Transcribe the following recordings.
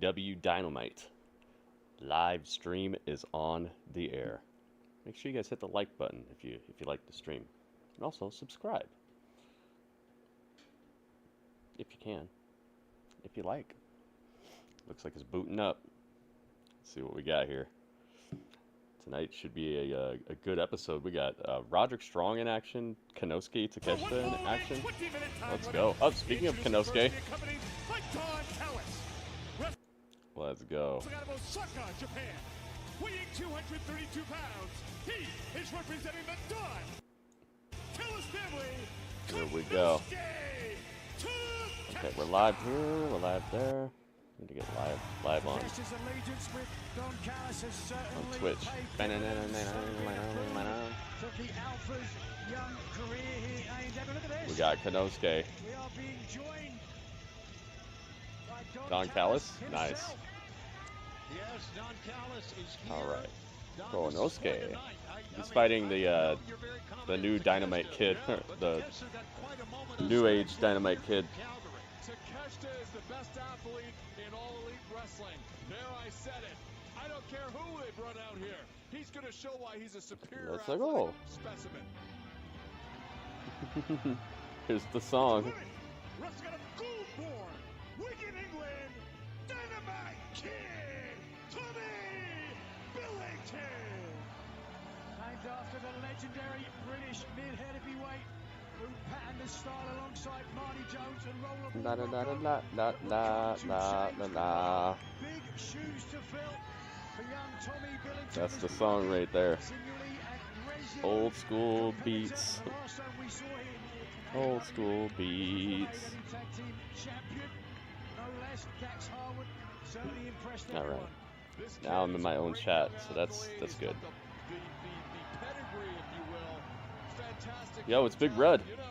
AEW Dynamite. Live stream is on the air. Make sure you guys hit the like button if you like the stream. And also subscribe. If you can. If you like. Looks like it's booting up. Let's see what we got here. Tonight should be a good episode. We got Roderick Strong in action, Konosuke Takeshita in action. Let's go. Oh, speaking of Konosuke. Let's go. Japan, weighing 232 pounds. He is representing the Dawn Callis family. Here we go. Okay, we're live here. We're live there. Need to get live on Twitch. We got Konosuke. Don Callis? Nice. Alright. Konosuke. He's fighting the new Dynamite Kid. the new age Dynamite Kid. Takeshita is the best athlete in all elite wrestling. There, I said it. I don't care who they brought out here. He's going to show why he's a superior athletic specimen. Here's the song. Wrestling out of Goulburn, Wigan, England, Dynamite Kid, Tommy Billington. Named after the legendary British mid-heavyweight who patterned his style alongside Marty Jones and Roller Big shoes to fill for young Tommy Billington. That's the song right there. Old school beats. Old school beats. Alright. Now I'm in my own chat, so that's good. Yo, it's Big Red. You know,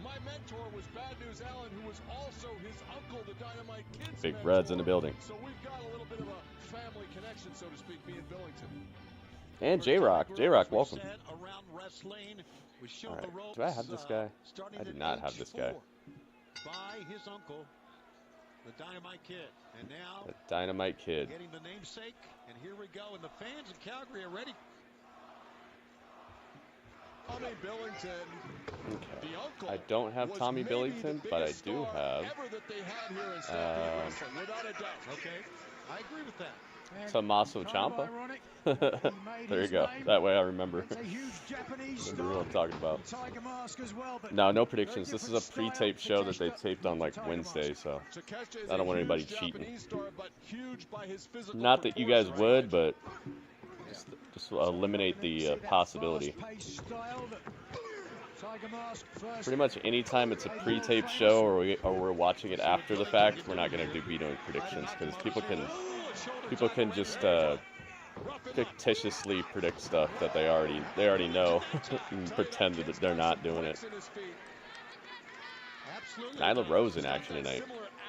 my mentor was Bad News Allen, who was also his uncle, the Dynamite Kid's Big mentor. Red's in the building. So we've got a little bit of a family connection, so to speak, me and Billington. And J-Rock. J-Rock, welcome. Alright, do I have this guy? I do not have this guy. By his uncle, the Dynamite Kid. And now, The Dynamite Kid. getting the namesake. And here we go. And the fans in Calgary are ready. Tommy Billington, Okay. the uncle, I don't have was Tommy maybe Billington, the but I biggest do star have ever that they had here in Stampede Wrestling, without a doubt. Okay, I agree with that. Tommaso Ciampa. There you go. That way I remember. Remember what I'm talking about. No predictions. This is a pre-taped show that they taped on like Wednesday, so I don't want anybody cheating. Not that you guys would, but just eliminate the possibility. Pretty much anytime it's a pre-taped show or we're watching it after the fact, we're not going to be doing predictions because people can just fictitiously predict stuff that they already know and pretend that they're not doing it. Nyla Rose in action tonight.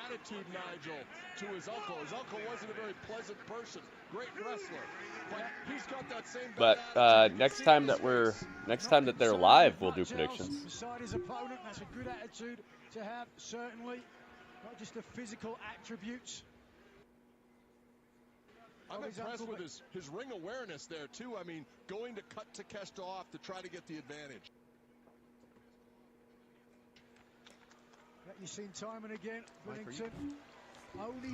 Attitude, Nigel, to his uncle. His uncle wasn't a very pleasant person. Great wrestler, but he's got that same. But next time that they're live, we'll do predictions. Beside his opponent, that's a good attitude to have, certainly. Not just the physical attributes. I'm impressed with his ring awareness there too. I mean, going to cut Takeshita off to try to get the advantage. That you've seen time and again.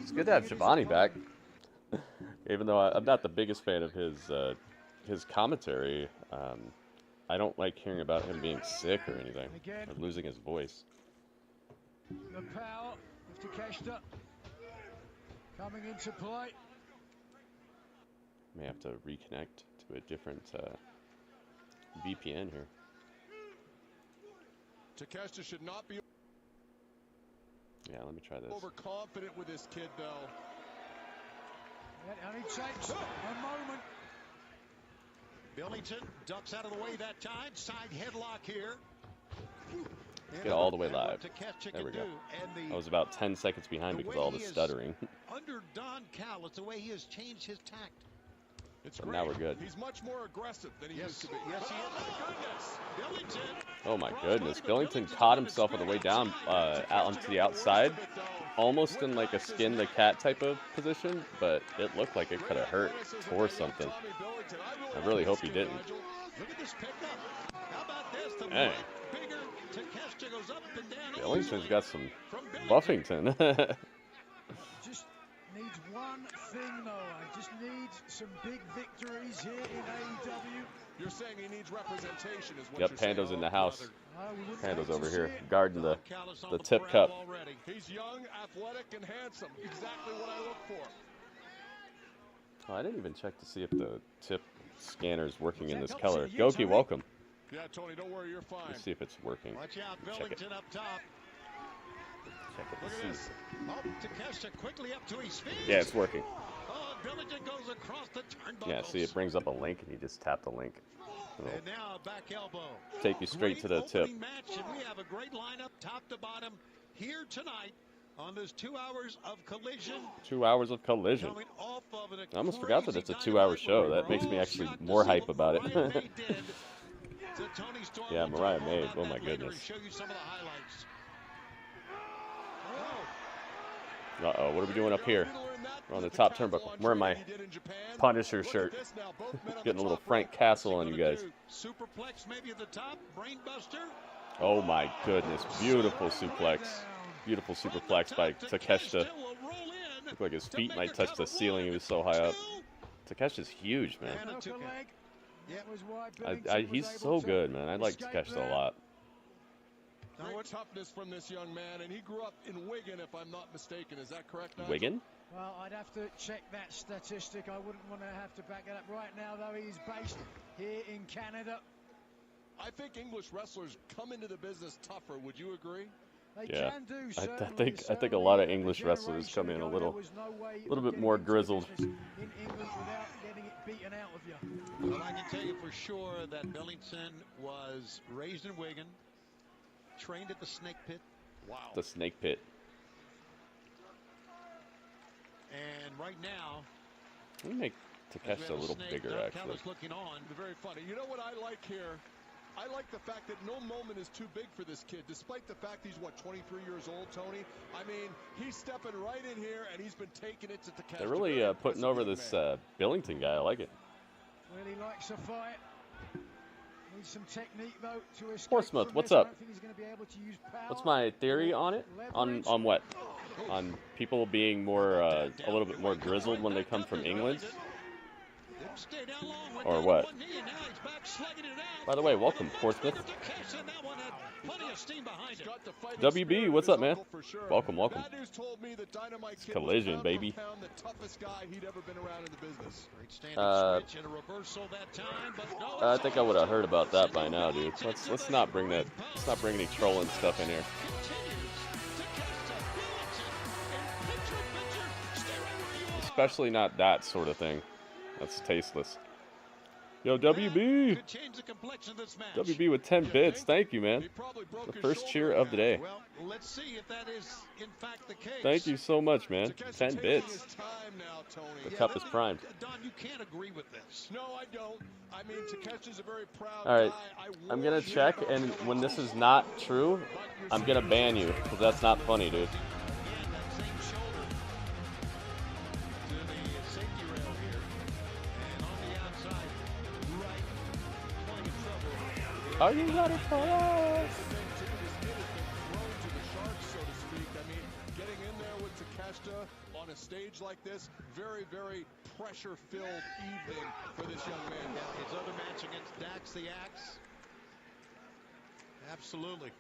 It's good to have Giovanni back. Even though I'm not the biggest fan of his commentary, I don't like hearing about him being sick or anything, or losing his voice. The power of Takeshita coming into play. May have to reconnect to a different VPN here. Takeshita should not be Yeah, let me try this. overconfident with this kid, though. That only takes a moment. Billington ducks out of the way that time. Side headlock here. Get all the way live. There we go. I was about 10 seconds behind because of all the stuttering. Under Don Callis, the way he has changed his tact. It's But great. now we're good. He's much more aggressive than he used to be. Yes, he is. Oh, my goodness. Billington. Oh my goodness. Billington caught himself on the way down out onto the outside. almost in like a skin the cat type of position, but it looked like it could have hurt or something. I really hope he didn't. Look at this pickup. How about this? The Dang. bigger Takeshita goes up and down. Billington's got some From Buffington. Just needs one thing, though. I just need some big victories here in AEW. You're saying he needs representation is what Yep, you're saying. Pando's in the house. We wouldn't Pando's hate to over see here it. guarding the tip cup. He's young, athletic, and handsome. Exactly what I look for. Oh, I didn't even check to see if the tip scanner is working in this That color. helps you, Goki, Tony. welcome. Yeah, Tony, don't worry, you're fine. Let's see if it's working. Watch out, Check it. Billington up top. Check it Look to at see. this. Oh, Takeshita quickly up to his feet. Yeah, it's working. Oh, Billington goes across the turnbuckles. Yeah, see, it brings up a link, and you just tap the link. It'll And now a back elbow. take you straight to the Great tip. opening match, and we have a great lineup, top to bottom, here tonight on this 2 hours of collision. 2 hours of collision. Coming off of an I almost forgot that it's a crazy 2-hour dynamite show. where That makes me Raw actually shot to more see hype what about Brian it. May did to Tony Storm. Yeah, We'll Mariah talk May. about Oh that my later and goodness. show you some of the highlights. Oh, Uh-oh, what are we doing up here? We're on the top turnbuckle. I'm wearing my Punisher shirt. Getting a little Frank Castle on you guys. superplex maybe at the top, brainbuster. Oh my goodness. Beautiful suplex. Beautiful superplex by Takeshita. Will roll in Looked like his to feet make might a touch count the of ceiling. He was so high up. Takeshi's huge, man. And a Hook a two count. leg. That was why Billington He's was so able to good, man. I like escape Takeshita there. a lot. Great toughness from this young man, and he grew up in Wigan, if I'm not mistaken. Is that correct, Nigel? Wigan? Well, I'd have to check that statistic. I wouldn't want to have to back it up right now, though. He's based here in Canada. I think English wrestlers come into the business tougher. Would you agree? They Yeah. can do, I certainly, think a lot of certainly English a wrestlers come in a generation little ago, there was no way bit of more getting into grizzled. business in England without getting it beaten out of you. Well, I can tell you for sure that Billington was raised in Wigan, trained at the Snake Pit. Wow. The snake pit. And right now, Let me make as we have Takeshita a little snake, bigger, Don actually. Callis looking on. Very funny. You know what I like here? I like the fact that no moment is too big for this kid, despite the fact he's, what, 23 years old, Tony? I mean, he's stepping right in here, and he's been taking it to Takeshita. They're really Very putting impressive over young this man. Billington guy. I like it. Really likes a fight. Needs some technique, though, to escape Portsmouth, from what's this. I up? don't think he's going to be able to use power. What's my theory on it? On what? On people being more a little bit more grizzled when they come from England, Didn't stay down long, went or down to what? one knee, and now he's back slugging it out. By the way, welcome Portsmouth. Takeshita, and that one had plenty of steam behind it. Got the fighting WB, spirit what's of up, his man? uncle for sure. Welcome, welcome. That news told me that Dynamite Kid Collision, was pound baby. for pound the toughest guy he'd ever been around in the business. Great standing switch and a reversal that time, but no, I think I would have heard about that by now, dude. Let's not bring that. Let's not bring any trolling stuff in here. Especially not that sort of thing. That's tasteless. Yo, WB! Could change the complexion of this match. WB with 10 bits. Thank you, man. He probably broke The his first shoulder cheer in of the that. day. Well, let's see if that is in fact the case. Thank you so much, man. Takeshi 10 taking bits. his time now, Tony. The Yeah, cup but is primed. Don, you can't agree with this. No, I don't. I mean, Takeshi's a very proud All right, guy. I'm gonna check, and when this is not true, I'm gonna ban you, because that's not funny, dude. Again, that same shoulder to the safety rail here. And on the outside, right, plenty of trouble. Are you ready for us? So to speak. I mean, getting in there with Takeshita on a stage like this, very, very pressure-filled evening for this young man. Yeah, his other match against Dax the Axe. Absolutely.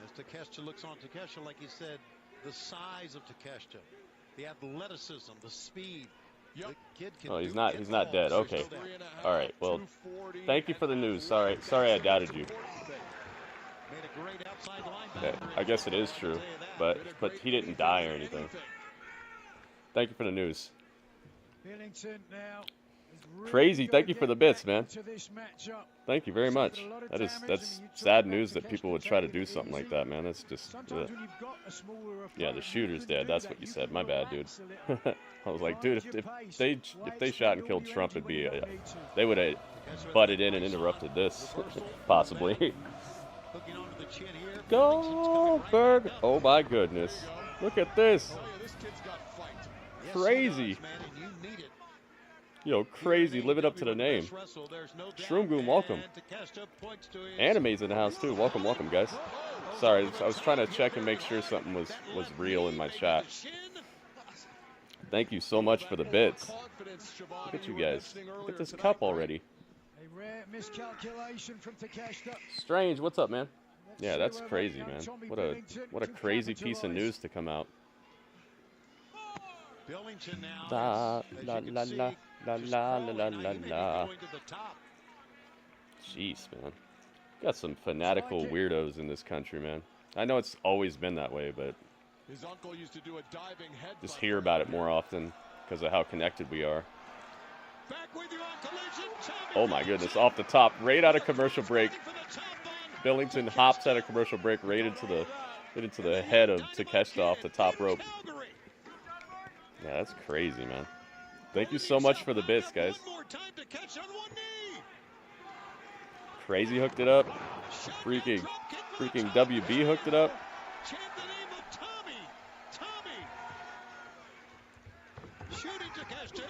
As Takeshita looks on, Takeshita, like you said, the size of Takeshita, the athleticism, the speed. Yep. The kid can Oh, he's do not. it He's not all. dead. So Okay. still down. All right. Well, 240 thank you for the news. Sorry I doubted you. Made a great outside Okay, linebacker. I guess it is true, but he didn't die or anything. Thank you for the news. Billington now is really Crazy. gotta Thank you for get the bits, back man. into this matchup. Thank you very He's much. suffered a lot of That's damage. I mean, you sad talk news about that people Takeshita would try to taking do it something like easy. that, man. That's just. Sometimes when you've got a smaller Yeah, opponent, the you shooter's can dead. do That's that. what you You said. can My bad, dude. relax a little. I was like, dude, Find your pace. if they shot and killed Wait, Trump, it'd be when you don't need to. they would have butted in and interrupted this, possibly. Hooking onto the chin here. Goldberg. Oh my goodness. Look at this. This kid's got fight. Yes, Crazy. he does, man, and you need it. Yo, crazy. Live it up to the name. Shroomgoon, welcome. Anime's in the house too. Welcome, welcome, guys. Sorry, I was trying to check and make sure something was real in my chat. Thank you so much for the bits. Look at you guys. Look at this cup already. A rare miscalculation from Takeshita. Strange, what's up, man? Yeah, that's crazy, man. What a crazy piece of news to come out. La la la la la la la la la. Jeez, man. Got some fanatical weirdos in this country, man. I know it's always been that way, but His uncle used to do a diving head. just hear about it more often because of how connected we are. Oh my goodness, off the top, right out of commercial break. Billington hops out of commercial break right into the head of Takeshita off the top rope. Yeah, that's crazy, man. Thank you so much for the bits, guys. Crazy hooked it up. Freaking WB hooked it up.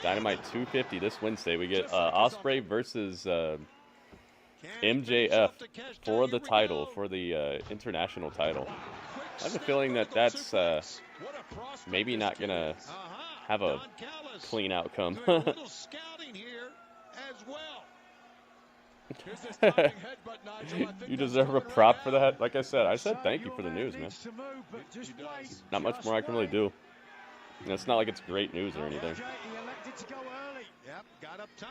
Dynamite 250 this Wednesday. We get Ospreay versus MJF for the title, for the international title. I have a feeling that that's maybe not going to have a clean outcome. You deserve a prop for that. Like I said thank you for the news, man. Not much more I can really do. And it's not like it's great news or anything. Yep, got up top.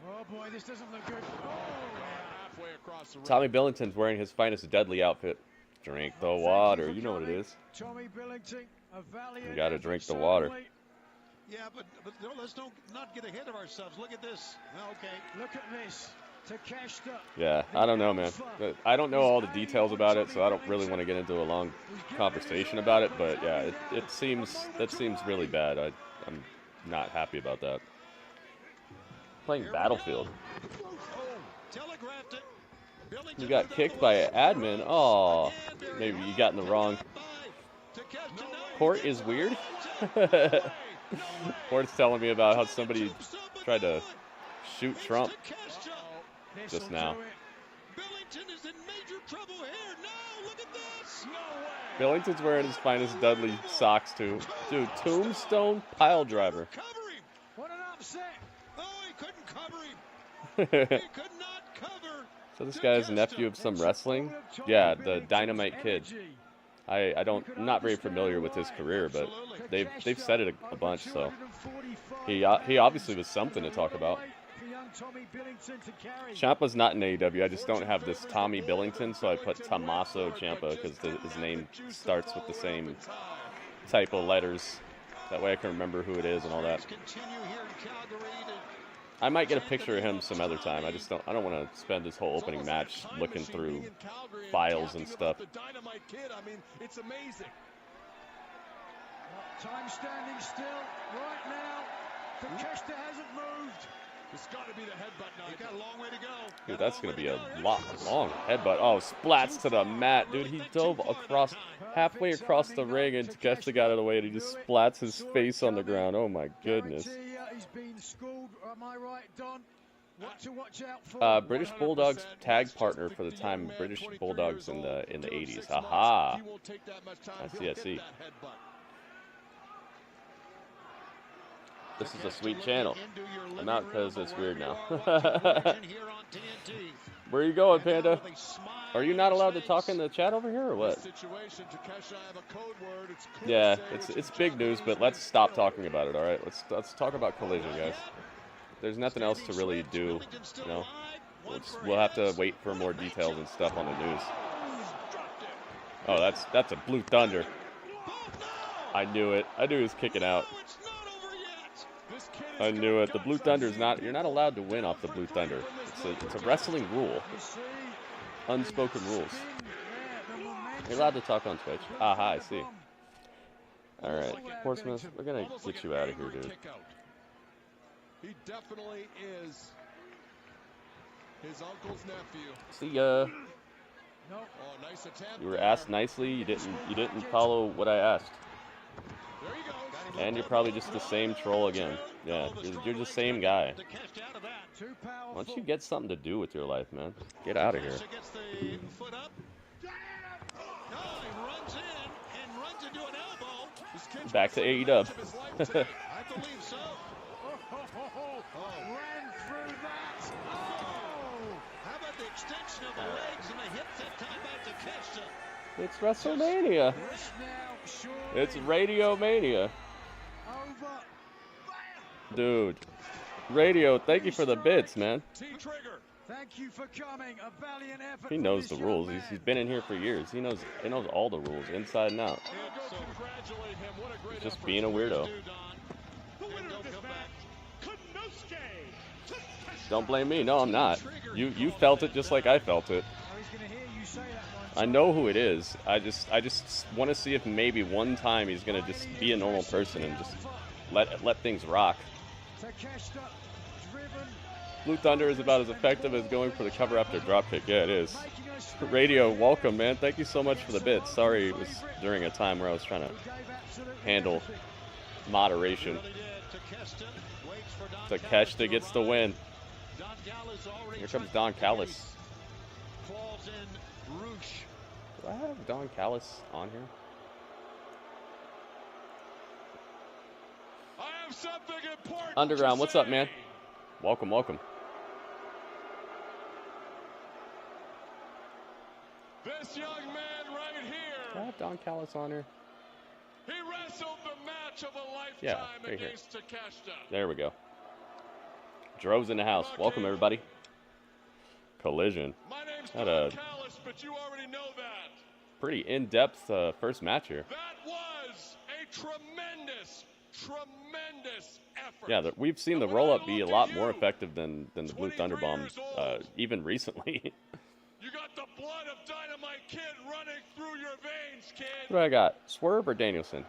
Oh boy, this doesn't look good. Oh, Halfway across the ring. Tommy Billington's wearing his finest deadly outfit. Drink the water. You know what it is. Tommy Billington, a valiant You gotta effort, drink the water. certainly. Yeah, but no, let's not get ahead of ourselves. Look at this. Okay. Look at this. Takeshita. Yeah, I don't know, man. I don't know all the details about it, so I don't really want to get into a long conversation about it. But yeah, that seems really bad. I'm not happy about that. Playing Battlefield. Telegraphed it. You got kicked by an admin. Oh, maybe you got in the wrong. Court is weird. Court's telling me about how somebody tried to shoot Trump just now. Billington is in major trouble here. No, look at this. No way. Billington's wearing his finest Dudley socks too. Dude, tombstone pile driver. Cover him. What an upset. Oh, he couldn't cover him. He could not cover. So this guy's nephew of some wrestling? Yeah, the Dynamite Kid. I'm not very familiar with his career, but they've said it a bunch, so he obviously was something to talk about. Ciampa's not in AEW. I just don't have this Tommy Billington, so I put Tommaso Ciampa because his name starts with the same type of letters. That way I can remember who it is and all that. I might get a picture of him some other time. I don't want to spend this whole opening match looking through files and stuff. The Dynamite Kid, I mean, it's amazing. Time standing still right now. Takeshita hasn't moved. It's got to be the headbutt now. He's got a long way to go. Dude, that's going to be a long headbutt. Oh, splats to the mat. Dude, he dove halfway across the ring, and Takeshita got out of the way, and he just splats his face on the ground. Oh, my goodness. He's been schooled. Am I right, Don? What to watch out for? British Bulldogs tag partner for the time British Bulldogs in the 80s. Aha. I see. This is a sweet channel. I'm out because it's weird now. Where are you going, Panda? Are you not allowed to talk in the chat over here or what? Yeah, it's big news, but let's stop talking about it, all right? Let's talk about Collision, guys. There's nothing else to really do, you know. We'll have to wait for more details and stuff on the news. Oh, that's a Blue Thunder. I knew it. I knew he was kicking out. I knew it. The Blue Thunder is not. You're not allowed to win off the Blue Thunder. It's a wrestling rule. Unspoken rules. You're allowed to talk on Twitch. Aha, I see. All right, Horseman, we're gonna get you out of here, dude. He definitely is His uncle's nephew. See ya. No. Oh, nice attempt. You were asked nicely. You didn't follow what I asked. There he goes. And you're probably just the same troll again. Yeah, you're the same guy. Too powerful. Why don't you get something to do with your life, man? Get out of here. Gets the foot up. No, he runs in and runs into an elbow. Back to AEW. I believe so. Ran through that. Oh! How about the extension of the legs and the hips that time back to Kesta? It's WrestleMania. This now surely It's Radio Mania. over. Dude. Radio, thank you for the bits, man. T-Trigger. Thank you for coming. A valiant effort. He from knows this the young rules. man. He's been in here for years. He knows all the rules, inside and out. And go congratulate him. What a great He's just effort. being a weardo. The winner of this match, Konosuke. Don't blame me. No, I'm not. You felt it just like I felt it. Oh, he's gonna hear you say that one I time. know who it is. I just want to see if maybe one time he's gonna just be a normal person and just let things rock. Takeshita, driven, Blue Thunder is about as effective as going for the cover after dropkick. Yeah, it is. making a straight Radio, welcome, man. Thank you so much for the bits. Sorry, it was during a time where I was trying to He gave absolutely handle everything. moderation. Really did. Takeshita waits for Don Callis Takeshita gets the win. Don Callis already Here comes tried Don to Callis. face. Claws in Roosh. Do I have Don Callis on here? I have something important Underground, to what's up, say. man? Welcome, welcome. This young man right Do I here, have Don Callis on here? he wrestled the match of a lifetime Yeah, right here. against Takeshita. There we go. Drove's in the house. Welcome, everybody. Collision. My name's Had Don a- Callis, but you already know that. Pretty in-depth first match here. That was a tremendous effort. Yeah, we've seen the And when I roll-up be a look lot at more you, effective than the Blue 23 Thunder Bomb, years old. even recently. You got the blood of Dynamite Kid running through your veins, kid. What do I got? Swerve or Danielson?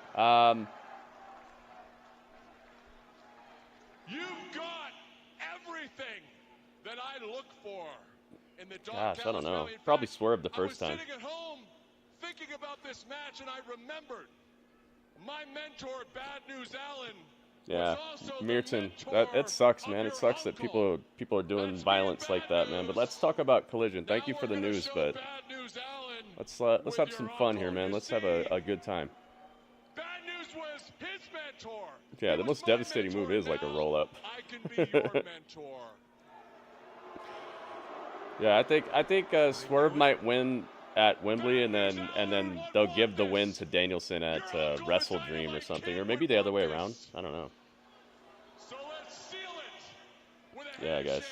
You've got everything that I look for in the Don Gosh, I don't Callis know. rally. In Probably fact, Swerve the first I time. was sitting at home thinking about this match, and I remembered my mentor, Bad News Allen. Yeah, was also the Merton. mentor That sucks, of man. your It sucks that uncle. people are doing That's violence bad like that, man. But news. let's talk about Collision. Thank you Now for the we're gonna news, show but Bad News Allen let's with have your some fun here, uncle. man. You Let's have see, a good time. Bad News was his mentor. Yeah, He the was most my devastating move mentor. is like a Now roll-up. I can be your mentor. Yeah, I think Swerve might win at Wembley, and then they'll give the win to Danielson at Wrestle Dream or something, or maybe the other way around. I don't know. So let's seal it with a Yeah, guys.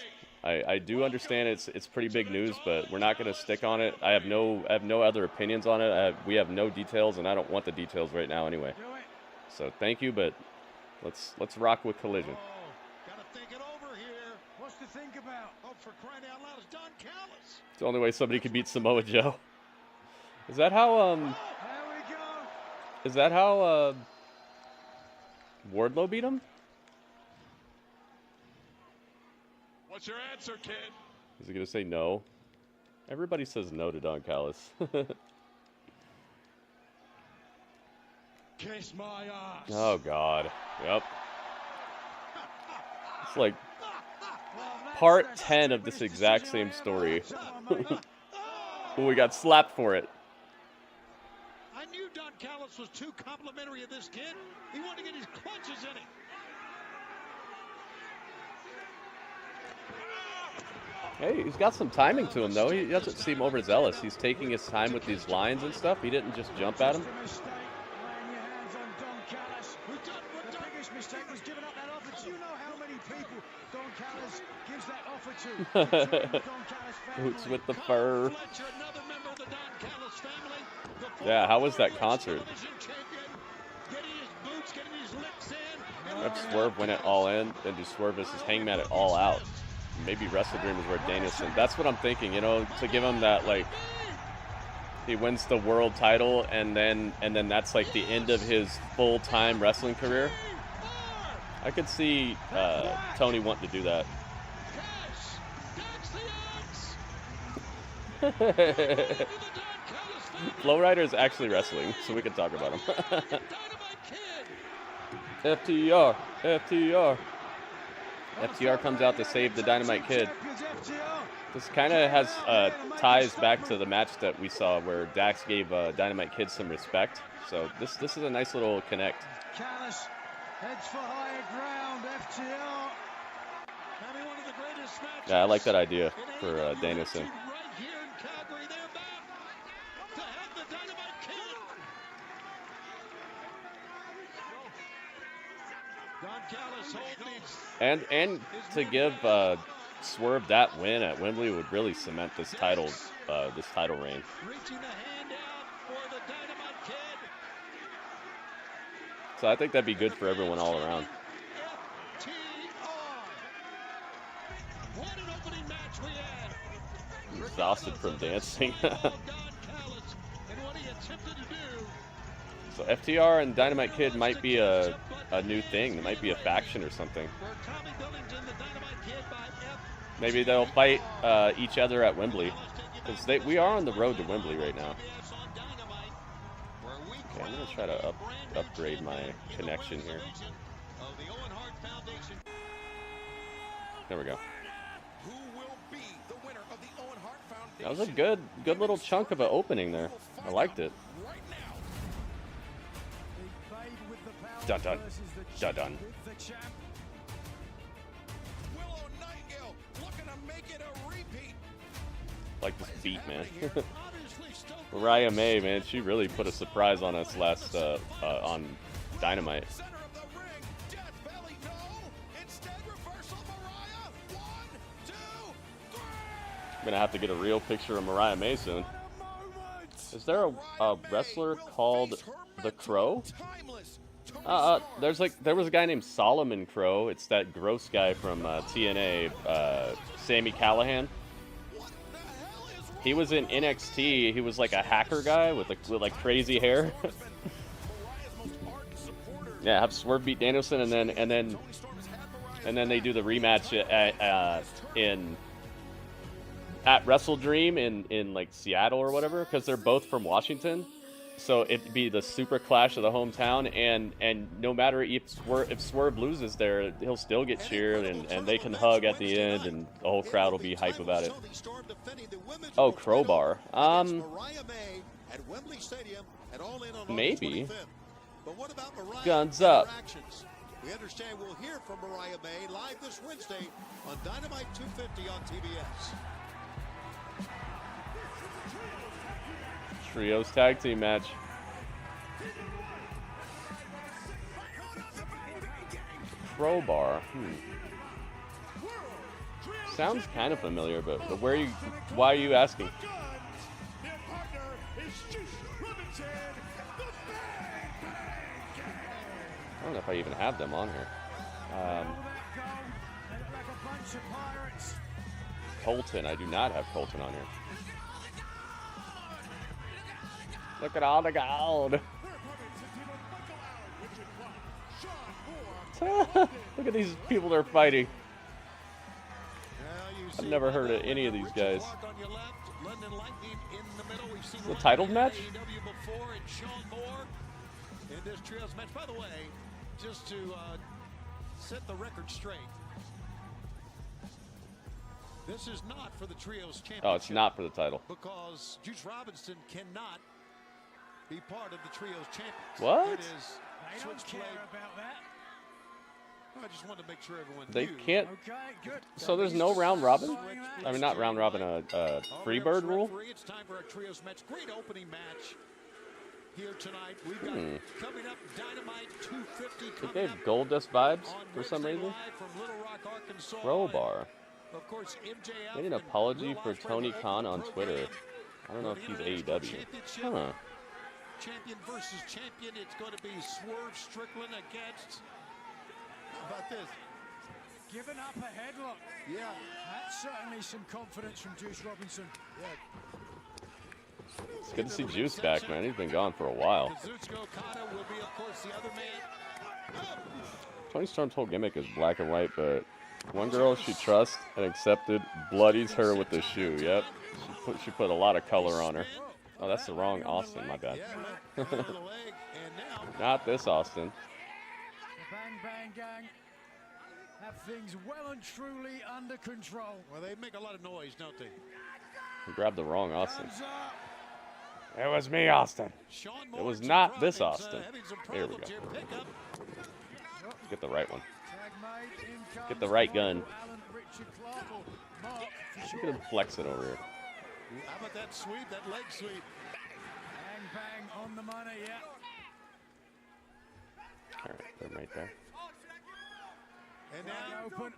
handshake. I do understand it's pretty big news, but we're not going to stick on it. I have no other opinions on it. We have no details, and I don't want the details right now anyway. Do it. So thank you, but let's rock with Collision. Oh, gotta think it over here. What's to think about? Oh, for crying out loud, it's Don Callis. It's the only way somebody could beat Samoa Joe. Is that how There we go. Is that how Wardlow beat him? What's your answer, kid? Is he gonna say no? Everybody says no to Don Callis. Kiss my ass. Oh God. Yep. It's like Well, that's part the 10 of this stupidest exact decision same I story. ever made. Come on, mate. Ooh, we got slapped for it. I knew Don Callis was too complimentary of this kid. He wanted to get his clutches in him. Hey, he's got some timing to him though. He doesn't seem overzealous. He's taking his time with these lines and stuff. He didn't just jump at him. Just a mistake, laying your hands on Don Callis. The biggest mistake was giving up that offer. Do you know how many people Don Callis gives that offer to? The Don Callis family. Boots with the fur. Fletcher, another member of the Don Callis family. The Yeah, how was that former concert? television champion, getting his boots, getting his licks in. Have Swerve win it all in, then do Swerve versus Hangman it all out. Maybe Wrestle Dream is where Danielson. That's what I'm thinking, you know, to give him that, like, he wins the world title, and then that's like the end of his full-time wrestling career. I could see Tony wanting to do that. Cash, that's the Flowrider is actually wrestling, so we can talk about him. FTR, FTR. FTR comes out to save the Dynamite Kid. This kind of has ties back to the match that we saw where Dax gave Dynamite Kid some respect. So this is a nice little connect. Callis heads for higher ground. FTR. Yeah, I like that idea for Danielson. And to give Swerve that win at Wembley would really cement this title reign. So I think that'd be good for everyone all around. Exhausted from dancing. So FTR and Dynamite Kid might be a new thing. It might be a faction or something. Maybe they'll fight each other at Wembley. Because we are on the road to Wembley right now. Okay, I'm going to try to upgrade my connection here. There we go. That was a good little chunk of an opening there. I liked it. Dun dun. Dun dun. Like this beat, man. Mariah May, man, she really put a surprise on us last on Dynamite. I'm gonna have to get a real picture of Mariah May soon. Is there a wrestler called The Crow? There was a guy named Solomon Crow. It's that gross guy from TNA, Sami Callihan. He was in NXT. He was like a hacker guy with like crazy hair. Yeah, have Swerve beat Danielson, and then they do the rematch at Wrestle Dream in like Seattle or whatever, because they're both from Washington. So it'd be the super clash of the hometown, and no matter if Swerve loses there, he'll still get cheered, and they can hug at the end, and the whole crowd will be hype about it. Oh, Crowbar. Maybe. Guns up. We understand we'll hear from Mariah May live this Wednesday on Dynamite 250 on TBS. Trios tag team match. Crowbar. Sounds kind of familiar, but why are you asking? I don't know if I even have them on here. Colton, I do not have Colton on here. Look at all the gold. Look at these people they're fighting. I've never heard of any of these guys. The title match? In this trios match, by the way, just to set the record straight, this is not for the trios championship. Oh, it's not for the title. Because Juice Robinson cannot be part of the trios champions. What? It is They don't care about that. I just wanted to make sure everyone They knew. can't. Okay, good. So there's no round robin? I mean, not round robin, a Freebird rule? It's time for our trios match. Great opening match here tonight. We've got coming up Dynamite 250 It coming gave up Goldust vibes on for some Wednesday reason. live from Little Rock, Arkansas. Crowbar. Of course, MJF Made an and apology Will for Ospreay Tony will Khan open on the Twitter. program. I don't know if For he's the International AEW. Championship, Huh. Champion versus champion. It's going to be Swerve Strickland against. How about this? Giving up a headlock. Yeah. That's certainly some confidence from Juice Robinson. It's good to see Juice back, man. He's been gone for a while. Kazuchika Okada will be, of course, the other man. Tony Storm's whole gimmick is black and white, but One girl she trusts and accepted bloodies her with the shoe. Yep. She put a lot of color on her. Oh, that's the wrong Austin. My bad. Not this Austin. Bang Bang Gang have things well and truly under control. Well, they make a lot of noise, don't they? I grabbed the wrong Austin. It was me, Austin. It was not this Austin. Here we go. Get the right one. Get the right gun. She could flex it over here. How about that sweep, that leg sweep? Bang Bang on the money, yeah. All right, put him right there. And now Open.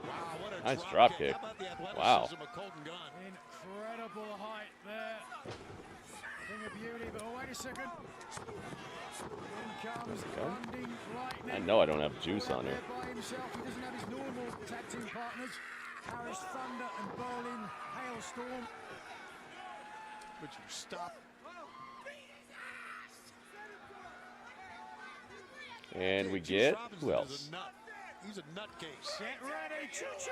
wow, what a Nice drop kick. How about the Wow. athleticism of Colton Gunn? Incredible height there. Thing of beauty, but oh, wait a second. In comes Grunding Lightning. I know I don't have juice on here. By himself. He doesn't have his normal tag team partners. Paris Thunder and Berlin Hailstorm. Would you stop? And we get, who Robinson else? is a nut. He's a nutcase. Get ready. Choo, choo,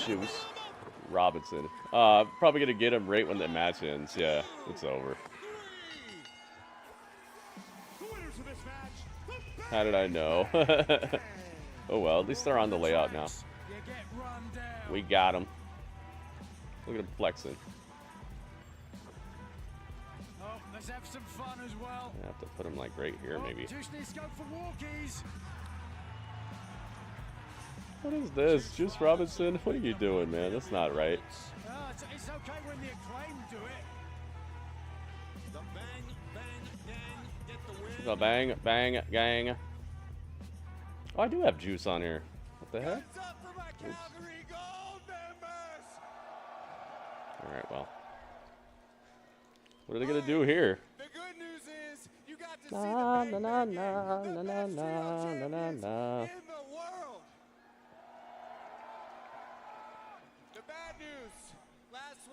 choo. Juice. Robinson. Probably gonna get him right when the match ends. Yeah, it's over. How did I know? Oh well, at least they're on the layout now. You get run down. We got him. Look at him flexing. Oh, let's have some fun as well. I have to put him like right here, maybe. Just need scope for walkies. What is this? Juice Robinson? What are you doing, man? That's not right. It's okay when the Acclaim do it. The bang, bang, gang get the win. The bang, bang, gang. Oh, I do have juice on here. What the heck? Alright, well. What are they gonna do here? The good news is you got to see Na, the na, Bang na, Bang na, Gang, na, the best trio na, na, na, champions na. in the world. The bad news, last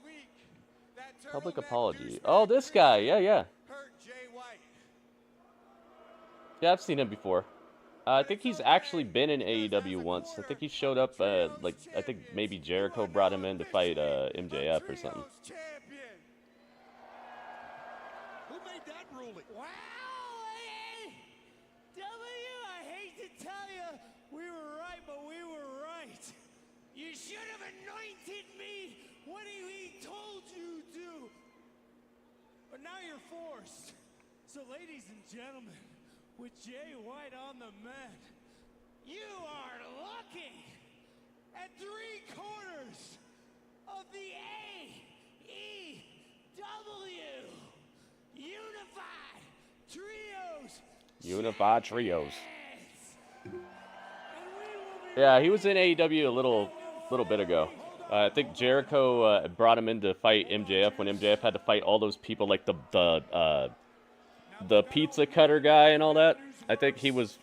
week, that Public turtleneck apology. douchebag Oh, this guy. Yeah, yeah. hurt Jay White. Yeah, I've seen him before. I think he's actually been in AEW once. I think he showed up, like, I think maybe Jericho brought him in to fight MJF or something. Champion. Who made that ruling? Wow, AEW, I hate to tell you, we were right, but we were right. You should have anointed me when he told you to. But now you're forced. So, ladies and gentlemen, with Jay White on the mat, you are looking at 3/4 of the AEW Unified Trios. Unified Trios. Yeah, he was in AEW a little bit ago. I think Jericho brought him in to fight MJF when MJF had to fight all those people, like the pizza cutter guy and all that. I think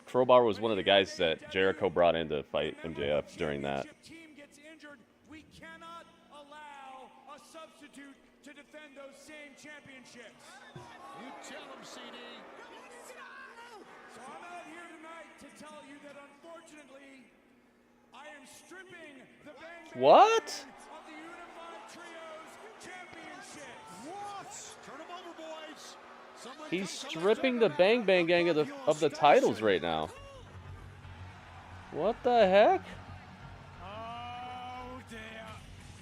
Crowbar was one of the guys that Jericho brought in to fight MJF during that. Team gets injured, we cannot allow a substitute to defend those same championships. You tell him, CD. So I'm out here tonight to tell you that unfortunately, I am stripping the Bang Bang What? of the Unified Trios Championship. What? Turn him over, boys. Someone He's take stripping the Bang Bang Gang of the titles right now. What the heck? Oh dear.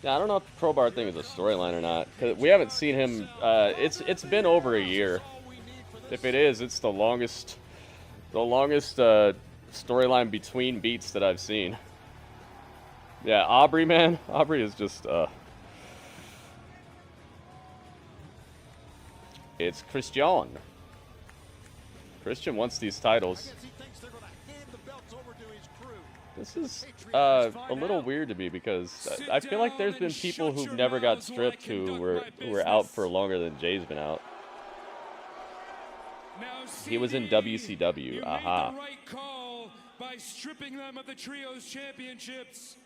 Yeah, I don't know if the Crowbar thing is a storyline or not, 'cause we haven't seen him. It's been over a year. If it is, it's the longest storyline between beats that I've seen. Yeah, Aubrey, man, Aubrey is just It's Christian. Christian wants these titles. I guess he thinks they're going to hand the belts over to his crew. This is a little weird to me because I feel like there's been people who never got stripped who were out for longer than Jay's been out. He was in WCW. Aha. You made the right call by stripping them of the Trios Championships.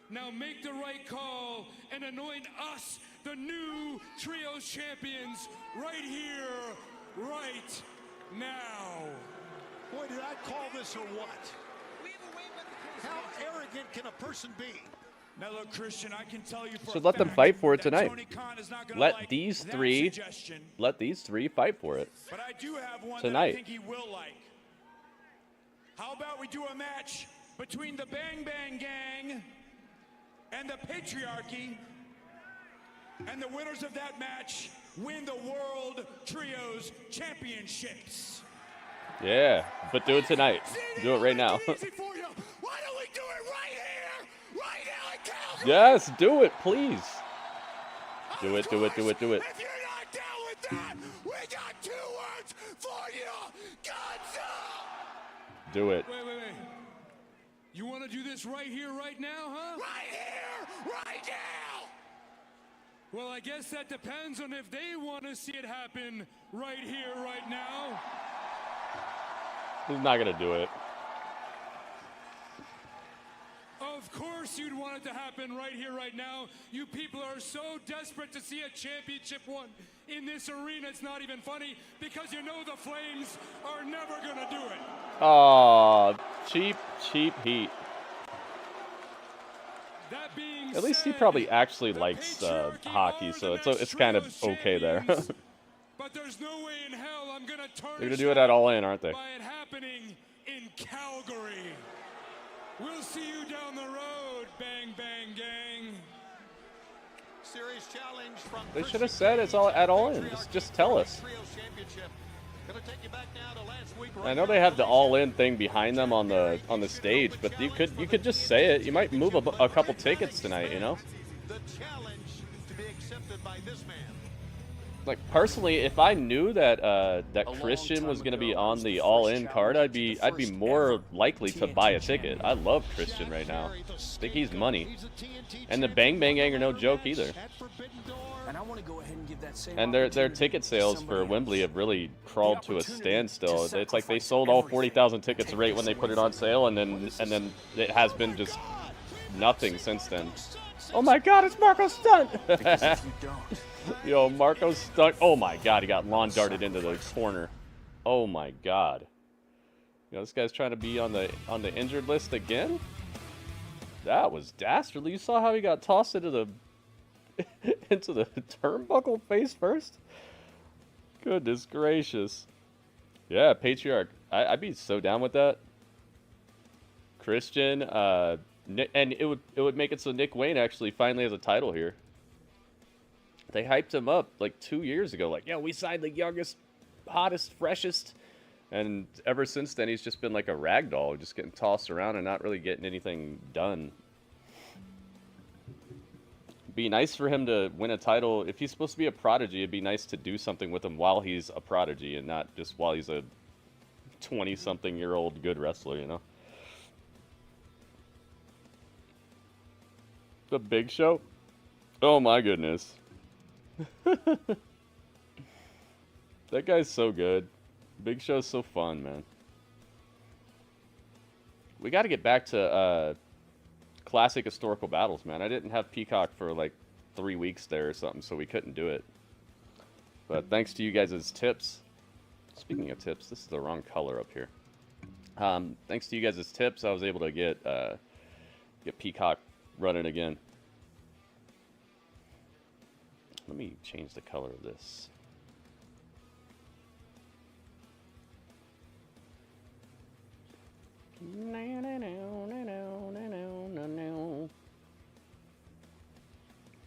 Now make the right call and anoint us the new Trios Champions right here, right now. Boy, did I call this or what? How arrogant can a person be? Now look, Christian, I can tell you for Should let them fact fight for it that tonight. Tony Khan is not gonna Let like these that three suggestion. Let these three fight for it. But I do have one Tonight. that I think he will like. How about we do a match between the Bang Bang Gang and the Patriarchy, and the winners of that match win the World Trios Championships. Yeah, but do it tonight. Do it right now. Easy for you. Why don't we do it right here, right now in Calgary? Yes, do it, please. Do it, do it, do it, do it. If you're not down with that, we got 2 words for you. Guns up! Do it. Wait. You want to do this right here, right now, huh? Right here, right now! Well, I guess that depends on if they want to see it happen right here, right now. He's not gonna do it. Of course you'd want it to happen right here, right now. You people are so desperate to see a championship won in this arena, it's not even funny, because you know the Flames are never gonna do it. Aw, cheap heat. That being At least he said, probably actually the likes Patriarchy hockey, are so the it's kind of Trios okay there. champions, but there's no way in hell I'm gonna tarnish They're gonna do it at All In, aren't they? by it happening in Calgary. We'll see you down the road, Bang Bang Gang. Series challenge from They should have said it's all at All In. Just tell us. Trios Championship. Gonna take you back now to last week. I know they have the All In thing behind them on the stage, but you could just say it. You might move a couple tickets tonight, you know. The challenge to be accepted by this man. Like personally, if I knew that that Christian was gonna be on the All In card, I'd be more likely to buy a ticket. I love Christian right now. I think he's money. And the Bang Bang Gang are no joke either. And I want to go ahead and give that same And their opportunity ticket sales to for somebody Wembley else. have really crawled to a opportunity standstill. to It's like they sacrifice sold all everything. 40,000 tickets Take right when this they put it away on from sale, and then it has been just nothing since then. Oh my God, it's Marco Stunt! Because if you don't, Yo, Marco Stunt. Oh my God, he got lawn darted into the corner. Oh my God. You know, this guy's trying to be on the injured list again? That was dastardly. You saw how he got tossed into the into the turnbuckle face first? Goodness gracious. Yeah, Patriarch. I'd be so down with that. Christian, and it would make it so Nick Wayne actually finally has a title here. They hyped him up like 2 years ago, like, yeah, we signed the youngest, hottest, freshest, and ever since then he's just been like a rag doll, just getting tossed around and not really getting anything done. Be nice for him to win a title. If he's supposed to be a prodigy, it'd be nice to do something with him while he's a prodigy and not just while he's a 20-something-year-old good wrestler, you know? The Big Show? Oh my goodness. That guy's so good. Big Show's so fun, man. We got to get back to classic historical battles, man. I didn't have Peacock for like 3 weeks there or something, so we couldn't do it. But thanks to you guys' tips. Speaking of tips, this is the wrong color up here. Thanks to you guys' tips, I was able to get Peacock running again. Let me change the color of this.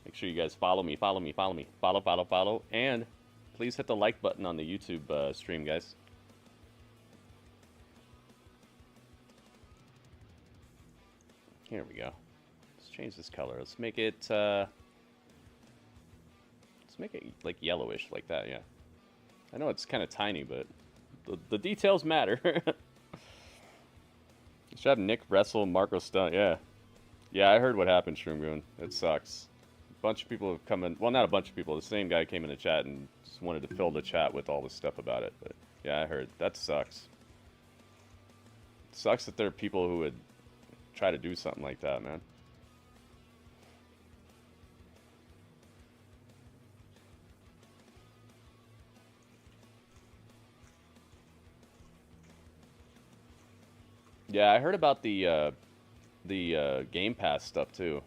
Make sure you guys follow me. Follow. And please hit the like button on the YouTube stream, guys. Here we go. Let's change this color. Let's make it like yellowish, like that, yeah. I know it's kind of tiny, but the details matter. Should have Nick wrestle Marco Stunt, yeah. Yeah, I heard what happened, Shroomgoon. It sucks. A bunch of people have come in, well, not a bunch of people, the same guy came in the chat and just wanted to fill the chat with all this stuff about it, but yeah, I heard. That sucks. It sucks that there are people who would try to do something like that, man. Yeah, I heard about the Game Pass stuff too.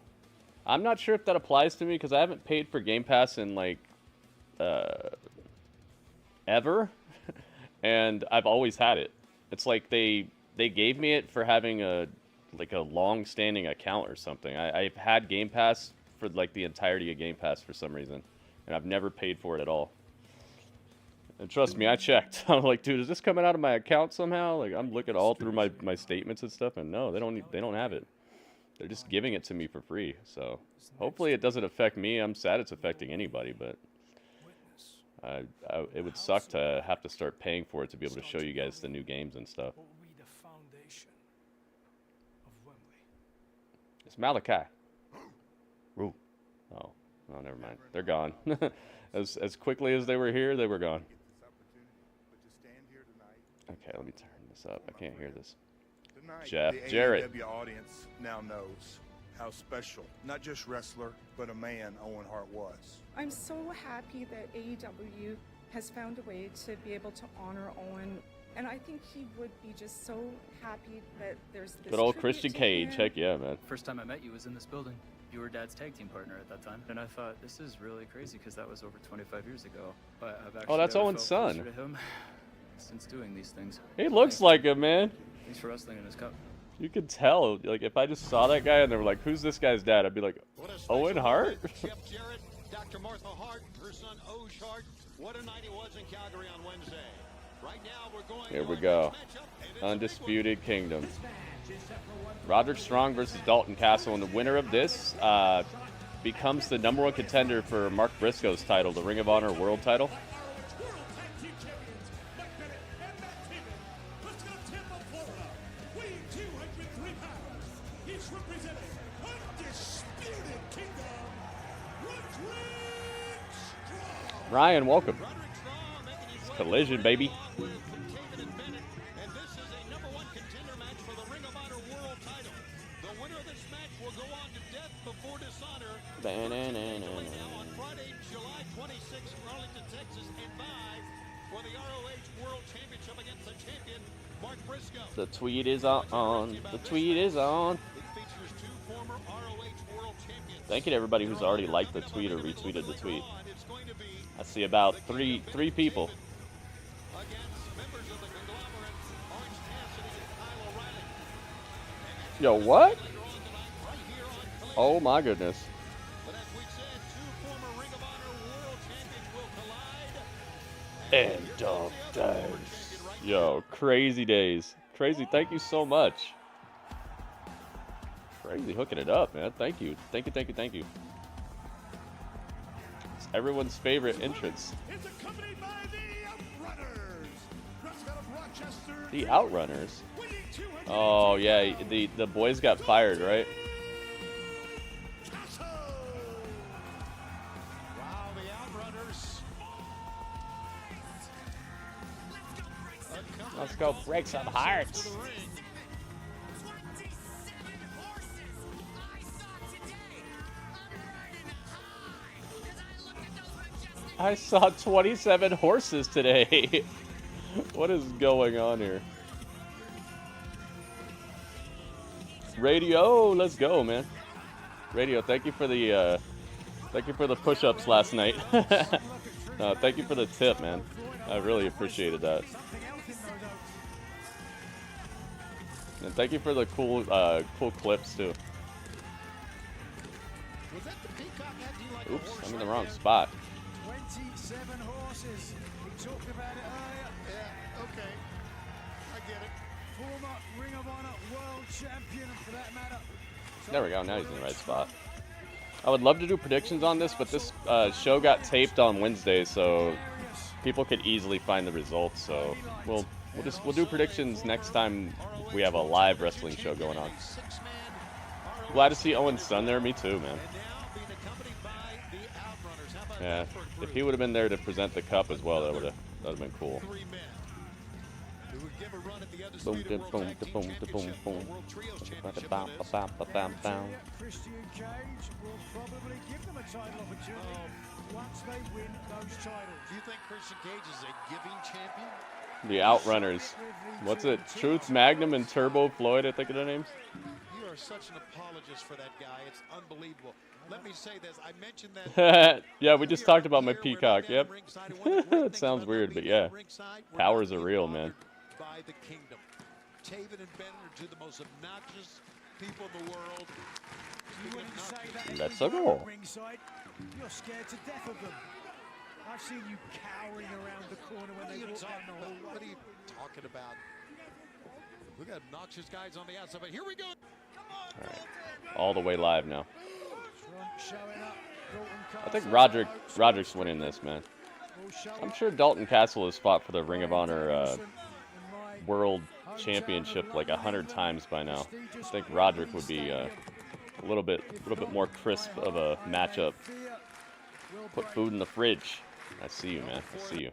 I'm not sure if that applies to me because I haven't paid for Game Pass in like ever, and I've always had it. It's like they gave me it for having a long-standing account or something. I've had Game Pass for like the entirety of Game Pass for some reason, and I've never paid for it at all. And trust me, I checked. I'm like, dude, is this coming out of my account somehow? Like, I'm looking all through my statements and stuff, and no, they don't have it. They're just giving it to me for free. So hopefully it doesn't affect me. I'm sad it's affecting anybody, but it would suck to have to start paying for it to be able to show you guys the new games and stuff. It's Malachi. Ooh. Oh, never mind. They're gone. As quickly as they were here, they were gone. Okay, let me turn this up. I can't hear this. Jeff Jarrett. The AEW audience now knows how special, not just wrestler, but a man Owen Hart was. I'm so happy that AEW has found a way to be able to honor Owen, and I think he would be just so happy that there's this good old tribute Christian to Cage. him. Heck yeah, man. First time I met you was in this building. You were Dad's tag team partner at that time, and I thought this is really crazy because that was over 25 years ago. But I've actually that's felt Owen's son. closer to him since doing these things. He looks like him, man. Thanks for wrestling in his cup. You could tell. Like, if I just saw that guy and they were like, "Who's this guy's dad?" I'd be like, "Owen Hart." Jeff Jarrett, Dr. Martha Hart, her son Osh Hart. What a night it was in Calgary on Wednesday. Right now we're going. Here we go. Undisputed Kingdom. Roderick Strong versus Dalton Castle, and the winner of this becomes the #1 contender for Mark Briscoe's title, the Ring of Honor World title. Ryan, welcome. It's Collision, baby. On Friday, July 26th, Arlington, Texas, and 5 for the ROH World Championship against the champion, Mark Briscoe. The tweet is on. The tweet is on. It features 2 former ROH World Champions. Thank you to everybody who's already liked the tweet or retweeted the tweet. I see about three people. Against members of the conglomerate, Orange Cassidy and Kyle O'Reilly. Yo, what? Oh my goodness. But as we said, 2 former Ring of Honor World Champions will collide. End of days. Yo, crazy days. Crazy. Thank you so much. Crazy hooking it up, man. Thank you. Thank you, thank you, thank you. It's everyone's favorite entrance. It's accompanied by the Outrunners. Wrestling out of Rochester, The Outrunners. winning 200. Oh yeah, the boys got fired, right? Wow, the Outrunners. Let's go break some hearts. I saw 27 horses today. What is going on here? Radio, let's go, man. Radio, thank you for the push-ups last night. Thank you for the tip, man. I really appreciated that. And thank you for the cool clips too. Was that the Peacock ad? Do you like Oops, a horse I'm in the right wrong there? spot. 27 horses. We talked about it earlier. Yeah, okay. I get it. Former Ring of Honor World Champion, and for that matter. There we go. Now he's in the right spot. I would love to do predictions on this, but this show got taped on Wednesday, so people could easily find the results. So we'll do predictions next time we have a live wrestling show going on. Glad to see Owen's son there. Me too, man. Yeah, if he would have been there to present the cup as well, that would have been cool. Boom, boom, boom, boom, boom, boom. Christian Cage will probably give them a title opportunity once they win those titles. Do you think Christian Cage is a giving champion? The Outrunners. What's it? Truth Magnum and Turbo Floyd, I think are their names. You are such an apologist for that guy. It's unbelievable. Let me say this. I mentioned that. Yeah, we just talked about my peacock. Yep. It sounds weird, but yeah. Powers are real, man. By the kingdom. Taven and Ben are two of the most obnoxious people in the world. You wouldn't say that Let's go. ringside. You're scared to death of them. I've seen you cowering around the corner when they walk down the hallway. What are you talking about? We got obnoxious guys on the outside, but here we go. All right. All the way live now. Showing up. I think Roderick's winning this, man. I'm sure Dalton Castle has fought for the Ring of Honor World Championship like 100 times by now. I think Roderick would be a little bit more crisp of a matchup. Put food in the fridge. I see you, man. I see you.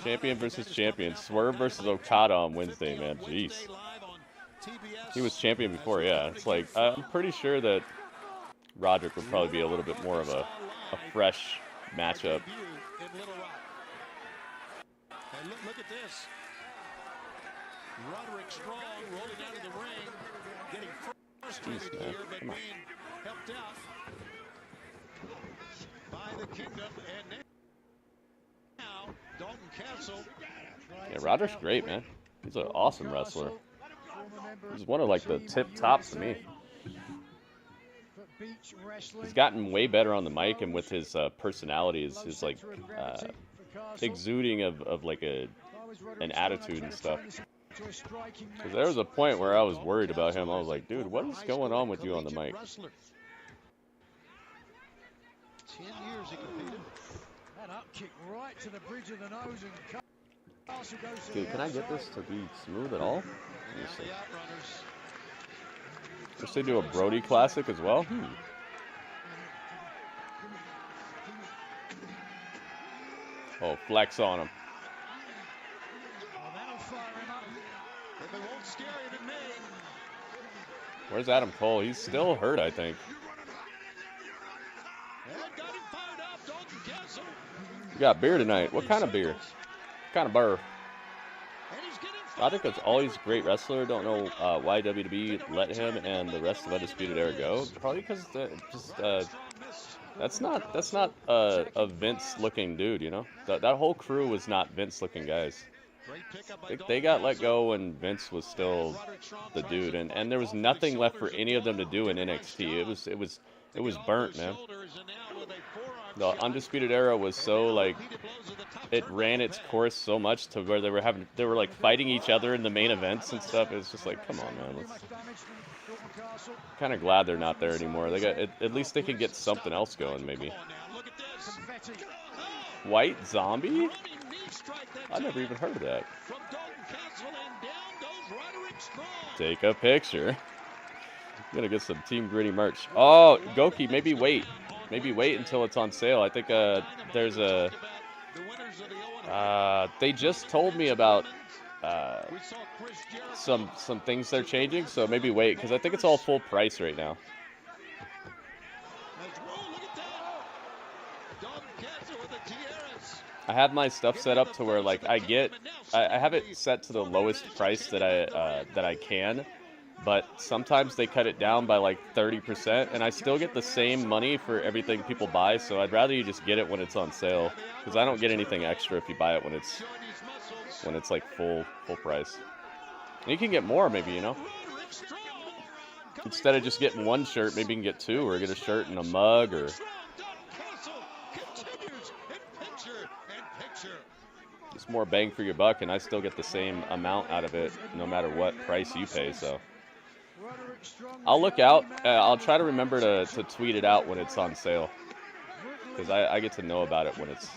Champion versus champion. Swerve versus Okada on Wednesday, man. Jeez. He was champion before, yeah. It's like, I'm pretty sure that Roderick would probably be a little bit more of a fresh matchup. And look at this. Roderick Strong rolling out of the ring, getting frustrated here, but being helped out by the kingdom. And now, Dalton Castle. Yeah, Roderick's great, man. He's an awesome wrestler. He's one of like the tip tops to me. He's gotten way better on the mic, and with his personality, his like exuding of like an attitude and stuff. Because there was a point where I was worried about him. I was like, dude, what is going on with you on the mic? 10 years he competed. That up kick right to the bridge of the nose, and Castle goes to Dude, can I get this to be smooth at all? Wish they do a Brody Classic as well. Oh, flex on him. Where's Adam Cole? He's still hurt, I think. You got beer tonight. What kind of beer? What kind of beer? Roderick is always a great wrestler. Don't know why WWE let him and the rest of Undisputed Era go. Probably because that's not a Vince-looking dude, you know. That whole crew was not Vince-looking guys. They got let go when Vince was still the dude, and there was nothing left for any of them to do in NXT. It was burnt, man. The Undisputed Era was so like, it ran its course so much to where they were like fighting each other in the main events and stuff. It's just like, come on, man. Kind of glad they're not there anymore. They got at least they could get something else going, maybe. White Zombie? I never even heard of that. Take a picture. I'm gonna get some Team Gritty merch. Oh, Goki, maybe wait until it's on sale. I think there's a. They just told me about some things they're changing, so maybe wait, because I think it's all full price right now. I have my stuff set up to where like I have it set to the lowest price that I can, but sometimes they cut it down by like 30%, and I still get the same money for everything people buy. So I'd rather you just get it when it's on sale, because I don't get anything extra if you buy it when it's like full price. And you can get more, maybe, you know. Instead of just getting one shirt, maybe you can get two, or get a shirt and a mug, or. It's more bang for your buck, and I still get the same amount out of it, no matter what price you pay. So I'll look out. I'll try to remember to tweet it out when it's on sale, because I get to know about it when it's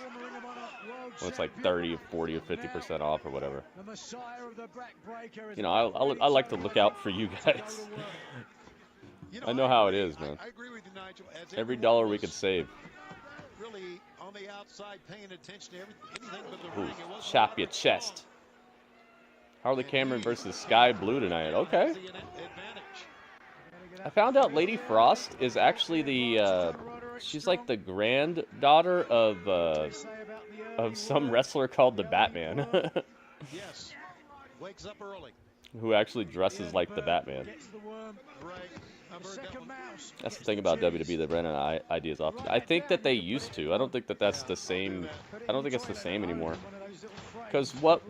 like 30, 40, or 50% off or whatever. You know, I like to look out for you guys. I know how it is, man. Every dollar we could save. Really on the outside, paying attention to anything but the ring. Chop your chest. Harley Cameron versus Sky Blue tonight. Okay. I found out Lady Frost is actually the she's like the granddaughter of some wrestler called the Batman, Yes. Wakes up early. who actually dresses like the Batman. Right. I've heard that one. That's the thing about WWE, they run out of ideas often. I think that they used to. I don't think that that's the same. I don't think it's the same anymore. Because what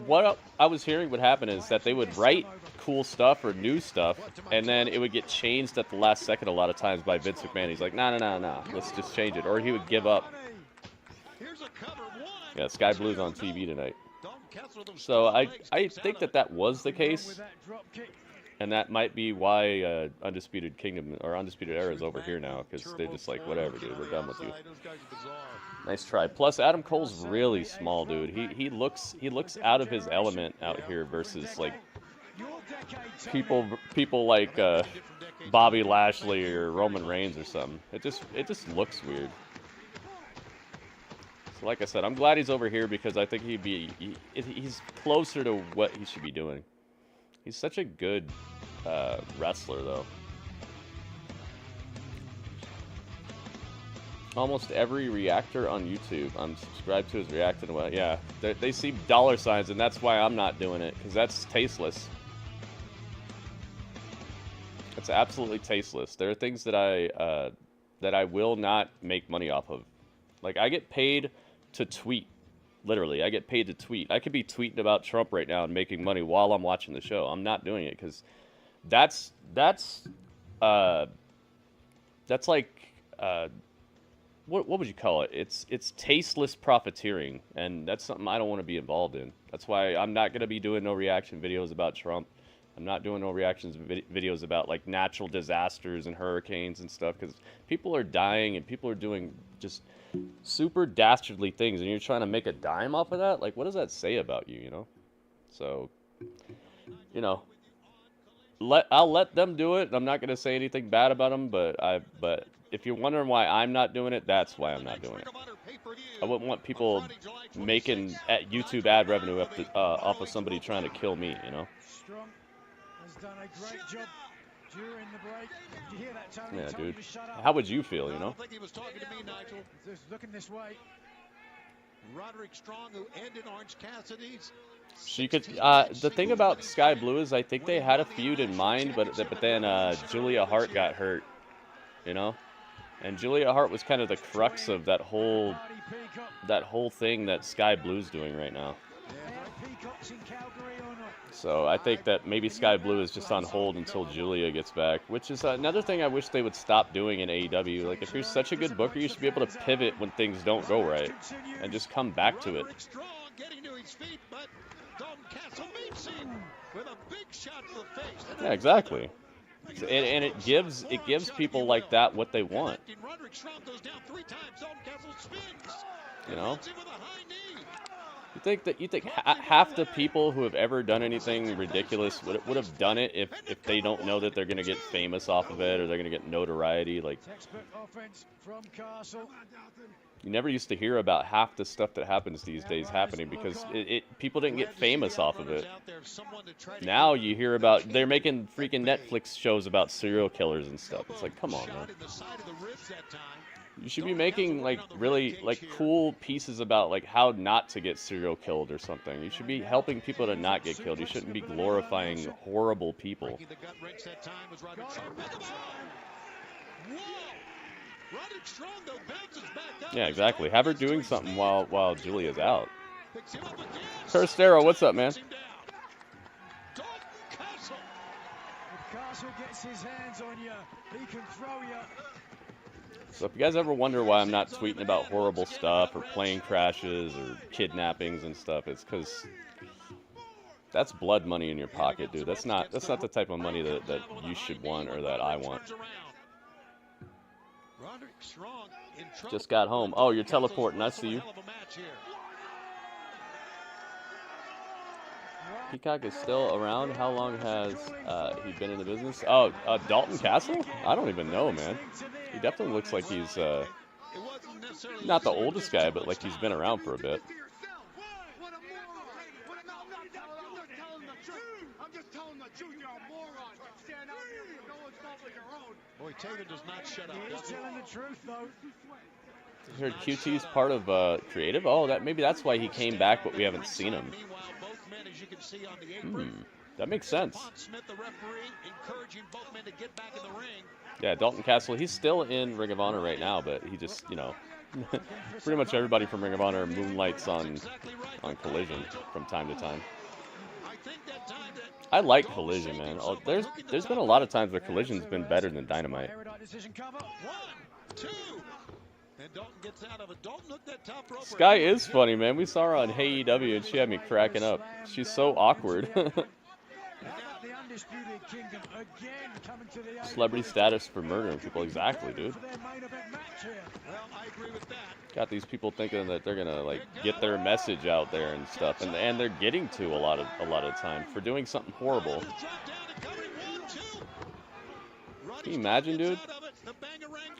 I was hearing would happen is that they would write cool stuff or new stuff, and then it would get changed at the last second a lot of times by Vince McMahon. He's like, no, let's just change it. Or he would give up. Yeah, Sky Blue's on TV tonight. So I think that was the case. And that might be why Undisputed Kingdom or Undisputed Era is over here now, because they're just like, whatever, dude, we're done with you. Nice try. Plus, Adam Cole's really small, dude. He looks out of his element out here versus like people like Bobby Lashley or Roman Reigns or something. It just looks weird. So like I said, I'm glad he's over here because I think he's closer to what he should be doing. He's such a good wrestler, though. Almost every reactor on YouTube, I'm subscribed to his reacting. Well, yeah, they see dollar signs, and that's why I'm not doing it, because that's tasteless. It's absolutely tasteless. There are things that I will not make money off of. Like, I get paid to tweet. Literally, I get paid to tweet. I could be tweeting about Trump right now and making money while I'm watching the show. I'm not doing it because that's like what would you call it? It's tasteless profiteering, and that's something I don't want to be involved in. That's why I'm not going to be doing no reaction videos about Trump. I'm not doing no reactions videos about like natural disasters and hurricanes and stuff, because people are dying and people are doing just super dastardly things, and you're trying to make a dime off of that. Like, what does that say about you, you know? So, you know, I'll let them do it. I'm not going to say anything bad about them, but if you're wondering why I'm not doing it, that's why I'm not doing it. I wouldn't want people making YouTube ad revenue off of somebody trying to kill me, you know? Strong has done a great job during the break. Did you hear that, Tony? Yeah, Tony dude. just shut up. How would you feel, you know? I don't think he was talking to me, Nigel. Just looking this way. Roderick Strong, who ended Orange Cassidy's. She could. The thing about Sky Blue is I think they had a feud in mind, but then Julia Hart got hurt, you know, and Julia Hart was kind of the crux of that whole thing that Sky Blue's doing right now. So I think that maybe Sky Blue is just on hold until Julia gets back, which is another thing I wish they would stop doing in AEW. Like, if you're such a good booker, you should be able to pivot when things don't go right and just come back to it. Yeah, exactly. And it gives people like that what they want. You know? You think half the people who have ever done anything ridiculous would have done it if they don't know that they're going to get famous off of it or they're going to get notoriety? Like, you never used to hear about half the stuff that happens these days happening because people didn't get famous off of it. Now you hear about they're making freaking Netflix shows about serial killers and stuff. It's like, come on, man. You should be making like really like cool pieces about like how not to get serial killed or something. You should be helping people to not get killed. You shouldn't be glorifying horrible people. Yeah, exactly. Have her doing something while Julia's out. Terstero, what's up, man? If Castle gets his hands on you, he can throw you. So if you guys ever wonder why I'm not tweeting about horrible stuff or plane crashes or kidnappings and stuff, it's because that's blood money in your pocket, dude. That's not the type of money that you should want or that I want. Just got home. Oh, you're teleporting. I see you. Peacock is still around. How long has he been in the business? Oh, Dalton Castle? I don't even know, man. He definitely looks like he's not the oldest guy, but like he's been around for a bit. Boy, Taven does not shut up. He's telling the truth, though. I heard QT's part of creative. Oh, maybe that's why he came back, but we haven't seen him. Meanwhile, both men, as you can see on the apron, That makes sense. Smith, the referee, encouraging both men to get back in the ring. Yeah, Dalton Castle, he's still in Ring of Honor right now, but he just, you know, pretty much everybody from Ring of Honor moonlights on Collision from time to time. I like Collision, man. There's been a lot of times where Collision's been better than Dynamite. And Dalton gets out of it. Dalton hooked that top rope. Sky is funny, man. We saw her on AEW and she had me cracking up. She's so awkward. Celebrity status for murdering people. Exactly, dude. Got these people thinking that they're gonna like get their message out there and stuff, and they're getting to a lot of time for doing something horrible. Can you imagine, dude?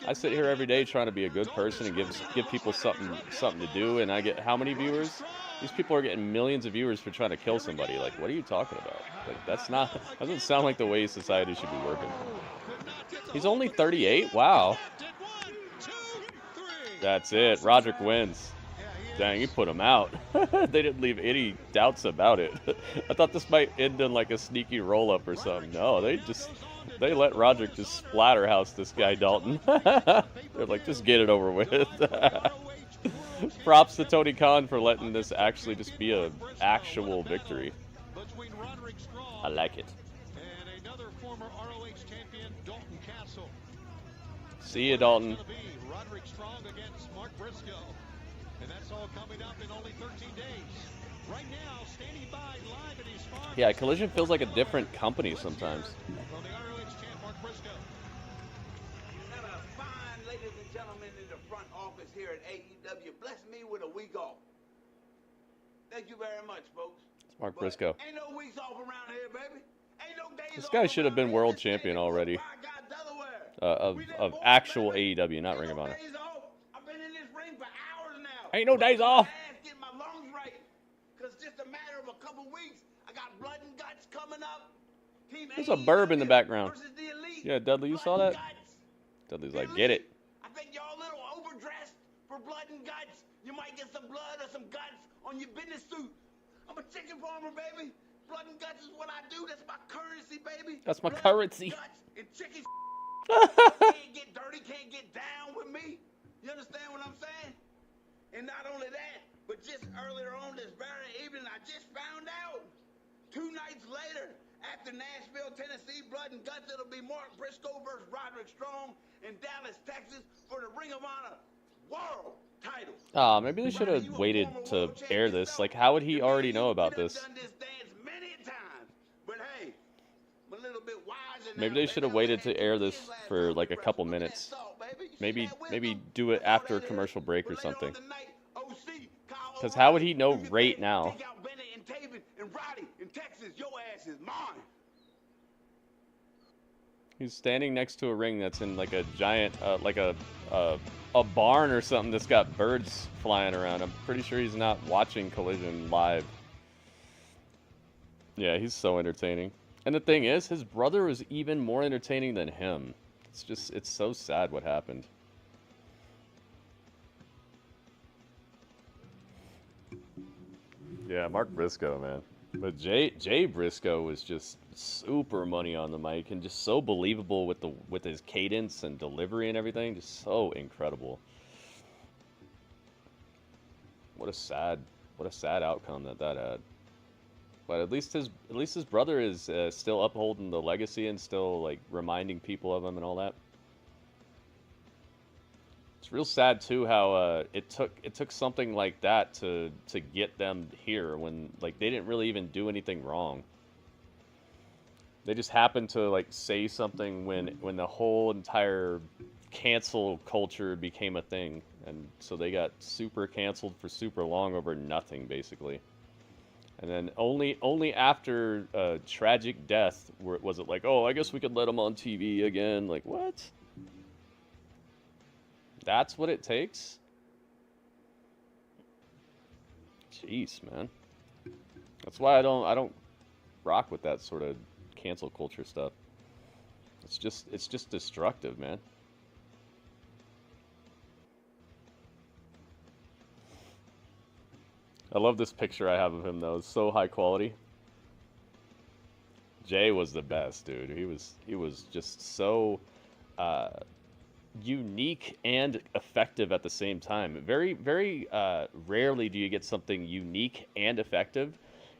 I sit here every day trying to be a good person and give people something to do, and I get how many viewers? These people are getting millions of viewers for trying to kill somebody. Like, what are you talking about? Like, that doesn't sound like the way society should be working. He's only 38? Wow. That's it. Roderick wins. Dang, he put him out. They didn't leave any doubts about it. I thought this might end in like a sneaky roll-up or something. No, they let Roderick just splatterhouse this guy, Dalton. They're like, just get it over with. Props to Tony Khan for letting this actually just be an actual victory. I like it. And another former ROH champion, Dalton Castle. See you, Dalton. Roderick Strong against Mark Briscoe. And that's all coming up in only 13 days. Right now, standing by live at his farm. Yeah, Collision feels like a different company sometimes. From the ROH champ, Mark Briscoe. Got a fine ladies and gentlemen in the front office here at AEW. Bless me with a week off. Thank you very much, folks. It's Mark Briscoe. Ain't no weeks off around here, baby. Ain't no days This guy should have been world champion already. Of actual AEW, not Ring of Honor. I've been in this ring for hours now. Ain't no days off. Get my lungs right. Cause just a matter of a couple weeks, I got blood and guts coming up. There's a burb in the background. Yeah, Dudley, you saw that? Dudley's like, get it. I think y'all a little overdressed for blood and guts. You might get some blood or some guts on your business suit. I'm a chicken farmer, baby. Blood and guts is what I do. That's my currency, baby. That's my currency. Guts and chicken. Can't get dirty, can't get down with me. You understand what I'm saying? And not only that, but just earlier on this very evening, I just found out 2 nights later, after Nashville, Tennessee, Blood and Guts, it'll be Mark Briscoe versus Roderick Strong in Dallas, Texas for the Ring of Honor World title. Ah, maybe they should have waited to air this. Like, how would he already know about this? Maybe they should have waited to air this for like a couple minutes. Maybe do it after a commercial break or something. Because how would he know right now? He's standing next to a ring that's in like a giant, like a barn or something that's got birds flying around. I'm pretty sure he's not watching Collision live. Yeah, he's so entertaining. And the thing is, his brother was even more entertaining than him. It's so sad what happened. Yeah, Mark Briscoe, man. But Jay Briscoe was just super money on the mic and just so believable with his cadence and delivery and everything. Just so incredible. What a sad outcome that had. But at least his brother is still upholding the legacy and still like reminding people of him and all that. It's real sad too how it took something like that to get them here when like they didn't really even do anything wrong. They just happened to like say something when the whole entire cancel culture became a thing, and so they got super canceled for super long over nothing basically. And then only after a tragic death was it like, oh, I guess we could let him on TV again. Like, what? That's what it takes? Jeez, man. That's why I don't rock with that sort of cancel culture stuff. It's just destructive, man. I love this picture I have of him though. It's so high quality. Jay was the best, dude. He was just so unique and effective at the same time. Very rarely do you get something unique and effective.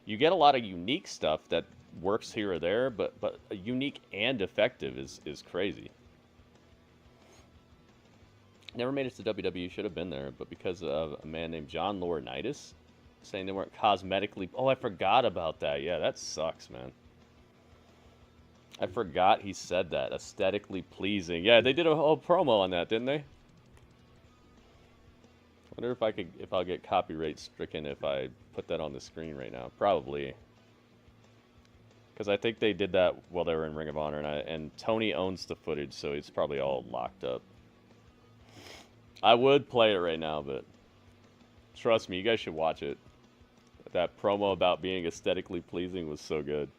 You get a lot of unique stuff that works here or there, but unique and effective is crazy. Never made it to WWE, should have been there, but because of a man named John Laurinaitis saying they weren't cosmetically... Oh, I forgot about that. Yeah, that sucks, man. I forgot he said that. Aesthetically pleasing. Yeah, they did a whole promo on that, didn't they? I wonder if I'll get copyright stricken if I put that on the screen right now. Probably. Because I think they did that while they were in Ring of Honor, and Tony owns the footage, so it's probably all locked up. I would play it right now, but trust me, you guys should watch it. That promo about being aesthetically pleasing was so good.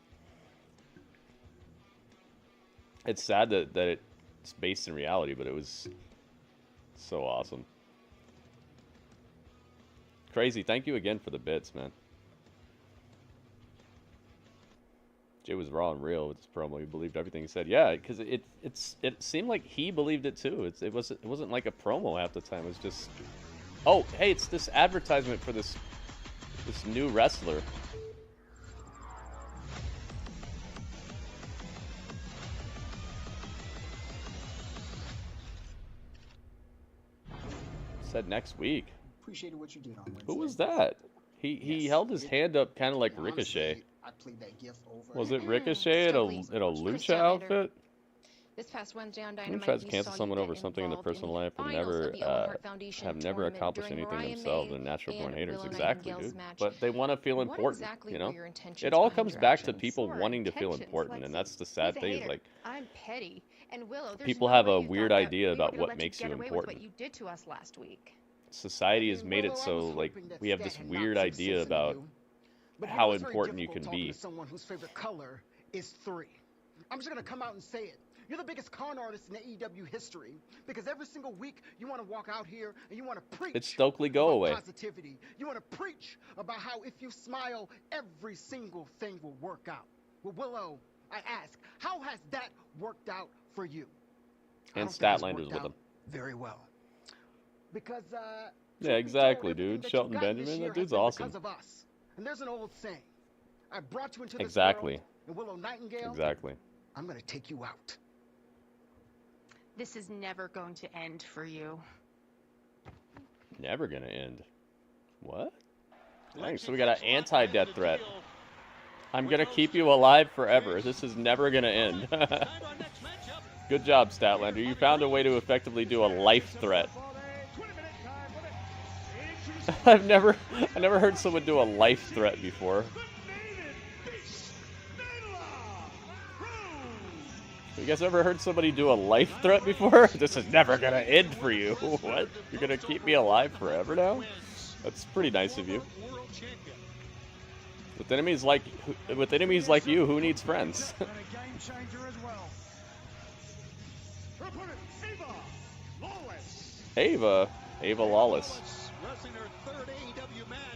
It's sad that it's based in reality, but it was so awesome. Crazy. Thank you again for the bits, man. Jay was raw and real with this promo. He believed everything he said. Yeah, because it seemed like he believed it too. It wasn't like a promo half the time. It was just, oh, hey, it's this advertisement for this new wrestler. Said next week. Appreciated what you did on Wednesday. Who was that? He held his hand up kind of like Ricochet. I played that gift over. Was it Ricochet in a lucha outfit? This past Wednesday on He Dynamite, tries to cancel someone over something in their personal life and have never accomplished anything themselves, and natural born haters. Exactly, dude. But they want to feel important, you know? It all comes back to people wanting to feel important, and that's the sad thing. Is like, I'm petty, and Willow, people have a weird idea about what makes you important. What you did to us last week. Society has made it so like we have this weird idea about how important you can be. Someone whose favorite color is 3. I'm just gonna come out and say it. You're the biggest con artist in AEW history because every single week you want to walk out here and you want to preach. It's Stokely go away. Positivity. You want to preach about how if you smile, every single thing will work out. Well, Willow, I ask, how has that worked out for you? And Statlander's with him. Very well. Because yeah, exactly, dude. Shelton Benjamin, that dude's awesome. Because of us. And there's an old saying. I brought you into this exactly. world, and Willow Nightingale. Exactly. I'm gonna take you out. This is never going to end for you. Never gonna end. What? Dang, so we got an anti-death threat. I'm gonna keep you alive forever. This is never gonna end. Good job, Statlander. You found a way to effectively do a life threat. I've never heard someone do a life threat before. You guys ever heard somebody do a life threat before? This is never gonna end for you. What? You're gonna keep me alive forever now? That's pretty nice of you. With enemies like you, who needs friends? Ava Lawless.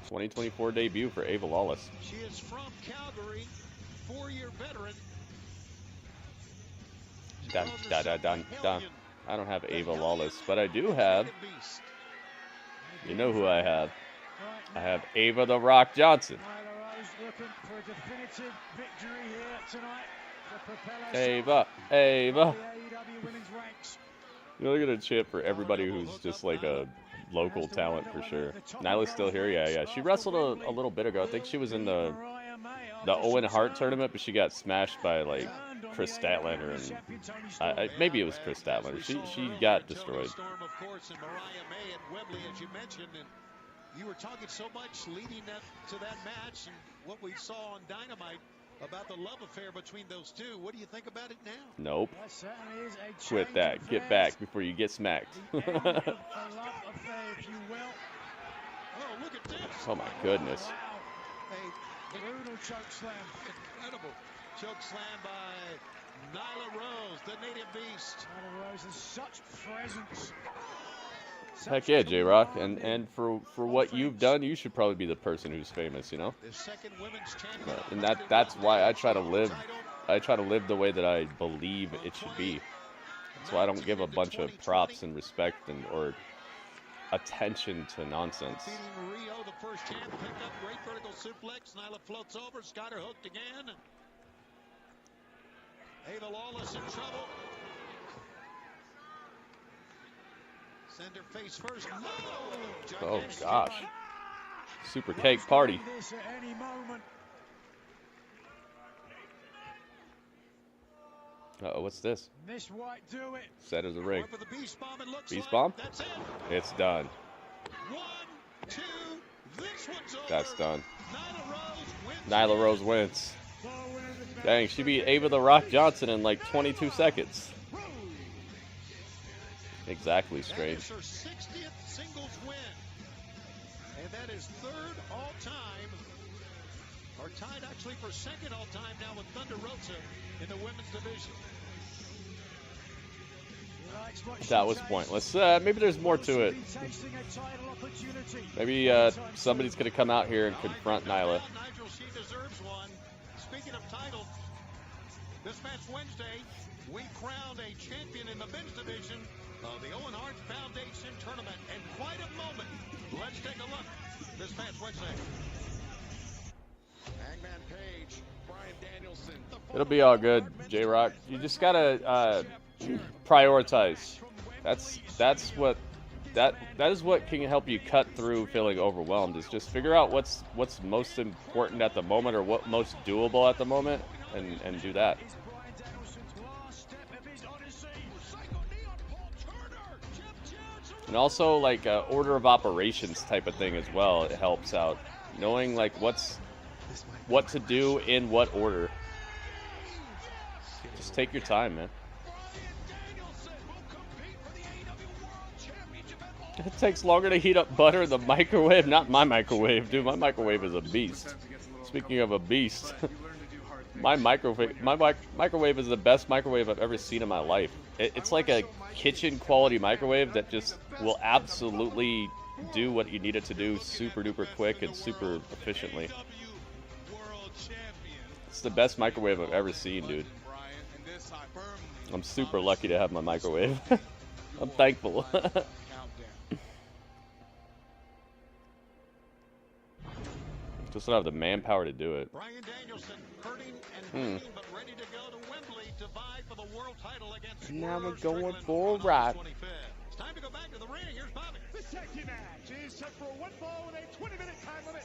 2024 debut for Ava Lawless. She is from Calgary, 4-year veteran. Dun. I don't have Ava Lawless, but I do have. You know who I have? I have Ava the Rock Johnson. Ava. You're gonna chip for everybody who's just like a local talent for sure. Nyla's still here, yeah. She wrestled a little bit ago. I think she was in the Owen Hart tournament, but she got smashed by like Chris Statlander, and maybe it was Chris Statlander. She got destroyed. Storm, of course, and Mariah May and Wembley, as you mentioned, and you were talking so much leading up to that match and what we saw on Dynamite about the love affair between those two. What do you think about it now? Nope. Quit that. Get back before you get smacked. Oh my goodness. Brutal choke slam. Incredible choke slam by Nyla Rose, the native beast. Nyla Rose has such presence. Heck yeah, J-Rock, and for what you've done, you should probably be the person who's famous, you know. The second women's champion. And that's why I try to live the way that I believe it should be. That's why I don't give a bunch of props and respect or attention to nonsense. Beating Rio, the first champ, picked up great vertical suplex. Nyla floats over, got her hooked again. Ava Lawless in trouble. Send her face first. No! Oh gosh. Super cake party. This at any moment. Uh-oh, what's this? Miss White do it. Set as a ring. For the beast bomb, it looks Beast like. bomb? That's it. It's done. 1, 2, this one's over. That's done. Nyla Nyla Rose wins. Dang, she beat Ava the Rock Johnson in like 22 seconds. Exactly, Strange. That is her 60th singles win. And that is third all-time. Or tied actually for second all-time now with Thunder Rosa in the women's division. That was pointless. Maybe there's more to it. Maybe somebody's going to come out here and confront Nyla. Nigel, she deserves one. Speaking of titles, this match Wednesday, we crowned a champion in the men's division of the Owen Hart Foundation tournament. And quite a moment. Let's take a look. This match Wednesday. Hangman Page, Bryan Danielson. It'll be all good, J-Rock. You just gotta prioritize. That is what can help you cut through feeling overwhelmed. Is just figure out what's most important at the moment or what most doable at the moment, and do that. And also like order of operations type of thing as well. It helps out knowing like what to do in what order. Just take your time, man. It takes longer to heat up butter in the microwave. Not my microwave, dude. My microwave is a beast. Speaking of a beast, my microwave is the best microwave I've ever seen in my life. It's like a kitchen quality microwave that just will absolutely do what you need it to do super duper quick and super efficiently. It's the best microwave I've ever seen, dude. I'm super lucky to have my microwave. I'm thankful. Just don't have the manpower to do it. Bryan Danielson hurting and bleeding, but ready to go to Wembley to vie for the world title against Now we're Strickland going on for a August ride. 25th. It's time to go back to the ring. Here's Bobby. The tag team match is set for one fall with a 20-minute time limit.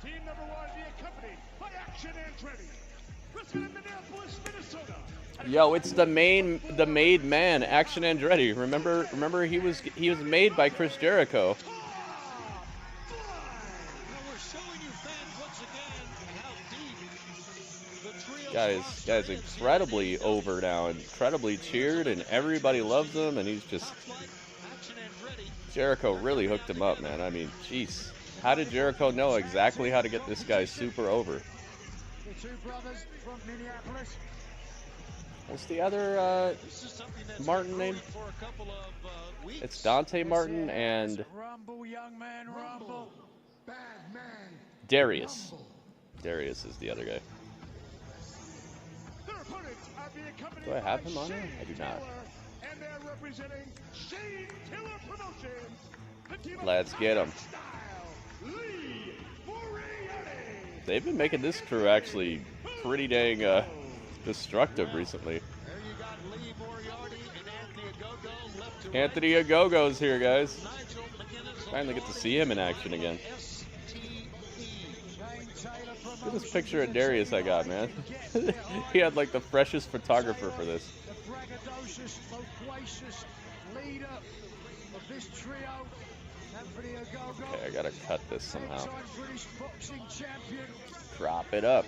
Team number one be accompanied by Action Andretti. Wrestling in Minneapolis, Minnesota. Yo, it's the made man, Action Andretti. Remember he was made by Chris Jericho. Guys, incredibly over now, incredibly cheered, and everybody loves him, and he's just... Jericho really hooked him up, man. I mean, jeez. How did Jericho know exactly how to get this guy super over? The two brothers from Minneapolis. What's the other Martin name? It's Dante Martin and Rumble, young man, rumble. Bad man. Darius. Darius is the other guy. Their opponents are being accompanied Do I have by him on here? Shane I do not. Taylor, and they're representing Shane Taylor Promotions. The team of Let's get him. Style, Lee Moriarty. They've been making this crew actually pretty dang destructive recently. There you got Lee Moriarty and Anthony Ogogo left to Anthony Ogogo's here, guys. Finally get to see him in action again. Look at this picture of Darius I got, man. He had like the freshest photographer for this. The braggadocious, loquacious leader of this trio, Anthony Ogogo. Okay, I gotta cut this somehow. Two-time British boxing champion. Prop it up.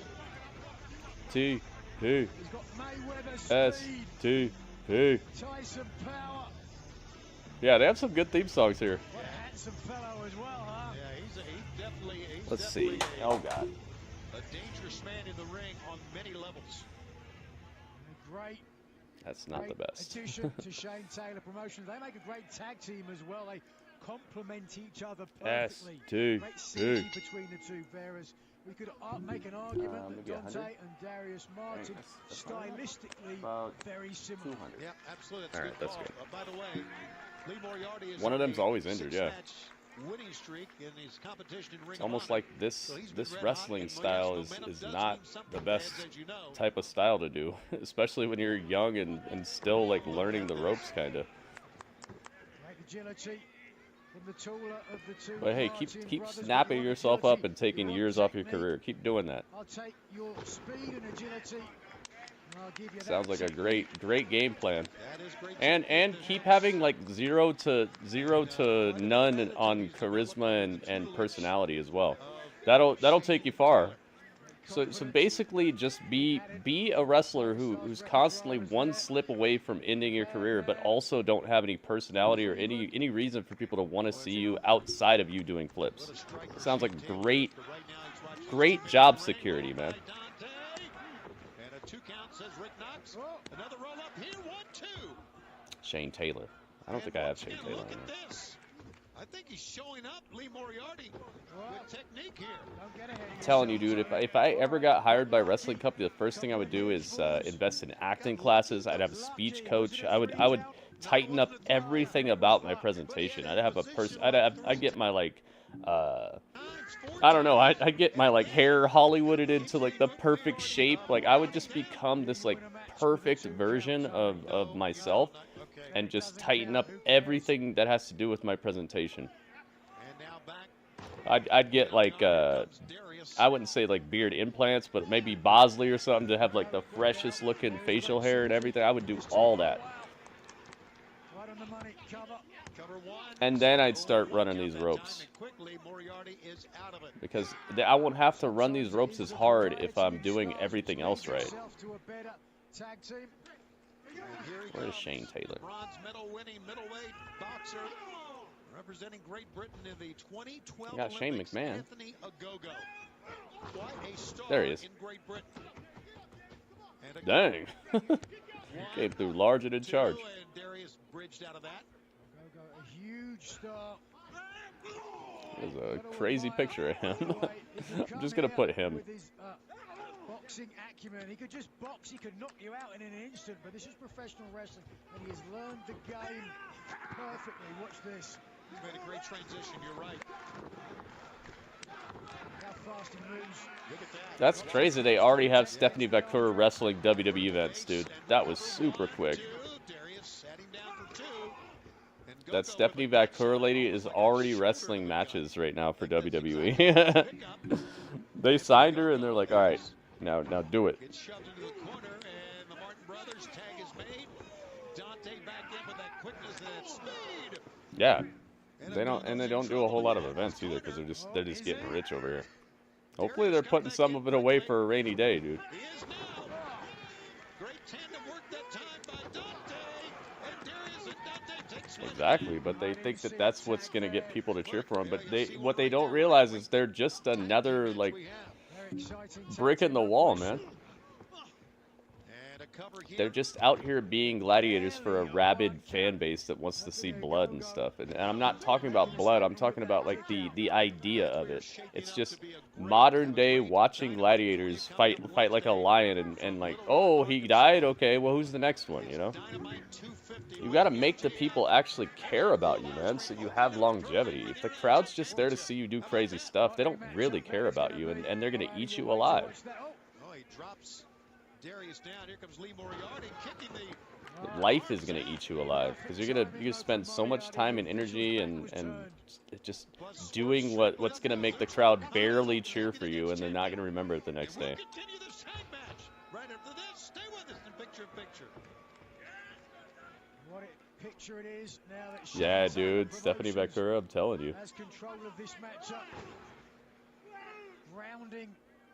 T P He's got Mayweather S speed, T P. Tyson power. Yeah, they have some good theme songs here. What a handsome fellow as well, huh? Yeah, he's definitely Let's see. Oh god. a dangerous man in the ring on many levels. A great That's not the best. Addition to Shane Taylor Promotions. They make a great tag team as well. They complement each other perfectly. Great synergy between the two bearers. We could make an argument that Dante and Darius Martin stylistically very similar. Yeah, absolutely. That's all right, that's good. By the way, Lee Moriarty is one of them's always injured, yeah. Winning streak in his competition in Ring It's almost of Honor. like this So this wrestling style is not the best as you know. type of style to do, especially when you're young and still like learning the ropes kind of. But hey, keep snapping yourself up and taking years off your career. Keep doing that. I'll take your speed and agility. Sounds like a great game plan. And keep having like zero to none on charisma and personality as well. That'll take you far. So basically just be a wrestler who's constantly one slip away from ending your career, but also don't have any personality or any reason for people to want to see you outside of you doing flips. Sounds like great job security, man. Another roll up here, 1-2. Shane Taylor. I don't think I have Shane Taylor. Look at this. I think he's showing up, Lee Moriarty, with technique here. I'm telling you, dude, if I ever got hired by a wrestling company, the first thing I would do is invest in acting classes. I'd have a speech coach. I would tighten up everything about my presentation. I'd have a person. I'd get my like. I don't know. I get my like hair Hollywooded into like the perfect shape. Like I would just become this like perfect version of myself, and just tighten up everything that has to do with my presentation. I'd get like I wouldn't say like beard implants, but maybe Bosley or something to have like the freshest looking facial hair and everything. I would do all that. And then I'd start running these ropes. Because I won't have to run these ropes as hard if I'm doing everything else right. Where is Shane Taylor? Bronze medal winning middleweight boxer representing Great Britain in the 2012 I got Shane Olympics, McMahon. Anthony Ogogo. Quite a star There he is. in Great Britain. And Dang. Came through large and in charge. And Darius bridged out of that. A huge star. There's a crazy picture of him. I'm just going to put him. Boxing acumen. He could just box, he could knock you out in an instant, but this is professional wrestling, and he has learned the game perfectly. Watch this. He's made a great transition, you're right. How fast he moves. Look at that. That's crazy. They already have Stephanie Vaquer wrestling WWE events, dude. That was super quick. That Stephanie Vaquer lady is already wrestling matches right now for WWE. They signed her, and they're like, all right, now do it. Gets shoved into the corner, and the Martin Brothers tag is made. Dante back in with that quickness and that speed. Yeah, they don't do a whole lot of events either because they're just getting rich over here. Hopefully they're putting some of it away for a rainy day, dude. He is now. Great tandem work that time by Dante. And Darius and Dante takes one. Exactly, but they think that that's what's going to get people to cheer for them. But what they don't realize is they're just another like brick in the wall, man. They're just out here being gladiators for a rabid fan base that wants to see blood and stuff. And I'm not talking about blood. I'm talking about like the idea of it. It's just modern day watching gladiators fight like a lion and like, oh, he died. Okay, well, who's the next one? You know, you got to make the people actually care about you, man, so you have longevity. If the crowd's just there to see you do crazy stuff, they don't really care about you, and they're gonna eat you alive. Oh, he drops Darius down. Here comes Lee Moriarty kicking the... Life is gonna eat you alive because you're gonna spend so much time and energy and just doing what's gonna make the crowd barely cheer for you, and they're not gonna remember it the next day. Continue this tag match. Right after this, stay with us in picture-in-picture. What a picture it is now that Yeah, dude, Stephanie Vaquer, I'm telling you. has control of this matchup. Rounding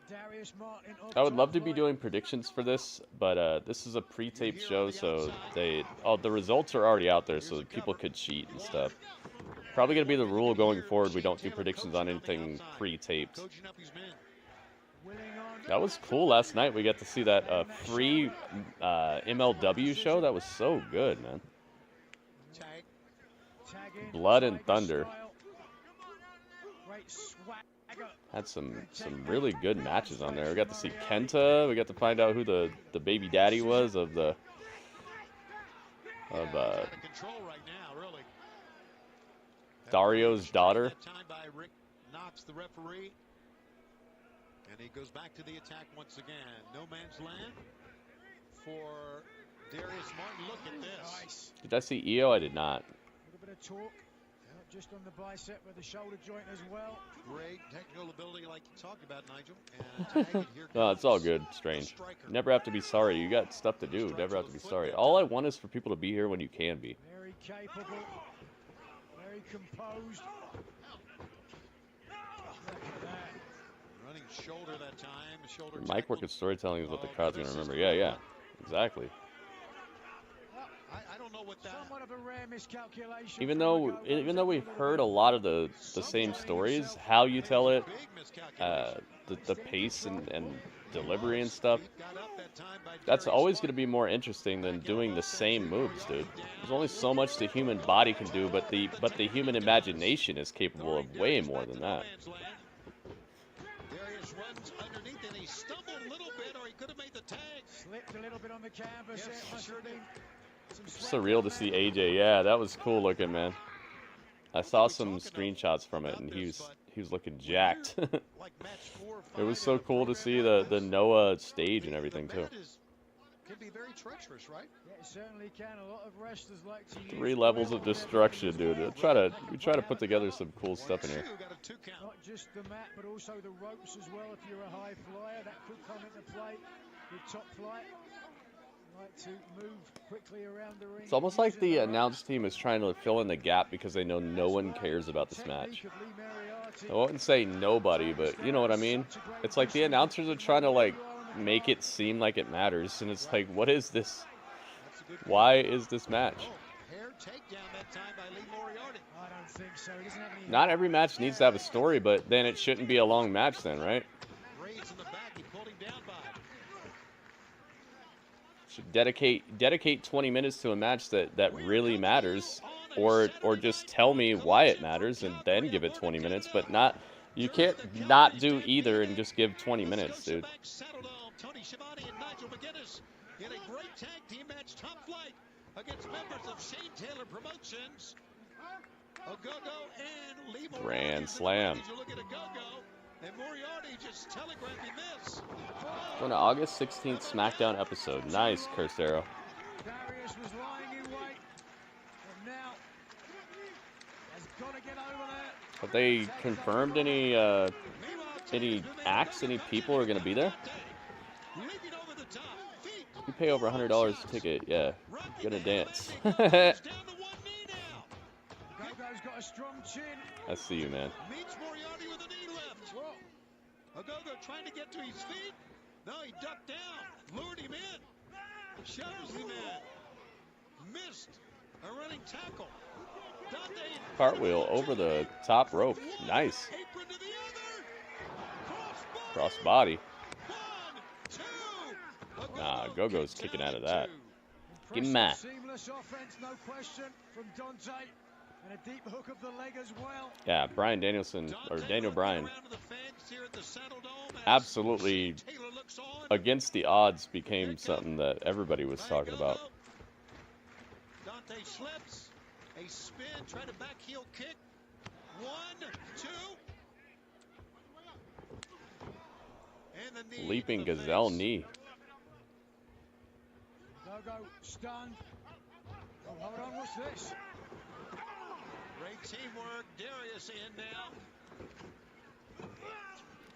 Darius Martin. I would love to be doing predictions for this, but this is a pre-taped show, so the results are already out there, so people could cheat and stuff. Probably gonna be the rule going forward. We don't do predictions on anything pre-taped. That was cool last night. We got to see that free MLW show. That was so good, man. Blood and Thunder. Had some really good matches on there. We got to see Kenta. We got to find out who the baby daddy was of Dario's daughter. The referee, and he goes back to the attack once again. No man's land for Darius Martin. Look at this. Nice. Did I see EO? I did not. A little bit of torque, just on the bicep with the shoulder joint as well. Great technical ability, like you talked about, Nigel. And here no, it's all good. Strange. Never have to be sorry. You got stuff to do. Never have to be sorry. All I want is for people to be here when you can be. Very capable, very composed. Running shoulder that time. Shoulder mic work and storytelling is what the crowd's going to remember. Yeah, exactly. I don't know what that. Somewhat of a rare miscalculation. Even though we've heard a lot of the same stories, how you tell it, the pace and delivery and stuff, that's always going to be more interesting than doing the same moves, dude. There's only so much the human body can do, but the human imagination is capable of way more than that. Darius runs underneath and he stumbled a little bit, or he could have made the tag. Slipped a little bit on the canvas. Yes, Must have been surreal to see AJ. Yeah, that was cool looking, man. I saw some screenshots from it, and he was looking jacked. It was so cool to see the Noah stage and everything too. Can be very treacherous, right? Yeah, it certainly can. A lot of wrestlers like to use 3 levels of destruction, dude. We try to put together some cool stuff in here. Not just the mat, but also the ropes as well. If you're a high flyer, that could come into play with top flight. Like to move quickly around the ring. It's almost like the announce team is trying to fill in the gap because they know no one cares about this match. I wouldn't say nobody, but you know what I mean? It's like the announcers are trying to like make it seem like it matters, and it's like, what is this? Why is this match? Not every match needs to have a story, but then it shouldn't be a long match then, right? Should dedicate 20 minutes to a match that really matters, or just tell me why it matters and then give it 20 minutes, but not, you can't not do either and just give 20 minutes, dude. Tony Schiavone and Nigel McGuinness in a great tag team match, Top Flight, against members of Shane Taylor Promotions. Ogogo and Lee Moriarty. Grand Slam. Look at Ogogo, and Moriarty just telegraphing this. Going to August 16th SmackDown episode. Nice, Cursed Arrow. Darius was lying in wait, and now has got to get over there. Have they confirmed any acts, any people are going to be there? You pay over $100 a ticket, yeah, gonna dance. Gogo's got a strong chin. I see you, man. Meets Moriarty with a knee lift. Ogogo trying to get to his feet. No, he ducked down, lured him in, shoves him in, missed a running tackle. Dante, cartwheel over the top rope, nice. Apron to the other. Cross body. Nah, Gogo's kicking out of that. Give him that. Seamless offense, no question, from Dante, and a deep hook of the leg as well. Yeah, Bryan Danielson, or Daniel Bryan, absolutely against the odds became something that everybody was talking about. Dante slips, a spin, try to back heel kick. 1, 2. And the knee. Leaping gazelle knee. Gogo stunned. Oh, hold on, what's this? Great teamwork. Darius in now.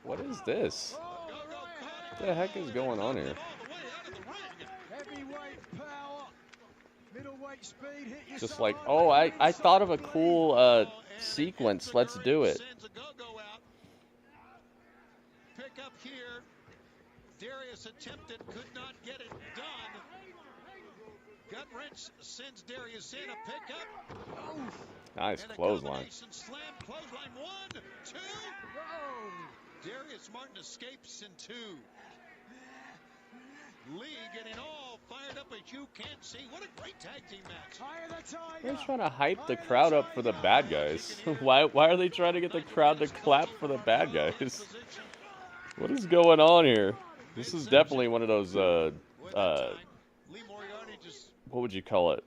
What is this? What the heck is going on here? Heavyweight power, middleweight speed, hit your Just like, oh, I thought of a cool sequence. Let's do it. Pick up here. Darius attempted, could not get it done. Gut wrench sends Darius in, a pickup. Nice clothesline. Slam, clothesline, 1, 2. Darius Martin escapes in 2. Lee getting all fired up as you can't see. What a great tag team match. They're trying to hype the crowd up for the bad guys. Why are they trying to get the crowd to clap for the bad guys? What is going on here? This is definitely one of those, what would you call it?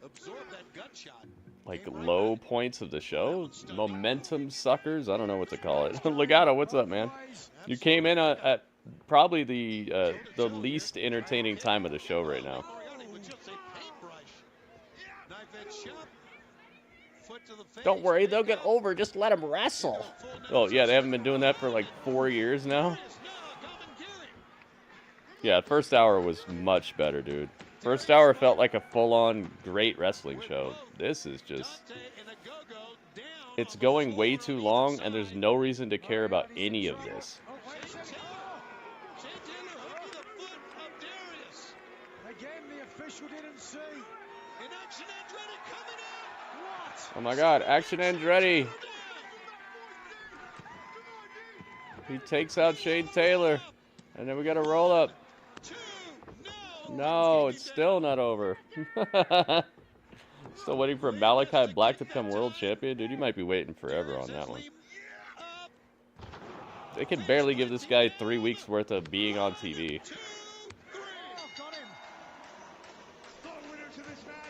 Like low points of the show? Momentum suckers? I don't know what to call it. Legato, what's up, man? You came in at probably the least entertaining time of the show right now. Don't worry, they'll get over. Just let them wrestle. Oh, yeah, they haven't been doing that for like 4 years now. Yeah, first hour was much better, dude. First hour felt like a full-on great wrestling show. This is just... It's going way too long, and there's no reason to care about any of this. Oh my god, Action Andretti. He takes out Shane Taylor. And then we got a roll up. No, it's still not over. Still waiting for Malachi Black to become world champion? Dude, you might be waiting forever on that one. They can barely give this guy 3 weeks worth of being on TV.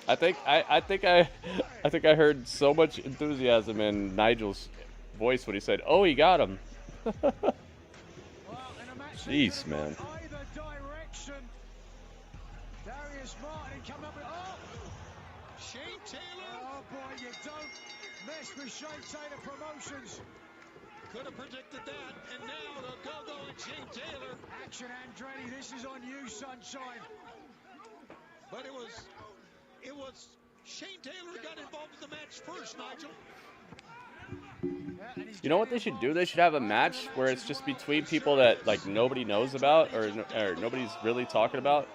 I think I heard so much enthusiasm in Nigel's voice when he said, "Oh, he got him." Jeez, man. Darius Martin coming up with, Shane Taylor. Oh boy, you don't mess with Shane Taylor Promotions. Could have predicted that, and now the Go-Go and Shane Taylor. Action Andretti, this is on you, sunshine. But it was Shane Taylor got involved in the match first, Nigel. You know what they should do? They should have a match where it's just between people that like nobody knows about or nobody's really talking about,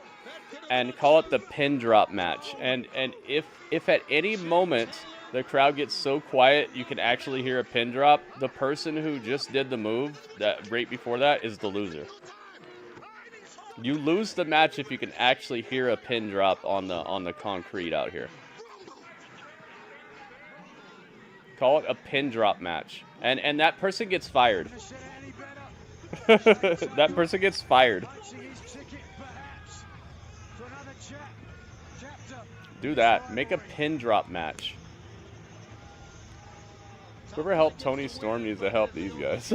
and call it the pin drop match. And if at any moment the crowd gets so quiet you can actually hear a pin drop, the person who just did the move that right before that is the loser. You lose the match if you can actually hear a pin drop on the concrete out here. Call it a pin drop match. And that person gets fired. That person gets fired. Do that. Make a pin drop match. Whoever helped Tony Storm needs to help these guys.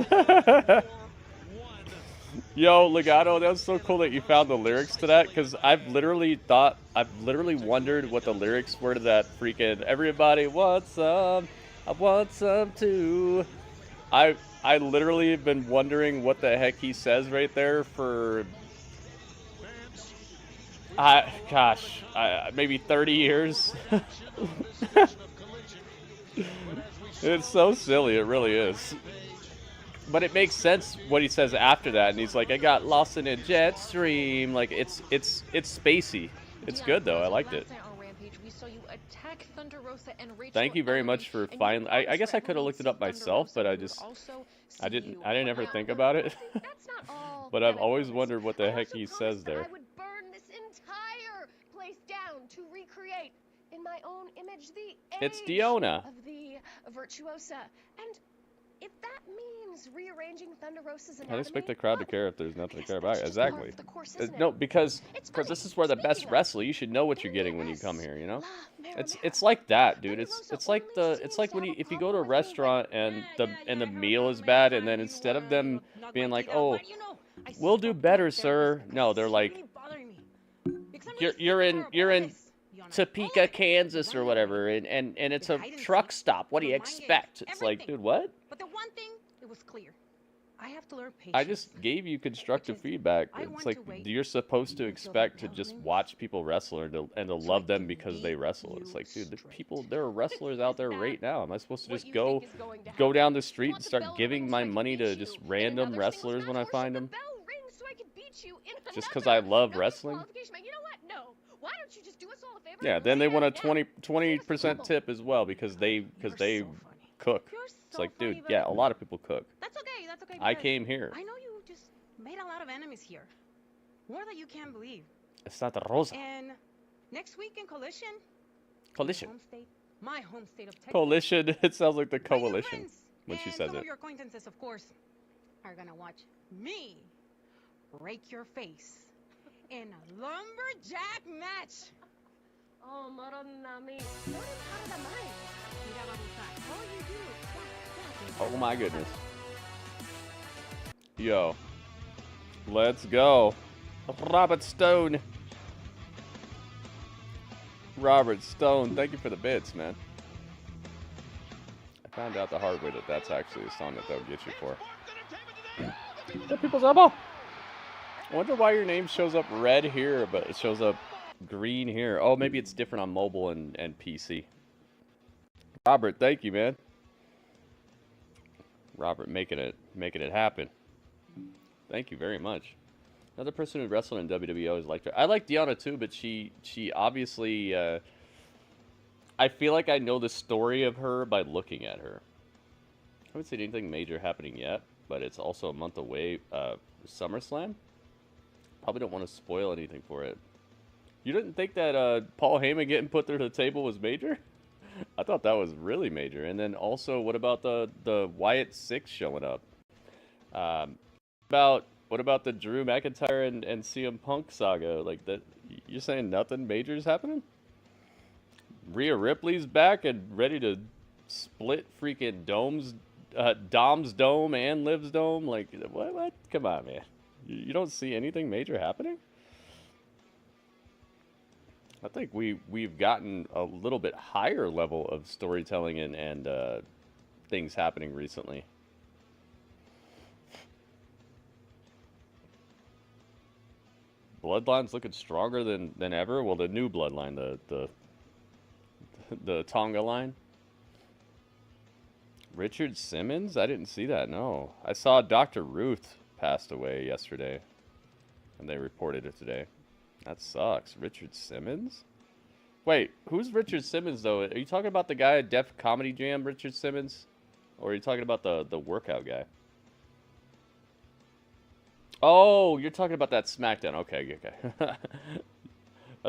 Yo, Legato, that was so cool that you found the lyrics to that, because I've literally wondered what the lyrics were to that freaking "Everybody wants some, I want some too." I literally have been wondering what the heck he says right there for, maybe 30 years. It's so silly, it really is. But it makes sense what he says after that, and he's like, "I got lost in a jet stream." Like it's spacey. It's good though. I liked it. Thank you very much for finally. I guess I could have looked it up myself, but I didn't ever think about it. But I've always wondered what the heck he says there. I would burn this entire place down to recreate in my own image the It's Diona. of the virtuosa. And if that means rearranging Thunder Rosa's anatomy, I expect the crowd to care if there's nothing to care about. Exactly. Course, No, because this is where the best wrestle. You should know what you're getting when you come here. You know, it's like that, dude. It's like when if you go to a restaurant and the meal is bad, and then instead of them being like, "Oh, we'll do better, sir," no, they're like, "You're in Topeka, Kansas, or whatever, and it's a truck stop. What do you expect?" It's like, dude, what? But the one thing, it was clear. I have to learn patience. I just gave you constructive feedback. It's like you're supposed to expect to just watch people wrestle and to love them because they wrestle. It's like, dude, there are wrestlers out there right now. Am I supposed to just go down the street and start giving my money to just random wrestlers when I find them? Just because I love wrestling? You know what? No. Why don't you just do us all a favor? Yeah, then they want a 20% tip as well because they cook. It's like, dude, yeah, a lot of people cook. That's okay. I came here. I know you is here. More that you can't believe. It's not the Rosa. And next week in Collision. Coalition. My home state of Texas. Coalition. It sounds like the coalition when she says some it. of your acquaintances, of course, are gonna watch me break your face in a lumberjack match. Oh, Moronami. Oh my goodness. Yo. Let's go. Robert Stone. Robert Stone, thank you for the bits, man. I found out the hard way that that's actually a song that they'll get you for. The people's elbow. I wonder why your name shows up red here, but it shows up green here. Oh, maybe it's different on mobile and PC. Robert, thank you, man. Robert, making it happen. Thank you very much. Another person who wrestled in WWE, I always liked her. I like Deanna too, but she obviously, I feel like I know the story of her by looking at her. I haven't seen anything major happening yet, but it's also a month away. SummerSlam? Probably don't want to spoil anything for it. You didn't think that Paul Heyman getting put through the table was major? I thought that was really major. And then also, what about the Wyatt Six showing up? What about the Drew McIntyre and CM Punk saga? Like that, you're saying nothing major is happening? Rhea Ripley's back and ready to split freaking Dom's dome and Liv's dome. Like what? Come on, man. You don't see anything major happening? I think we've gotten a little bit higher level of storytelling and things happening recently. Bloodline's looking stronger than ever. Well, the new Bloodline, the Tonga line. Richard Simmons? I didn't see that, no. I saw Dr. Ruth passed away yesterday, and they reported it today. That sucks. Richard Simmons? Wait, who's Richard Simmons, though? Are you talking about the guy at Def Comedy Jam, Richard Simmons? Or are you talking about the workout guy? Oh, you're talking about that SmackDown. Okay. I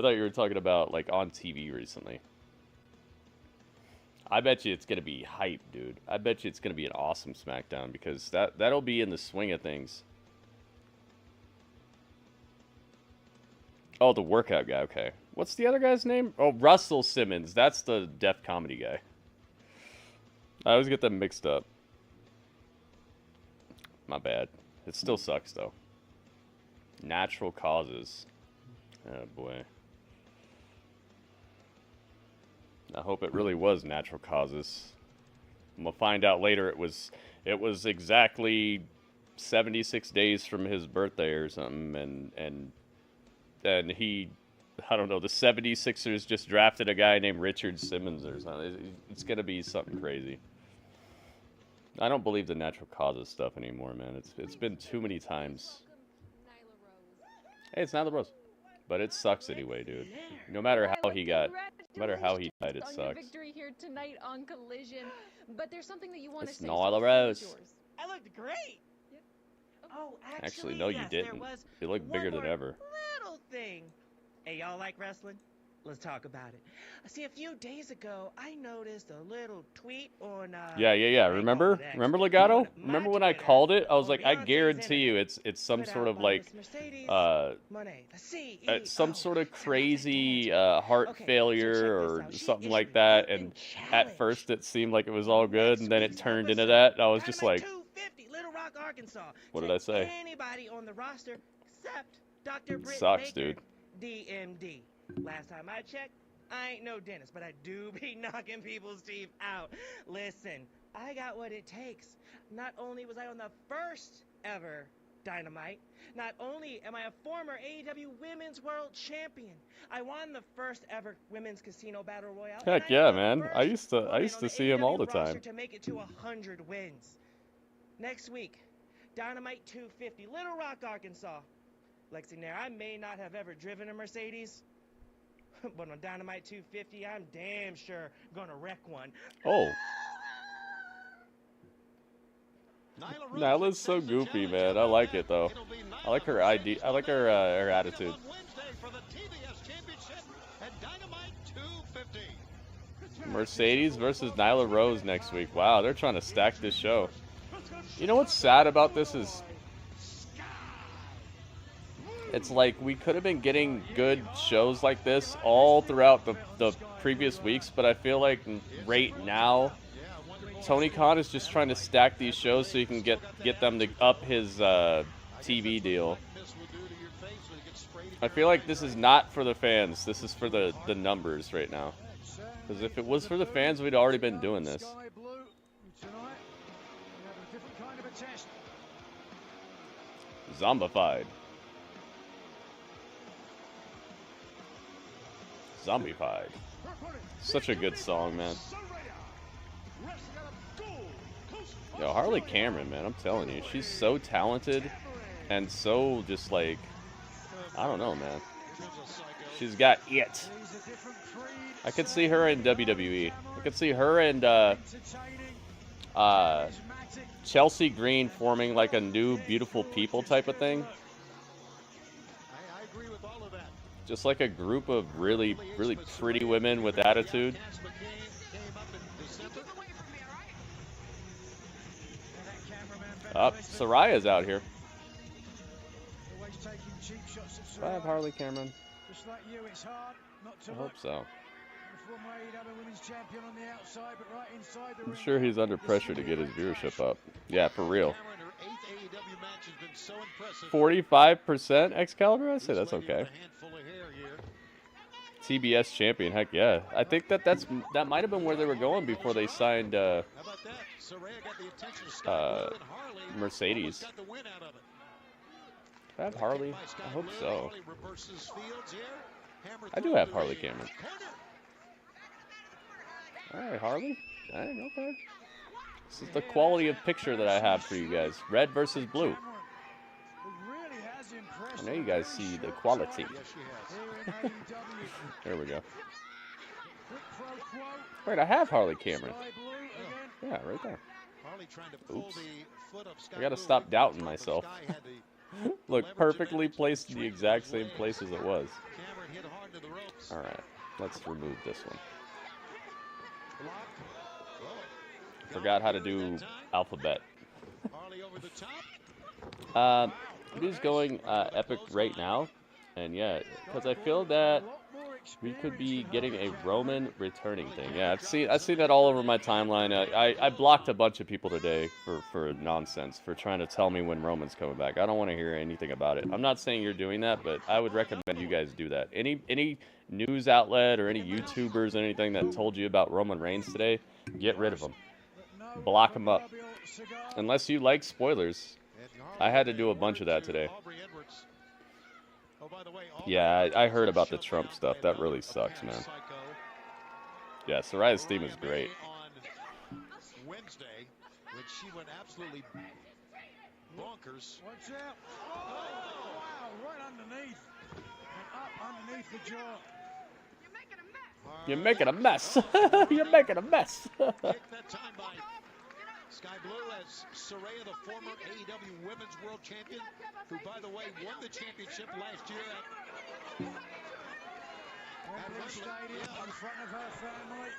thought you were talking about, like, on TV recently. I bet you it's going to be hype, dude. I bet you it's going to be an awesome SmackDown because that'll be in the swing of things. Oh, the workout guy. Okay. What's the other guy's name? Oh, Russell Simmons. That's the Def Comedy guy. I always get them mixed up. My bad. It still sucks, though. Natural causes. Oh, boy. I hope it really was natural causes. I'm gonna find out later it was exactly 76 days from his birthday or something, and he, I don't know, the 76ers just drafted a guy named Richard Simmons or something. It's gonna be something crazy. I don't believe the natural causes stuff anymore, man. It's been too many times. Hey, it's Nyla Rose. But it sucks anyway, dude. No matter how he died, it sucks. Victory here tonight on Collision, but there's something that you want to say. It's Nyla Rose. I looked great. Oh, Actually, no, you didn't. You look bigger than ever. Little thing. Hey, y'all like wrestling? Let's talk about it. See, a few days ago, I noticed a little tweet on. Yeah. Remember, Legato? Remember when I called it? I was like, I guarantee you, it's some sort of like, some sort of crazy heart failure or something like that. And at first, it seemed like it was all good, and then it turned into that. And I was just like, what did I say? Anybody on the roster except Dr. Britt Sucks, Baker, dude. DMD. Last time I checked, I ain't no dentist, but I do be knocking people's teeth out. Listen, I got what it takes. Not only was I on the first ever Dynamite, not only am I a former AEW Women's World Champion, I won the first ever Women's Casino Battle Royale. Heck yeah, man! I used to see him all the time. To make it to 100 wins. Next week, Dynamite 250, Little Rock, Arkansas. Lexi Nair, I may not have ever driven a Mercedes, but on Dynamite 250, I'm damn sure gonna wreck one. Oh. Nyla's so goofy, man. I like it though. I like her ID. I like her her attitude. Mercedes versus Nyla Rose next week. Wow, they're trying to stack this show. You know what's sad about this is it's like we could have been getting good shows like this all throughout the previous weeks, but I feel like right now Tony Khan is just trying to stack these shows so he can get them to up his TV deal. I feel like this is not for the fans. This is for the numbers right now. Because if it was for the fans, we'd already been doing this. Zombified. Zombified. Such a good song, man. Yo, Harley Cameron, man, I'm telling you, she's so talented and so just like, I don't know, man. She's got it. I could see her in WWE. I could see her and Chelsea Green forming like a new Beautiful People type of thing. Just like a group of really, really pretty women with attitude. Soraya's out here. Do I have Harley Cameron? I hope so. I'm sure he's under pressure to get his viewership up. Yeah, for real. 45% Excalibur? I say that's okay. TBS champion, heck yeah. I think that might have been where they were going before they signed Mercedes. Do I have Harley? I hope so. I do have Harley Cameron. Alright, Harley. Dang, okay. This is the quality of picture that I have for you guys. Red versus blue. I know you guys see the quality. There we go. Wait, I have Harley Cameron. Yeah, right there. Oops. I gotta stop doubting myself. Look, perfectly placed in the exact same place as it was. Alright, let's remove this one. Forgot how to do alphabet. I'm just going epic right now. And yeah, because I feel that we could be getting a Roman returning thing. Yeah, I've seen that all over my timeline. I blocked a bunch of people today for nonsense, for trying to tell me when Roman's coming back. I don't want to hear anything about it. I'm not saying you're doing that, but I would recommend you guys do that. Any news outlet or any YouTubers, anything that told you about Roman Reigns today, get rid of them. Block them up. Unless you like spoilers. I had to do a bunch of that today. Yeah, I heard about the Trump stuff. That really sucks, man. Yeah, Soraya's theme is great. Wednesday, when she went absolutely bonkers. Watch out. Oh, wow, right underneath. And up underneath the jaw. You're making a mess. You're making a mess. That time by Sky Blue as Saraya, the former AEW Women's World Champion, who, by the way, won the championship last year at Wembley Stadium in front of her family.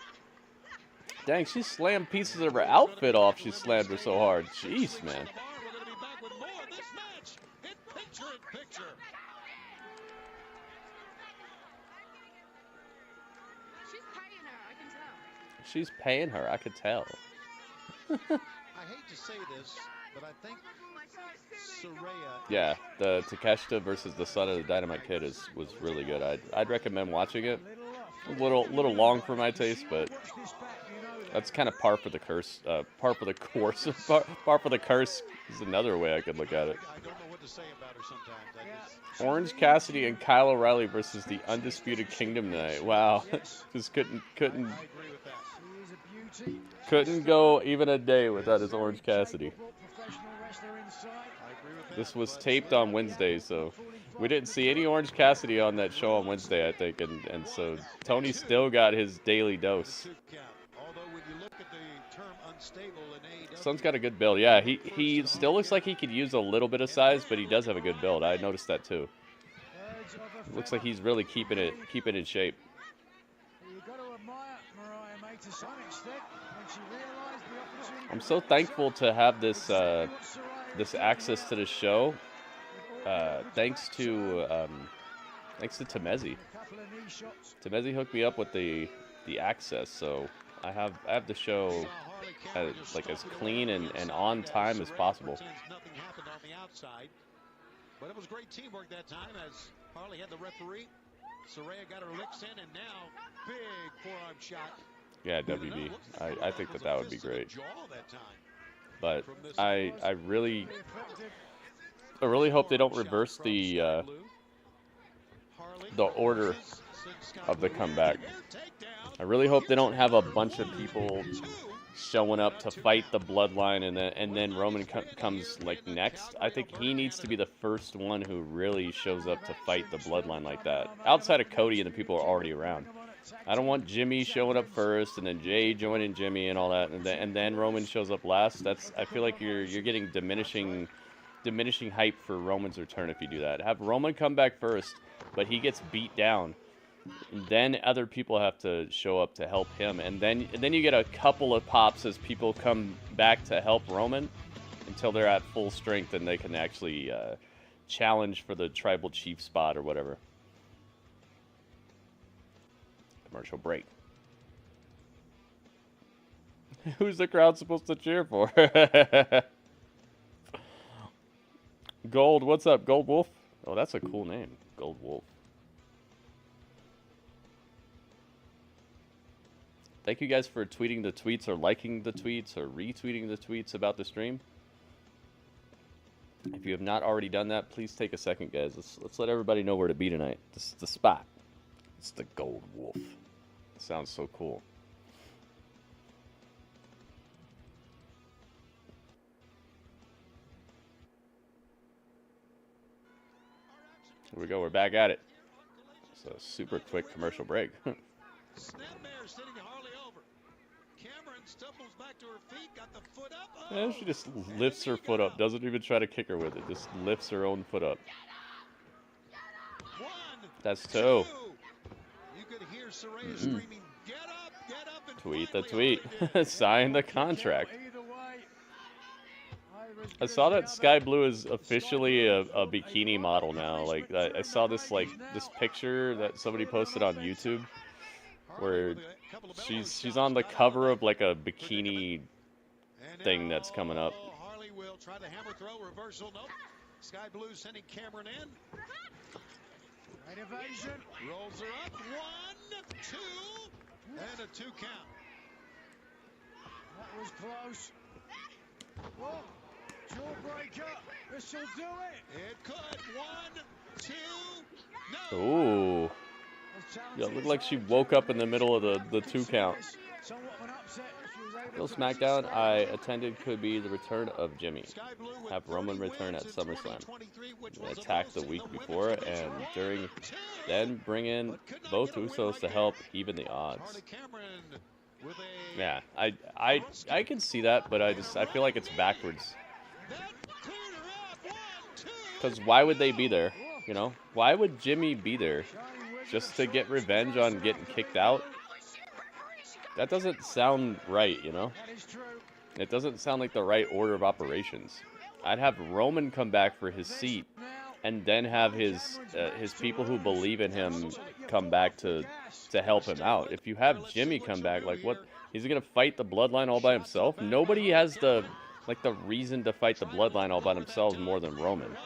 Dang, she slammed pieces of her outfit off. She slammed her so hard. Jeez, man. We're going to be back with more of this match in picture-in-picture. She's paying her, I could tell. I hate to say this, but I think Saraya... Yeah, the Takeshita versus the Son of the Dynamite Kid was really good. I'd recommend watching it. A little long for my taste, but that's kind of par for the curse. Par for the course. Par for the curse is another way I could look at it. I don't know what to say about her sometimes. Orange Cassidy and Kyle O'Reilly versus the Undisputed Kingdom tonight. Wow, just couldn't go even a day without his Orange Cassidy. This was taped on Wednesday, so we didn't see any Orange Cassidy on that show on Wednesday, I think, and so Tony still got his daily dose. Although when you look at the term Son's got a good build. Yeah, he still looks like he could use a little bit of size, but he does have a good build. I noticed that too. Looks like he's really keeping it in shape. I'm so thankful to have this this access to the show. Thanks to Temezi. Temezi hooked me up with the access, so I have the show as clean and on time as possible. Nothing happened on the outside, but it was great teamwork that time as Harley had the referee. Saraya got her licks in, and now big forearm shot. Yeah, WB. I think that would be great. But I really hope they don't reverse the order of the comeback. I really hope they don't have a bunch of people showing up to fight the Bloodline and then Roman comes like next. I think he needs to be the first one who really shows up to fight the Bloodline like that. Outside of Cody and the people are already around. I don't want Jimmy showing up first and then Jay joining Jimmy and all that, and then Roman shows up last. I feel like you're getting diminishing hype for Roman's return if you do that. Have Roman come back first, but he gets beat down. Then other people have to show up to help him, and then you get a couple of pops as people come back to help Roman until they're at full strength and they can actually challenge for the tribal chief spot or whatever. Commercial break. Who's the crowd supposed to cheer for? Gold, what's up, Gold Wolf? Oh, that's a cool name, Gold Wolf. Thank you guys for tweeting the tweets or liking the tweets or retweeting the tweets about the stream. If you have not already done that, please take a second, guys. Let's let everybody know where to be tonight. This is the spot. It's the Gold Wolf. It sounds so cool. Here we go. We're back at it. It's a super quick commercial break. Snapmare sitting Harley over. Cameron stumbles back to her feet, got the foot up. Yeah, she just lifts her foot up. Doesn't even try to kick her with it. Just lifts her own foot up. That's two. You could hear Saraya screaming, get up, and tweet the tweet. Sign the contract. I saw that Sky Blue is officially a bikini model now. Like I saw this picture that somebody posted on YouTube where she's on the cover of like a bikini thing that's coming up. Harley will try the hammer throw, reversal, nope. Sky Blue sending Cameron in. Right evasion. Rolls her up. 1, 2, and a 2 count. That was close. Whoa. Jawbreaker. This will do it. It could. 1, 2, no. Ooh. Yeah, it looked like she woke up in the middle of the 2 count. Bill SmackDown I attended could be the return of Jimmy. Have Roman return at SummerSlam. Attack the week before and during, then bring in both Usos to help even the odds. Yeah, I can see that, but I feel like it's backwards. Because why would they be there? You know, why would Jimmy be there? Just to get revenge on getting kicked out? That doesn't sound right, you know? It doesn't sound like the right order of operations. I'd have Roman come back for his seat, and then have his people who believe in him come back to help him out. If you have Jimmy come back, like what? He's gonna fight the Bloodline all by himself? Nobody has the reason to fight the Bloodline all by themselves more than Roman.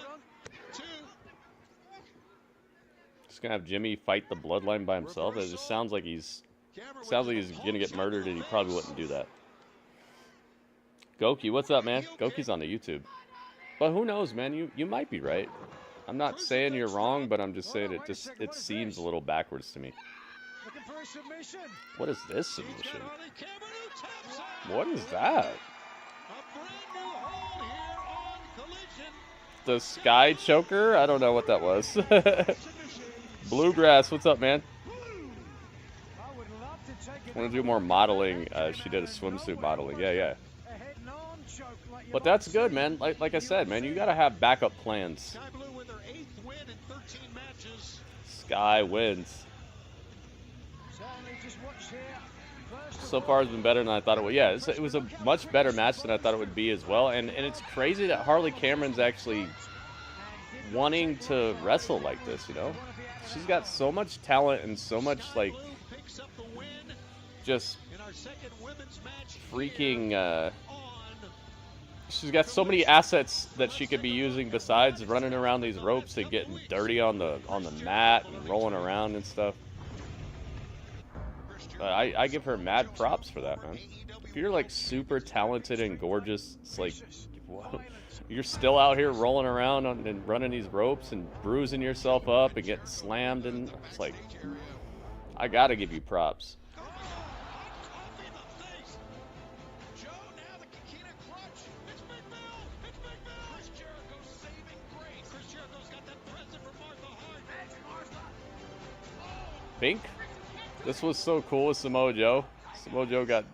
Just gonna have Jimmy fight the Bloodline by himself? It just sounds like he's gonna get murdered, and he probably wouldn't do that. Goki, what's up, man? Goki's on the YouTube. But who knows, man? You might be right. I'm not saying you're wrong, but I'm just saying it seems a little backwards to me. What is this submission? What is that? The Sky Choker? I don't know what that was. Bluegrass, what's up, man? Want to do more modeling? She did a swimsuit modeling. Yeah. But that's good, man. Like I said, man, you gotta have backup plans. Sky Blue with her 8th win in 13 matches. Sky wins. So far, it's been better than I thought it would. Yeah, it was a much better match than I thought it would be as well. And it's crazy that Harley Cameron's actually wanting to wrestle like this, you know? She's got so much talent and so much, like, just freaking, she's got so many assets that she could be using besides running around these ropes and getting dirty on the mat and rolling around and stuff. I give her mad props for that, man. If you're like super talented and gorgeous, it's like, wow, you're still out here rolling around and running these ropes and bruising yourself up and getting slammed, and it's like, I gotta give you props. Pink? This was so cool with Samoa Joe. Samoa Joe got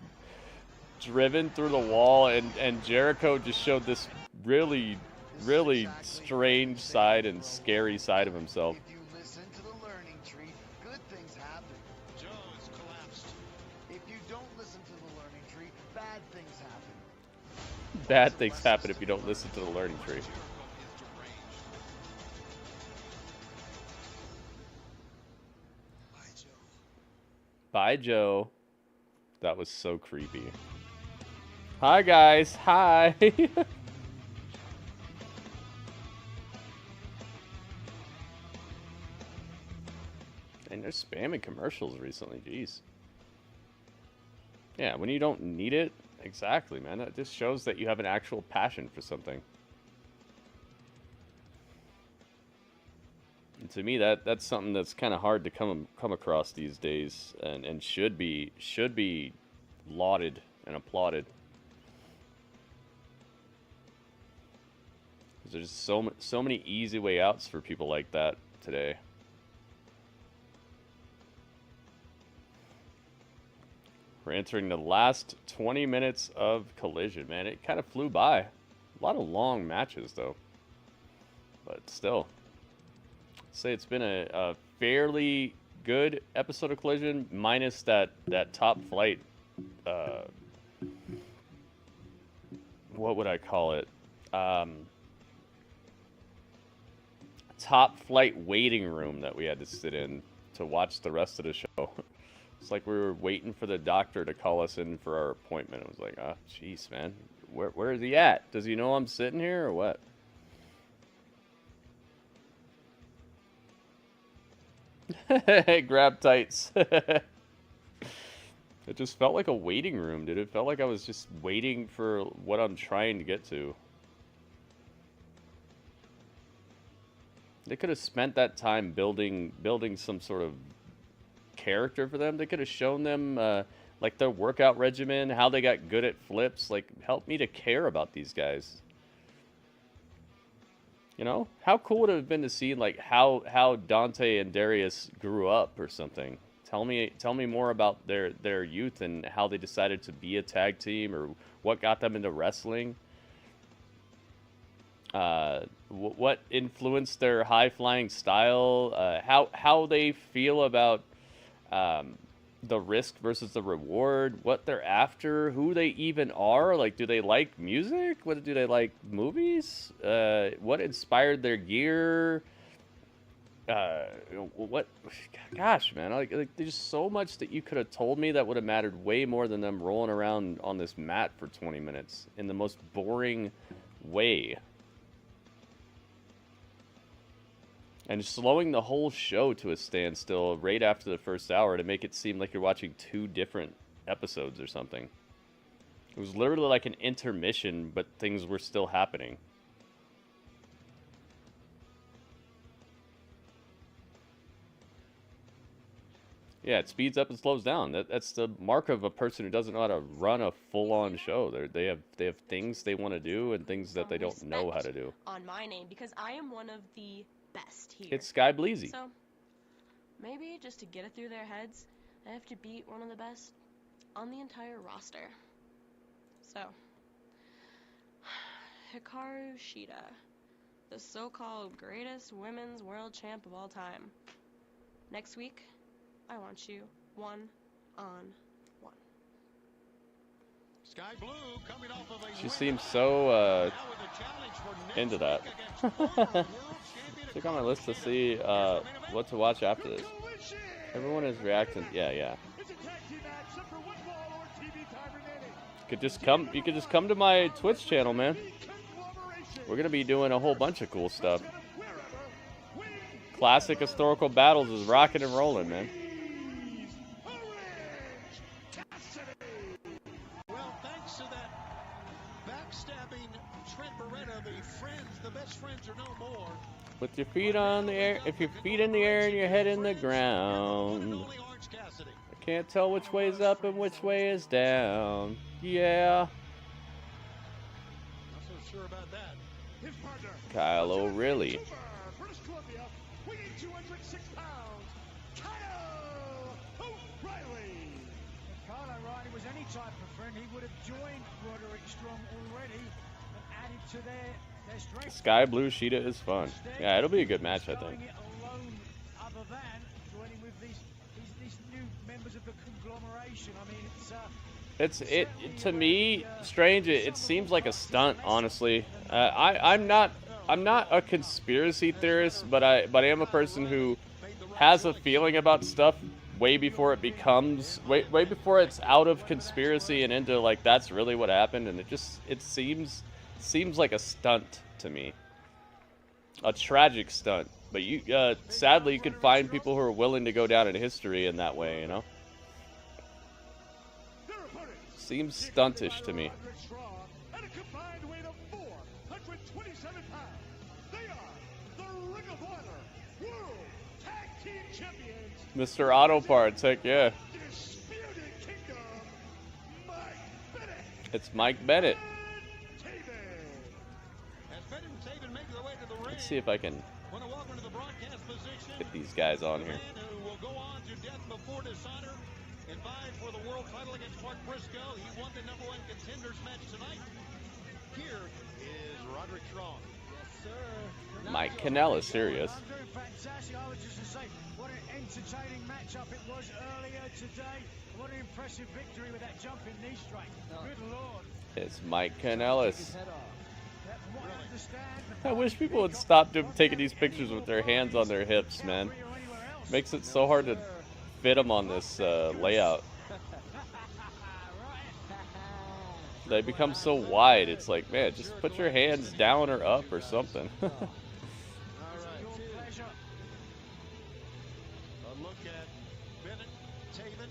driven through the wall, and Jericho just showed this really, really strange side and scary side of himself. If you listen to the learning tree, good things happen. Joe has collapsed. If you don't listen to the learning tree, bad things happen. Bad things happen if you don't listen to the learning tree. Bye, Joe. That was so creepy. Hi, guys. Hi. And they're spamming commercials recently. Jeez. Yeah, when you don't need it. Exactly, man. That just shows that you have an actual passion for something. And to me, that's something that's kind of hard to come across these days, and should be lauded and applauded. There's so many easy way outs for people like that today. We're entering the last 20 minutes of Collision, man. It kind of flew by. A lot of long matches, though. But still. Say it's been a fairly good episode of Collision, minus that top flight, what would I call it? Top flight waiting room that we had to sit in to watch the rest of the show. It's like we were waiting for the doctor to call us in for our appointment. It was like, oh, jeez, man. Where is he at? Does he know I'm sitting here or what? Grab tights. It just felt like a waiting room, dude. It felt like I was just waiting for what I'm trying to get to. They could have spent that time building some sort of character for them. They could have shown them like their workout regimen, how they got good at flips. Like, help me to care about these guys. You know, how cool would it have been to see like how Dante and Darius grew up or something? Tell me more about their youth and how they decided to be a tag team, or what got them into wrestling. What influenced their high flying style? How they feel about the risk versus the reward, what they're after, who they even are. Like, do they like music? What do they like? Movies? What inspired their gear? What? Gosh, man, like there's so much that you could have told me that would have mattered way more than them rolling around on this mat for 20 minutes in the most boring way. And slowing the whole show to a standstill right after the first hour to make it seem like you're watching two different episodes or something. It was literally like an intermission, but things were still happening. Yeah, it speeds up and slows down. That's the mark of a person who doesn't know how to run a full-on show. They have things they want to do and things that they don't know how to do. On my name, because I am one of the best here. It's Sky Bleezy. So maybe just to get it through their heads, I have to beat one of the best on the entire roster. So, Hikaru Shida, the so-called greatest women's world champ of all time. Next week, I want you one-on-one. Sky Blue coming off of a She seems so into that. Check on my list to see what to watch after this. Everyone is reacting. Yeah. You could just come to my Twitch channel, man. We're gonna be doing a whole bunch of cool stuff. Classic historical battles is rocking and rolling, man. Well, thanks to that backstabbing Trent Beretta, the best friends are no more. With your feet on the air, if your feet in the air and your head in the ground. I can't tell which way is up and which way is down. Yeah. Not so sure about that. His partner, Kyle O'Reilly. British Columbia, weighing 206 pounds, Kyle O'Reilly. If Kyle O'Reilly was any type of friend, he would have joined Roderick Strong already and added to their strength. Sky Blue Sheeta is fun. Yeah, it'll be a good match, I think. Other than joining with these new members of the conglomeration. I mean, It to me, Strange. It seems like a stunt, honestly. I'm not a conspiracy theorist, but I am a person who has a feeling about stuff way before it becomes way before it's out of conspiracy and into like that's really what happened, and it seems like a stunt to me, a tragic stunt. But sadly, you could find people who are willing to go down in history in that way, you know. Seems stuntish to me. At a combined weight of 427 pounds, they are the Ring of Honor World Tag Team Champions. Mr. Auto Parts, heck yeah. Disputed Kingdom, Mike Bennett. It's Mike Bennett. As Bennett and Taven make their way to the ring, Let's see if I can want to welcome to the broadcast position get these guys on here. the man who will go on to death before dishonor and vie for the world title against Mark Briscoe. He won the #1 contenders match tonight. Here is Roderick Strong. yes, sir. Mike Kanellis, serious. I'm doing fantastic. I was just to say, what an entertaining matchup it was earlier today. What an impressive victory with that jumping knee strike. Good Lord. It's Mike Kanellis. That one understand. I wish people would stop taking these pictures with their hands on their hips, man. Makes it so hard to fit them on this layout. They become so wide. It's like, man, just put your hands down or up or something. All right, a look at Bennett, Taven,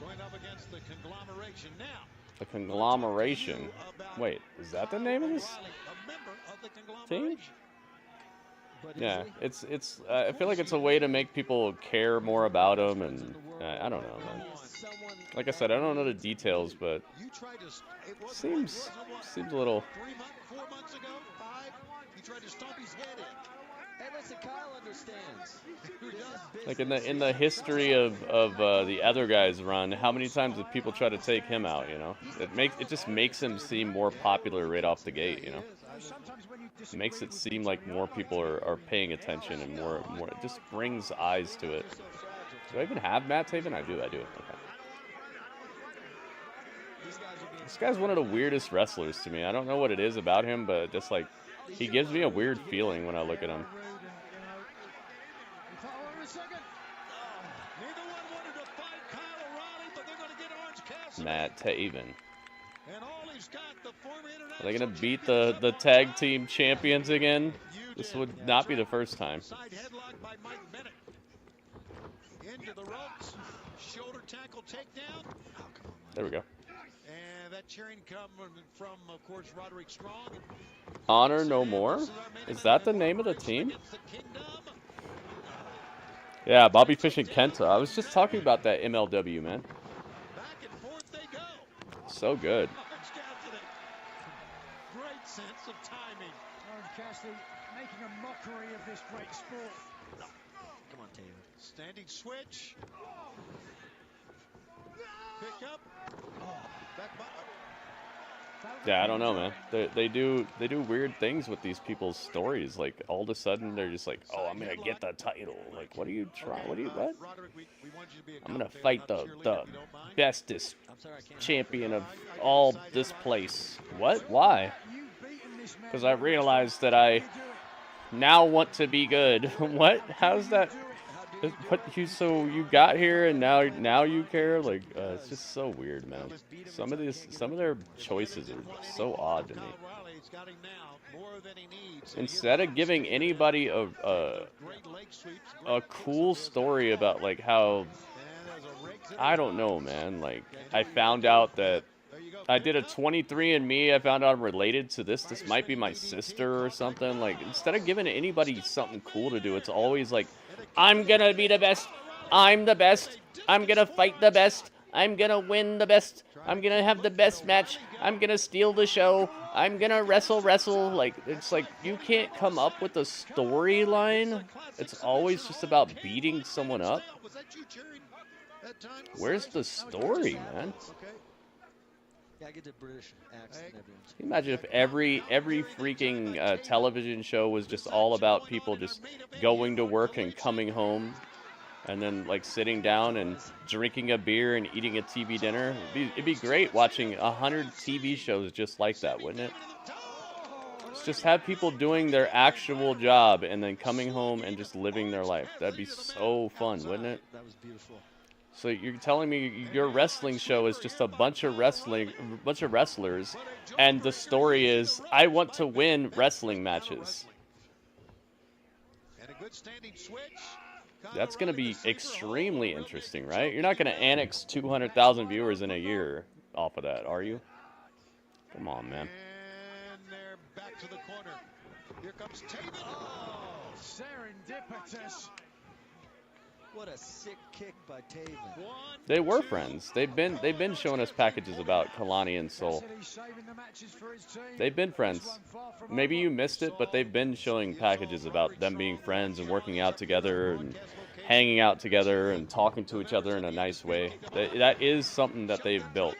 going up against the conglomeration now. The conglomeration. Wait, is that the name of this A member of the team? conglomeration. Yeah, it's. I feel like it's a way to make people care more about them, and I don't know, man. Like I said, I don't know the details, but seems a little. 4 months ago, 5, he tried to stomp his head in. Hey, listen, Kyle understands. Like in the history of the other guy's run, how many times did people try to take him out? You know, it just makes him seem more popular right off the gate. You know, it makes it seem like more people are paying attention and more. It just brings eyes to it. Do I even have Matt Taven? I do. Okay. This guy's one of the weirdest wrestlers to me. I don't know what it is about him, but just like he gives me a weird feeling when I look at him. Matt Taven. Are they going to beat the tag team champions again? This would not be the first time. Side headlock by Mike Bennett. Into the ropes. Shoulder tackle takedown. There we go. And that cheering coming from, of course, Roderick Strong. Honor No More? Is that the name of the team? Yeah, Bobby Fish and Kenta. I was just talking about that MLW, man. Back and forth they go. So good. Great sense of timing. Orange Cassidy making a mockery of this great sport. Come on, Taven. Standing switch. Yeah, I don't know, man. They do weird things with these people's stories. Like all of a sudden they're just like, oh, I'm gonna get the title. Like, what are you trying? What? I'm gonna fight the bestest champion of all this place. What? Why? Because I realized that I now want to be good. What? How's that? What you got here and now you care? Like it's just so weird, man. Some of their choices are so odd to me. Instead of giving anybody a cool story about like how, I don't know, man. Like I found out that I did a 23andMe. I found out I'm related to this. This might be my sister or something. Like instead of giving anybody something cool to do, it's always like, I'm gonna be the best. I'm the best. I'm gonna fight the best. I'm gonna win the best. I'm gonna have the best match. I'm gonna steal the show. I'm gonna wrestle. Like, it's like, you can't come up with a storyline. It's always just about beating someone up. Where's the story, man? Yeah, I get the British accent. Can you imagine if every freaking television show was just all about people just going to work and coming home, and then like sitting down and drinking a beer and eating a TV dinner? It'd be great watching 100 TV shows just like that, wouldn't it? Just have people doing their actual job and then coming home and just living their life. That'd be so fun, wouldn't it? That was beautiful. So you're telling me your wrestling show is just a bunch of wrestlers, and the story is, I want to win wrestling matches. That's going to be extremely interesting, right? You're not going to annex 200,000 viewers in a year off of that, are you? Come on, man. And they're back to the corner. Here comes Taven. Oh, serendipitous. What a sick kick by Taven. They were friends. They've been showing us packages about Kalani and Soul. They've been friends. Maybe you missed it, but they've been showing packages about them being friends and working out together and hanging out together and talking to each other in a nice way. That is something that they've built.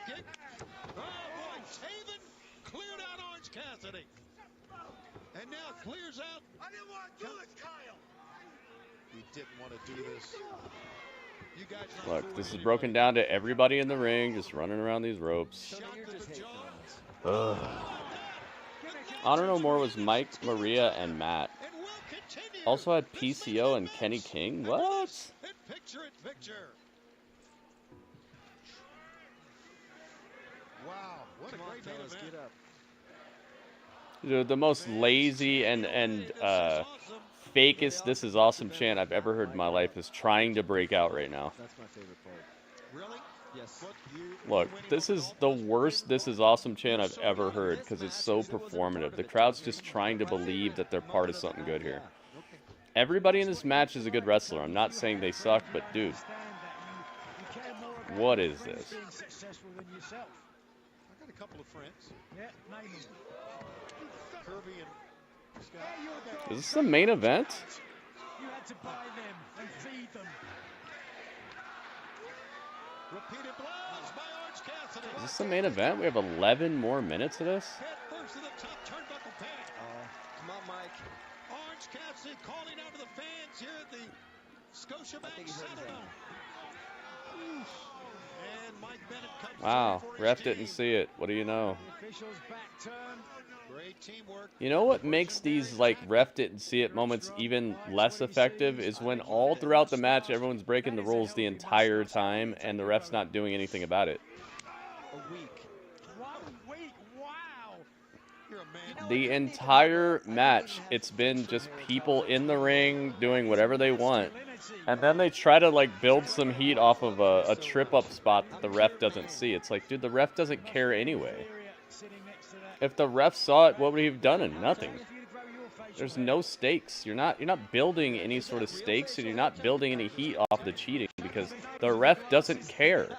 And now clears out. I didn't want to do this, Kyle. He didn't want to do this. You guys Look, this is broken down to everybody in the ring just running around these ropes. Ugh. Honor No More was Mike, Maria, and Matt. Also had PCO and Kenny King. What? Picture it, picture. Wow, what a great main event. Get up. Dude, the most lazy and fakest "This Is Awesome" chant I've ever heard in my life is trying to break out right now. That's my favorite part. Really? Yes. Look, this is the worst "This Is Awesome" chant I've ever heard because it's so performative. The crowd's just trying to believe that they're part of something good here. Everybody in this match is a good wrestler. I'm not saying they suck, but dude, what is this? I got a couple of friends. Yeah, Kirby and Scott. Is this the main event? You had to buy them and feed them. Repeated blows by Orange Cassidy. Is this the main event? We have 11 more minutes of this? Head first to the top turnbuckle pad. Come on, Mike. Orange Cassidy calling out to the fans here at the Scotiabank Center. And Mike Bennett comes. Wow, ref didn't see it. What do you know? The official's back turned. Great teamwork. You know what makes these like ref didn't see it moments even less effective is when all throughout the match everyone's breaking the rules the entire time and the ref's not doing anything about it. A week. 1 week, wow. You're a man. The entire match, it's been just people in the ring doing whatever they want. And then they try to like build some heat off of a trip up spot that the ref doesn't see. It's like, dude, the ref doesn't care anyway. If the ref saw it, what would he have done? Nothing. There's no stakes. You're not building any sort of stakes, and you're not building any heat off the cheating because the ref doesn't care.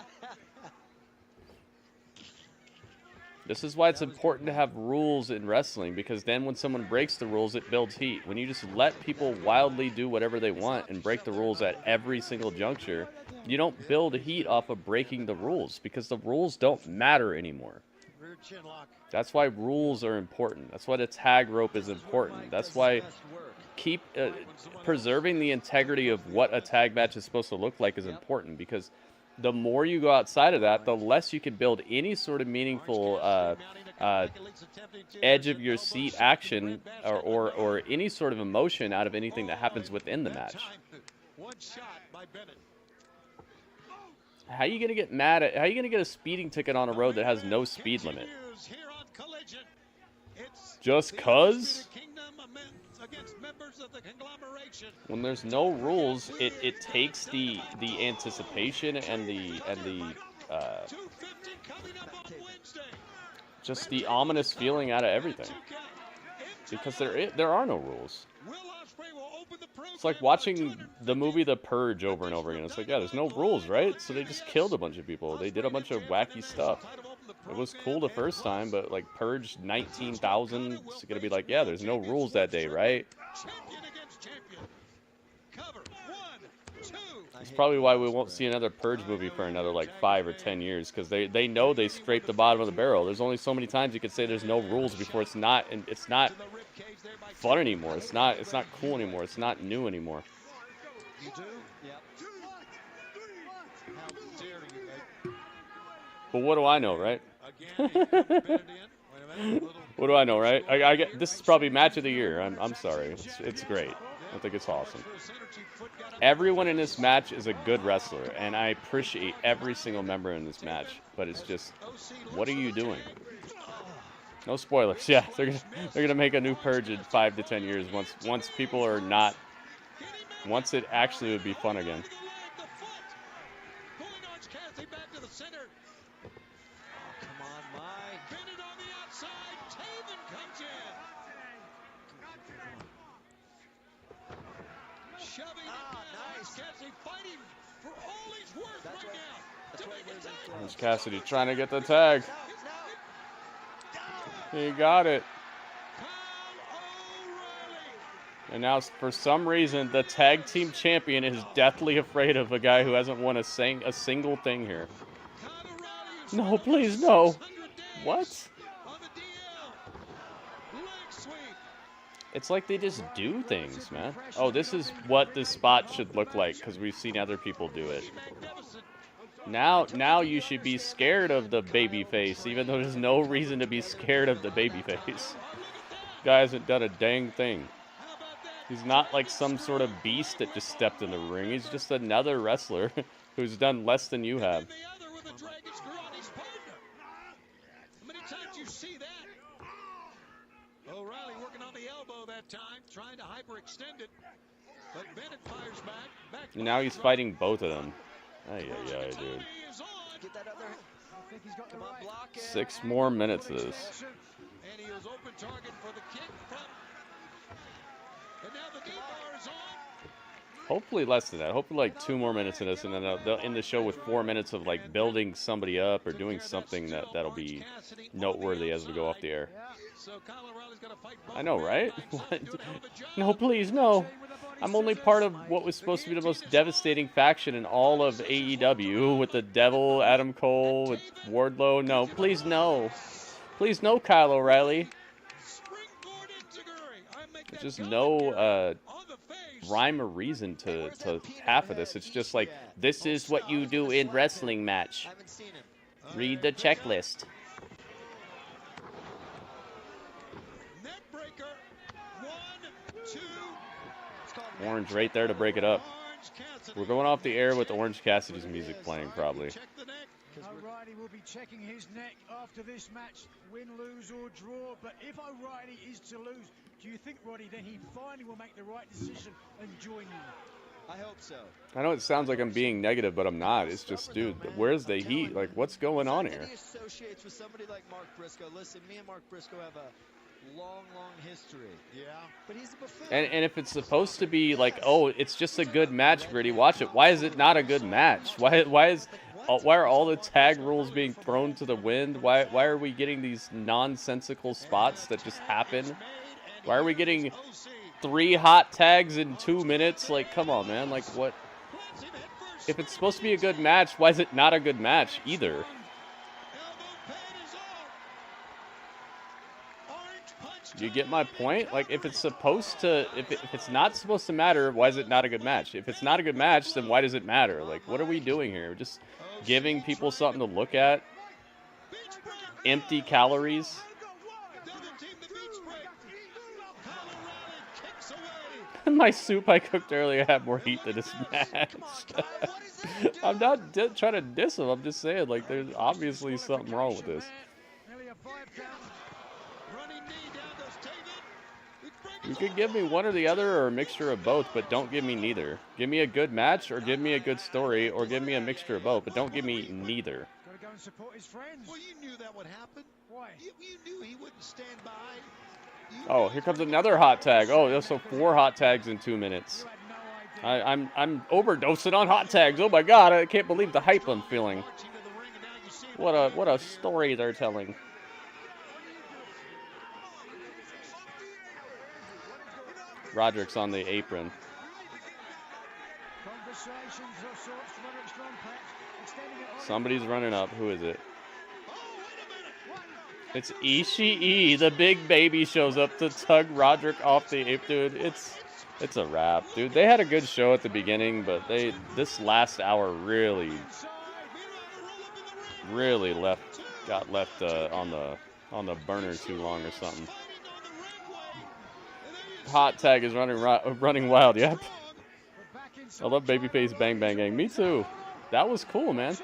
This is why it's important to have rules in wrestling, because then when someone breaks the rules, it builds heat. When you just let people wildly do whatever they want and break the rules at every single juncture, You don't build heat off of breaking the rules, because the rules don't matter anymore. Rear chin lock. That's why rules are important. That's why the tag rope is important. That's why keep preserving the integrity of what a tag match is supposed to look like is important, because the more you go outside of that, the less you can build any sort of meaningful edge of your seat action or any sort of emotion out of anything that happens within the match. One shot by Bennett. How are you gonna get mad at? How are you gonna get a speeding ticket on a road that has no speed limit? Just cause? When there's no rules, it takes the anticipation and the just the ominous feeling out of everything, because there are no rules. It's like watching the movie The Purge over and over again. It's like, yeah, there's no rules, right? So they just killed a bunch of people. They did a bunch of wacky stuff. It was cool the first time, but like Purge 19,000, it's gonna be like, yeah, there's no rules that day, right? It's probably why we won't see another Purge movie for another like 5 or 10 years, because they know they scraped the bottom of the barrel. There's only so many times you could say there's no rules before it's not fun anymore. It's not cool anymore. It's not new anymore. You do? Yep. How dare you, But what do I know, right? What do I know, right? I get this is probably match of the year. I'm sorry. It's great. I think it's awesome. Everyone in this match is a good wrestler, and I appreciate every single member in this match. But it's just, what are you doing? No spoilers. Yeah, they're gonna make a new Purge in 5 to 10 years once people are not. Once it actually would be fun again. Orange Cassidy trying to get the tag. He got it. And now, for some reason, the tag team champion is deathly afraid of a guy who hasn't won a single thing here. No, please, no. What? It's like they just do things, man. Oh, this is what this spot should look like, because we've seen other people do it. Now you should be scared of the babyface, even though there's no reason to be scared of the babyface. Guy hasn't done a dang thing. He's not like some sort of beast that just stepped in the ring. He's just another wrestler who's done less than you have. O'Reilly working on the elbow that time, trying to hyperextend it. But Bennett fires back. And now he's fighting both of them. Ay, dude. 6 more minutes of this. And he was open target for the kick from. And now the D-bar is on. Hopefully less than that. Hopefully like 2 more minutes of this, and then they'll end the show with 4 minutes of like building somebody up or doing something that'll be noteworthy as we go off the air. I know, right? What? No, please, no. I'm only part of what was supposed to be the most devastating faction in all of AEW, with the Devil, Adam Cole, with Wardlow. No, please, no. Please, no, Kyle O'Reilly. There's just no rhyme or reason to half of this. It's just like, this is what you do in wrestling match. Read the checklist. Orange right there to break it up. We're going off the air with Orange Cassidy's music playing, probably. O'Reilly will be checking his neck after this match, win, lose, or draw. But if O'Reilly is to lose, do you think, Roddy, then he finally will make the right decision and join you? I hope so. I know it sounds like I'm being negative, but I'm not. It's just, dude, where's the heat? Like, what's going on here? He associates with somebody like Mark Briscoe. Listen, me and Mark Briscoe have a long history. Yeah. But he's a buffoon. And if it's supposed to be like, oh, it's just a good match, Gritty, watch it. Why is it not a good match? Why are all the tag rules being thrown to the wind? Why are we getting these nonsensical spots that just happen? Why are we getting 3 hot tags in 2 minutes? Like, come on, man. Like, what? if it's supposed to be a good match, why is it not a good match either? You get my point? Like, if it's supposed to, if it's not supposed to matter, why is it not a good match? If it's not a good match, then why does it matter? Like, what are we doing here? Just giving people something to look at? Empty calories? My soup I cooked earlier had more heat than this match. I'm not trying to diss him. I'm just saying, like, there's obviously something wrong with this. You could give me one or the other or a mixture of both, but don't give me neither. Give me a good match or give me a good story or give me a mixture of both, but don't give me neither. Gotta go and support his friends. Well, you knew that would happen. Why? You knew he wouldn't stand by. Oh, here comes another hot tag. Oh, so 4 hot tags in 2 minutes. I'm overdosing on hot tags. Oh my god, I can't believe the hype I'm feeling. What a story they're telling. Roderick's on the apron. Somebody's running up. Who is it? It's Ishii. The big baby shows up to tug Roderick off the apron. Dude, it's a wrap, dude. They had a good show at the beginning, but this last hour really got left on the burner too long or something. Hot tag is running wild. Yep. I love babyface Bang Bang Gang. Me too. That was cool, man.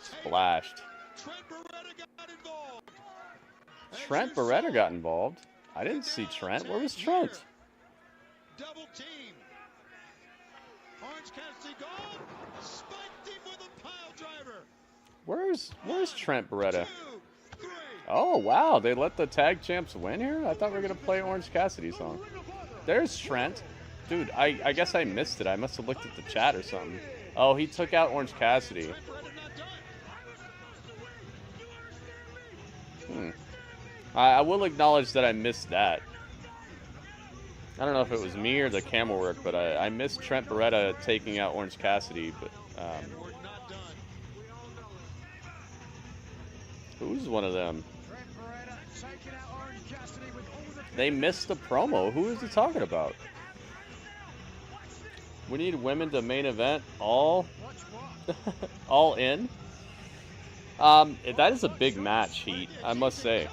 Splashed. Trent Beretta got involved. I didn't see Trent. Where was Trent? Double team. Orange Cassidy gone. Spiked him with a pile driver. Where's Trent Beretta? Oh wow, they let the tag champs win here? I thought we were gonna play Orange Cassidy's song. There's Trent. Dude, I guess I missed it. I must have looked at the chat or something. Oh, he took out Orange Cassidy. I will acknowledge that I missed that. I don't know if it was me or the camera work, but I missed Trent Beretta taking out Orange Cassidy. But who's one of them? They missed the promo. Who is he talking about? We need women to main event all in. That is a big match, Heat, I must say.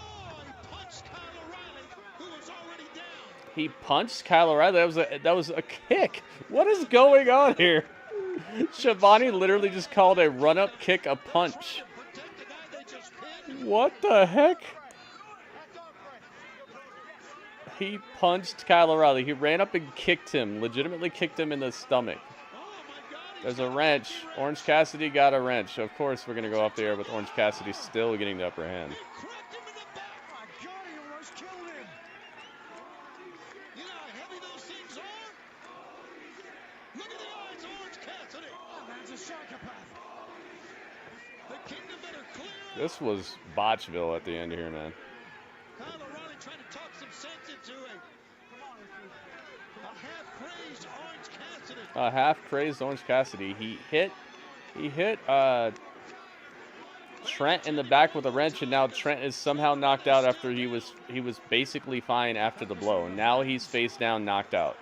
He punched Kyle O'Reilly. That was a kick. What is going on here? Shivani literally just called a run-up kick a punch. What the heck? He punched Kyle O'Reilly. He ran up and kicked him. Legitimately kicked him in the stomach. There's a wrench. Orange Cassidy got a wrench. Of course, we're going to go off the air with Orange Cassidy still getting the upper hand. This was Botchville at the end here, man. Kyle O'Reilly trying to talk some sense into a half-crazed Orange Cassidy. A half-crazed Orange Cassidy. He hit Trent in the back with a wrench, and now Trent is somehow knocked out after he was basically fine after the blow. Now he's face down, knocked out.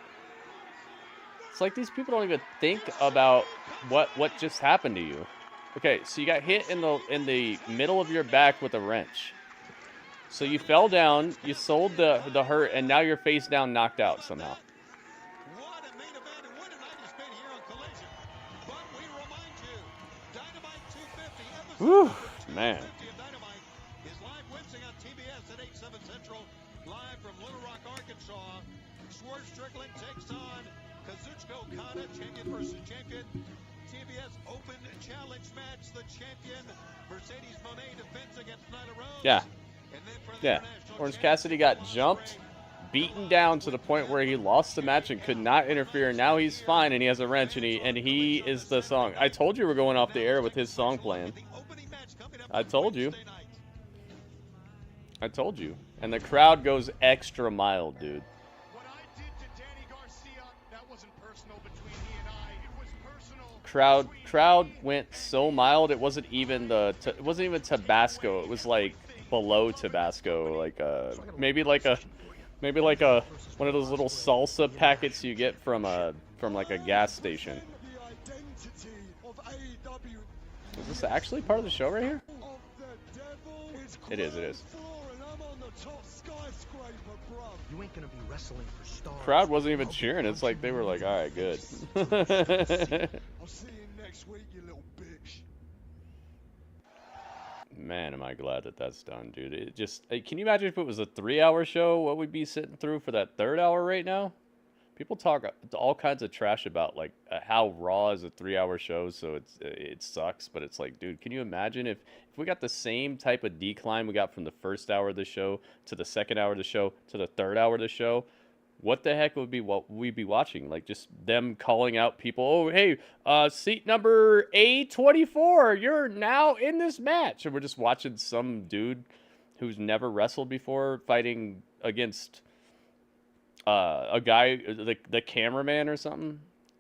It's like these people don't even think about what just happened to you. Okay, so you got hit in the middle of your back with a wrench. So you fell down, you sold the hurt, and now you're face down, knocked out somehow. What a main event, and what a night it's been here on Collision. But we remind you, Dynamite 250, Whew, man. Dynamite is live Wednesday on TBS at 8/7 Central, live from Little Rock, Arkansas. Schwartz Strickland takes on Kazuchika Okada, champion versus champion. TBS Open Challenge match. The champion, Mercedes Moné, defends against Nyla Rose. Yeah. Yeah. Orange Cassidy got jumped, beaten down to the point where he lost the match and could not interfere. Now he's fine and he has a wrench and he is the song. I told you we're going off the air with his song playing. I told you. I told you. And the crowd goes extra mile, dude. What I did to Danny Garcia, that wasn't personal between he and I. It was personal. Crowd went so mild. It wasn't even it wasn't even Tabasco. It was like below Tabasco, like maybe like a one of those little salsa packets you get from like a gas station. Is this actually part of the show right here? It is. You ain't gonna be wrestling for stars. Crowd wasn't even cheering. It's like they were like, all right, good. I'll see you next week, you little bitch. Man, am I glad that that's done, dude. It just, can you imagine if it was a 3-hour show, what we'd be sitting through for that 3rd hour right now? People talk all kinds of trash about like how Raw is a 3-hour show, so it sucks. But it's like, dude, can you imagine if we got the same type of decline we got from the 1st hour of the show to the 2nd hour of the show to the 3rd hour of the show? What the heck would be what we'd be watching? Like just them calling out people. Oh, hey, seat number A24, you're now in this match, and we're just watching some dude who's never wrestled before fighting against a guy, the cameraman or something.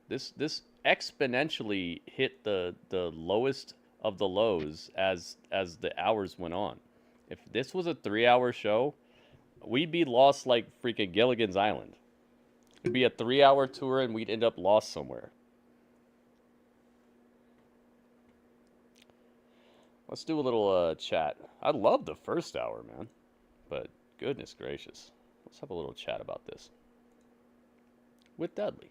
This exponentially hit the lowest of the lows as the hours went on. If this was a 3-hour show, we'd be lost like freaking Gilligan's Island. It'd be a 3-hour tour and we'd end up lost somewhere. Let's do a little chat. I love the 1st hour, man. But goodness gracious. Let's have a little chat about this with Dudley.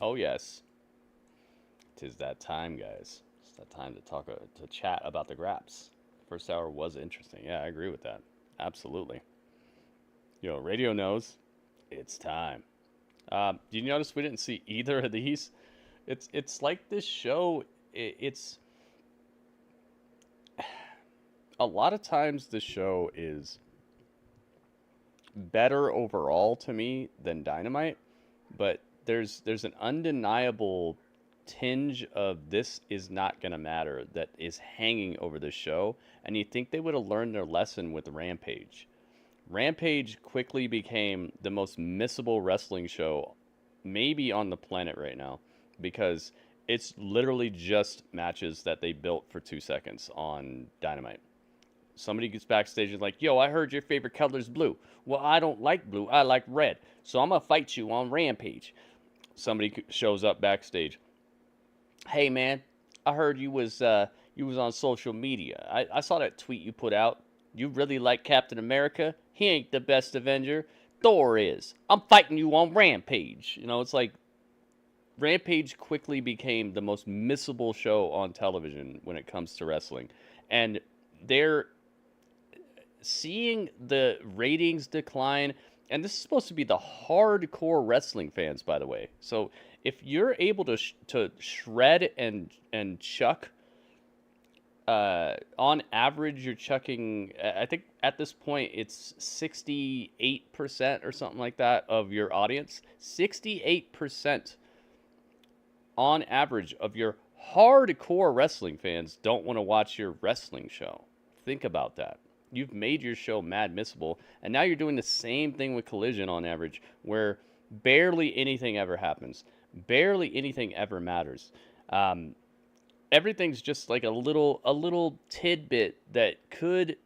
Oh yes, 'tis that time, guys. It's that time to chat about the graps. 1st hour was interesting. Yeah, I agree with that. Absolutely. Yo, radio knows it's time. Do you notice we didn't see either of these? It's like this show. It's a lot of times the show is better overall to me than Dynamite, but there's an undeniable tinge of this is not going to matter that is hanging over the show, and you think they would have learned their lesson with Rampage. Rampage quickly became the most missable wrestling show maybe on the planet right now, because it's literally just matches that they built for 2 seconds on Dynamite. Somebody gets backstage and like, yo, I heard your favorite color is blue. Well, I don't like blue. I like red. So I'm going to fight you on Rampage. Somebody shows up backstage. Hey, man, I heard you was on social media. I saw that tweet you put out. You really like Captain America? He ain't the best Avenger. Thor is. I'm fighting you on Rampage. You know, it's like Rampage quickly became the most missable show on television when it comes to wrestling. And they're seeing the ratings decline. And this is supposed to be the hardcore wrestling fans, by the way. So if you're able to shred and chuck, on average, you're chucking, I think at this point, it's 68% or something like that of your audience. 68% on average of your hardcore wrestling fans don't want to watch your wrestling show. Think about that. You've made your show mad missable, and now you're doing the same thing with Collision on average, where barely anything ever happens. Barely anything ever matters. Everything's just like a little tidbit that could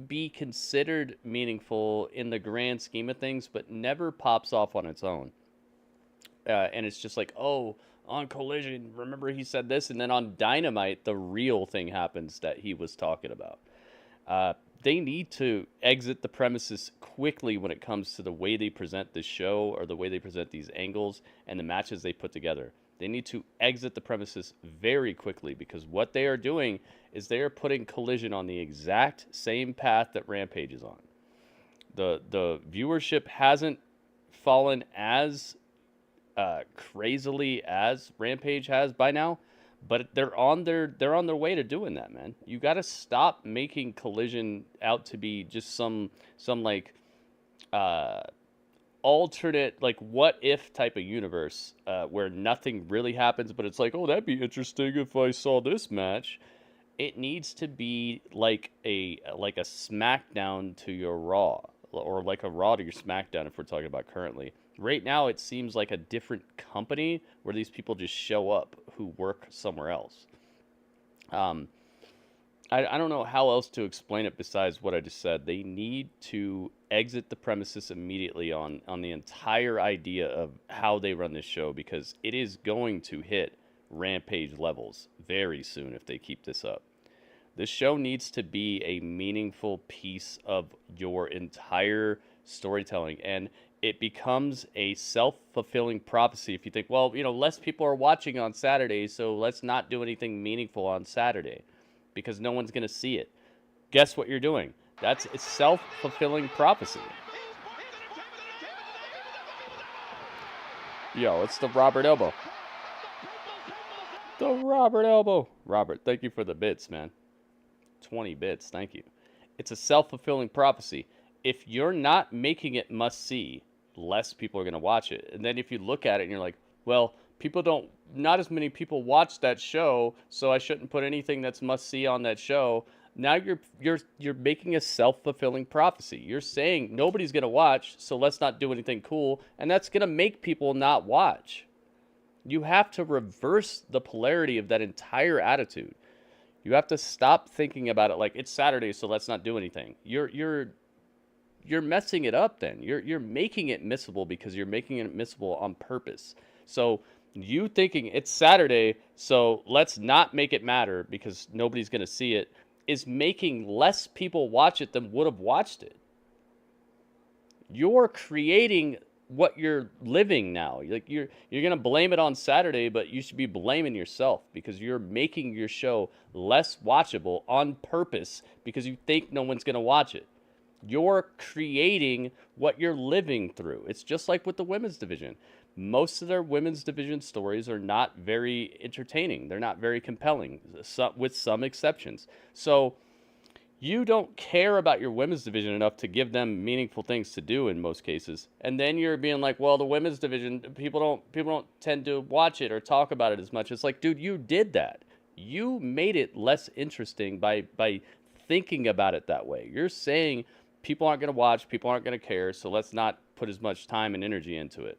be considered meaningful in the grand scheme of things, but never pops off on its own. And it's just like, oh, on Collision, remember he said this, and then on Dynamite, the real thing happens that he was talking about. They need to exit the premises quickly when it comes to the way they present this show or the way they present these angles and the matches they put together. They need to exit the premises very quickly, because what they are doing is they are putting Collision on the exact same path that Rampage is on. The viewership hasn't fallen as crazily as Rampage has by now, but they're on their way to doing that, man. You got to stop making Collision out to be just some like alternate, like, what if type of universe where nothing really happens, but it's like, oh, that'd be interesting if I saw this match. It needs to be like a SmackDown to your Raw, or like a Raw to your SmackDown if we're talking about currently. Right now, it seems like a different company where these people just show up who work somewhere else. I don't know how else to explain it besides what I just said. They need to exit the premises immediately on the entire idea of how they run this show, because it is going to hit Rampage levels very soon if they keep this up. This show needs to be a meaningful piece of your entire storytelling, and it becomes a self-fulfilling prophecy if you think, well, less people are watching on Saturday, so let's not do anything meaningful on Saturday because no one's going to see it. Guess what you're doing? That's a self-fulfilling prophecy. Yo, it's the Robert Elbow. The Robert Elbow. Robert, thank you for the bits, man. 20 bits, thank you. It's a self-fulfilling prophecy. If you're not making it must-see, less people are going to watch it. And then if you look at it and you're like, well, not as many people watch that show, so I shouldn't put anything that's must-see on that show. Now you're making a self-fulfilling prophecy. You're saying nobody's going to watch, so let's not do anything cool, and that's going to make people not watch. You have to reverse the polarity of that entire attitude. You have to stop thinking about it like it's Saturday, so let's not do anything. You're messing it up then. You're making it missable because you're making it missable on purpose. So you thinking it's Saturday, so let's not make it matter because nobody's going to see it, is making less people watch it than would have watched it. You're creating what you're living now. Like you're going to blame it on Saturday, but you should be blaming yourself because you're making your show less watchable on purpose because you think no one's going to watch it. You're creating what you're living through. It's just like with the women's division. Most of their women's division stories are not very entertaining. They're not very compelling, with some exceptions. So you don't care about your women's division enough to give them meaningful things to do in most cases. And then you're being like, well, the women's division, people don't tend to watch it or talk about it as much. It's like, dude, you did that. You made it less interesting by thinking about it that way. You're saying people aren't going to watch, people aren't going to care, so let's not put as much time and energy into it.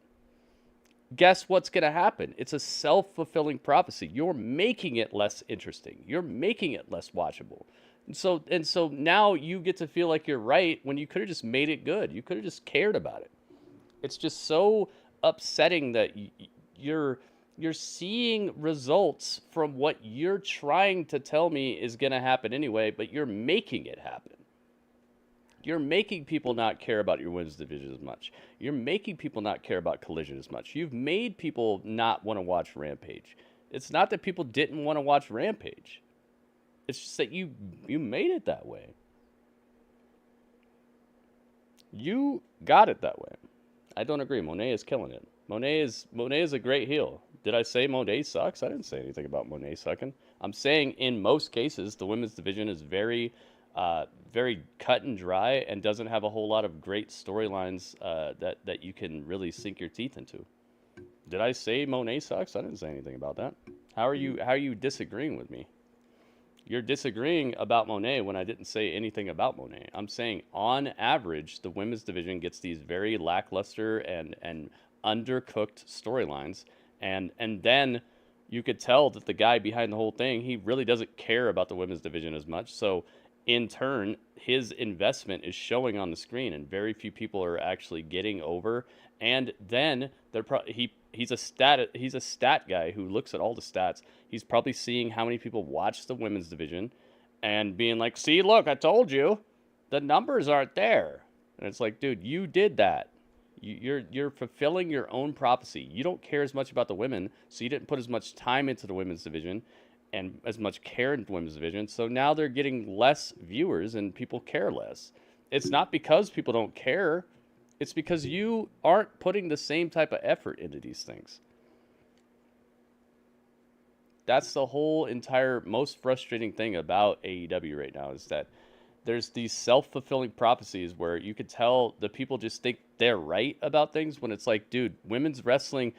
Guess what's going to happen? It's a self-fulfilling prophecy. You're making it less interesting. You're making it less watchable. And so now you get to feel like you're right when you could have just made it good. You could have just cared about it. It's just so upsetting that you're seeing results from what you're trying to tell me is going to happen anyway, but you're making it happen. You're making people not care about your women's division as much. You're making people not care about Collision as much. You've made people not want to watch Rampage. It's not that people didn't want to watch Rampage. It's just that you made it that way. You got it that way. I don't agree. Monet is killing it. Monet is a great heel. Did I say Monet sucks? I didn't say anything about Monet sucking. I'm saying in most cases the women's division is very cut and dry and doesn't have a whole lot of great storylines that you can really sink your teeth into. Did I say Monet sucks? I didn't say anything about that. How are you disagreeing with me? You're disagreeing about Monet when I didn't say anything about Monet. I'm saying on average the women's division gets these very lackluster and undercooked storylines, and then you could tell that the guy behind the whole thing, he really doesn't care about the women's division as much. So in turn, his investment is showing on the screen, and very few people are actually getting over. And then he's a stat guy who looks at all the stats. He's probably seeing how many people watch the women's division and being like, see, look, I told you, the numbers aren't there. And it's like, dude, you did that. You're fulfilling your own prophecy. You don't care as much about the women, so you didn't put as much time into the women's division and as much care into the women's division. So now they're getting less viewers and people care less. It's not because people don't care. It's because you aren't putting the same type of effort into these things. That's the whole entire most frustrating thing about AEW right now, is that there's these self-fulfilling prophecies where you could tell the people just think they're right about things, when it's like, dude, women's wrestling,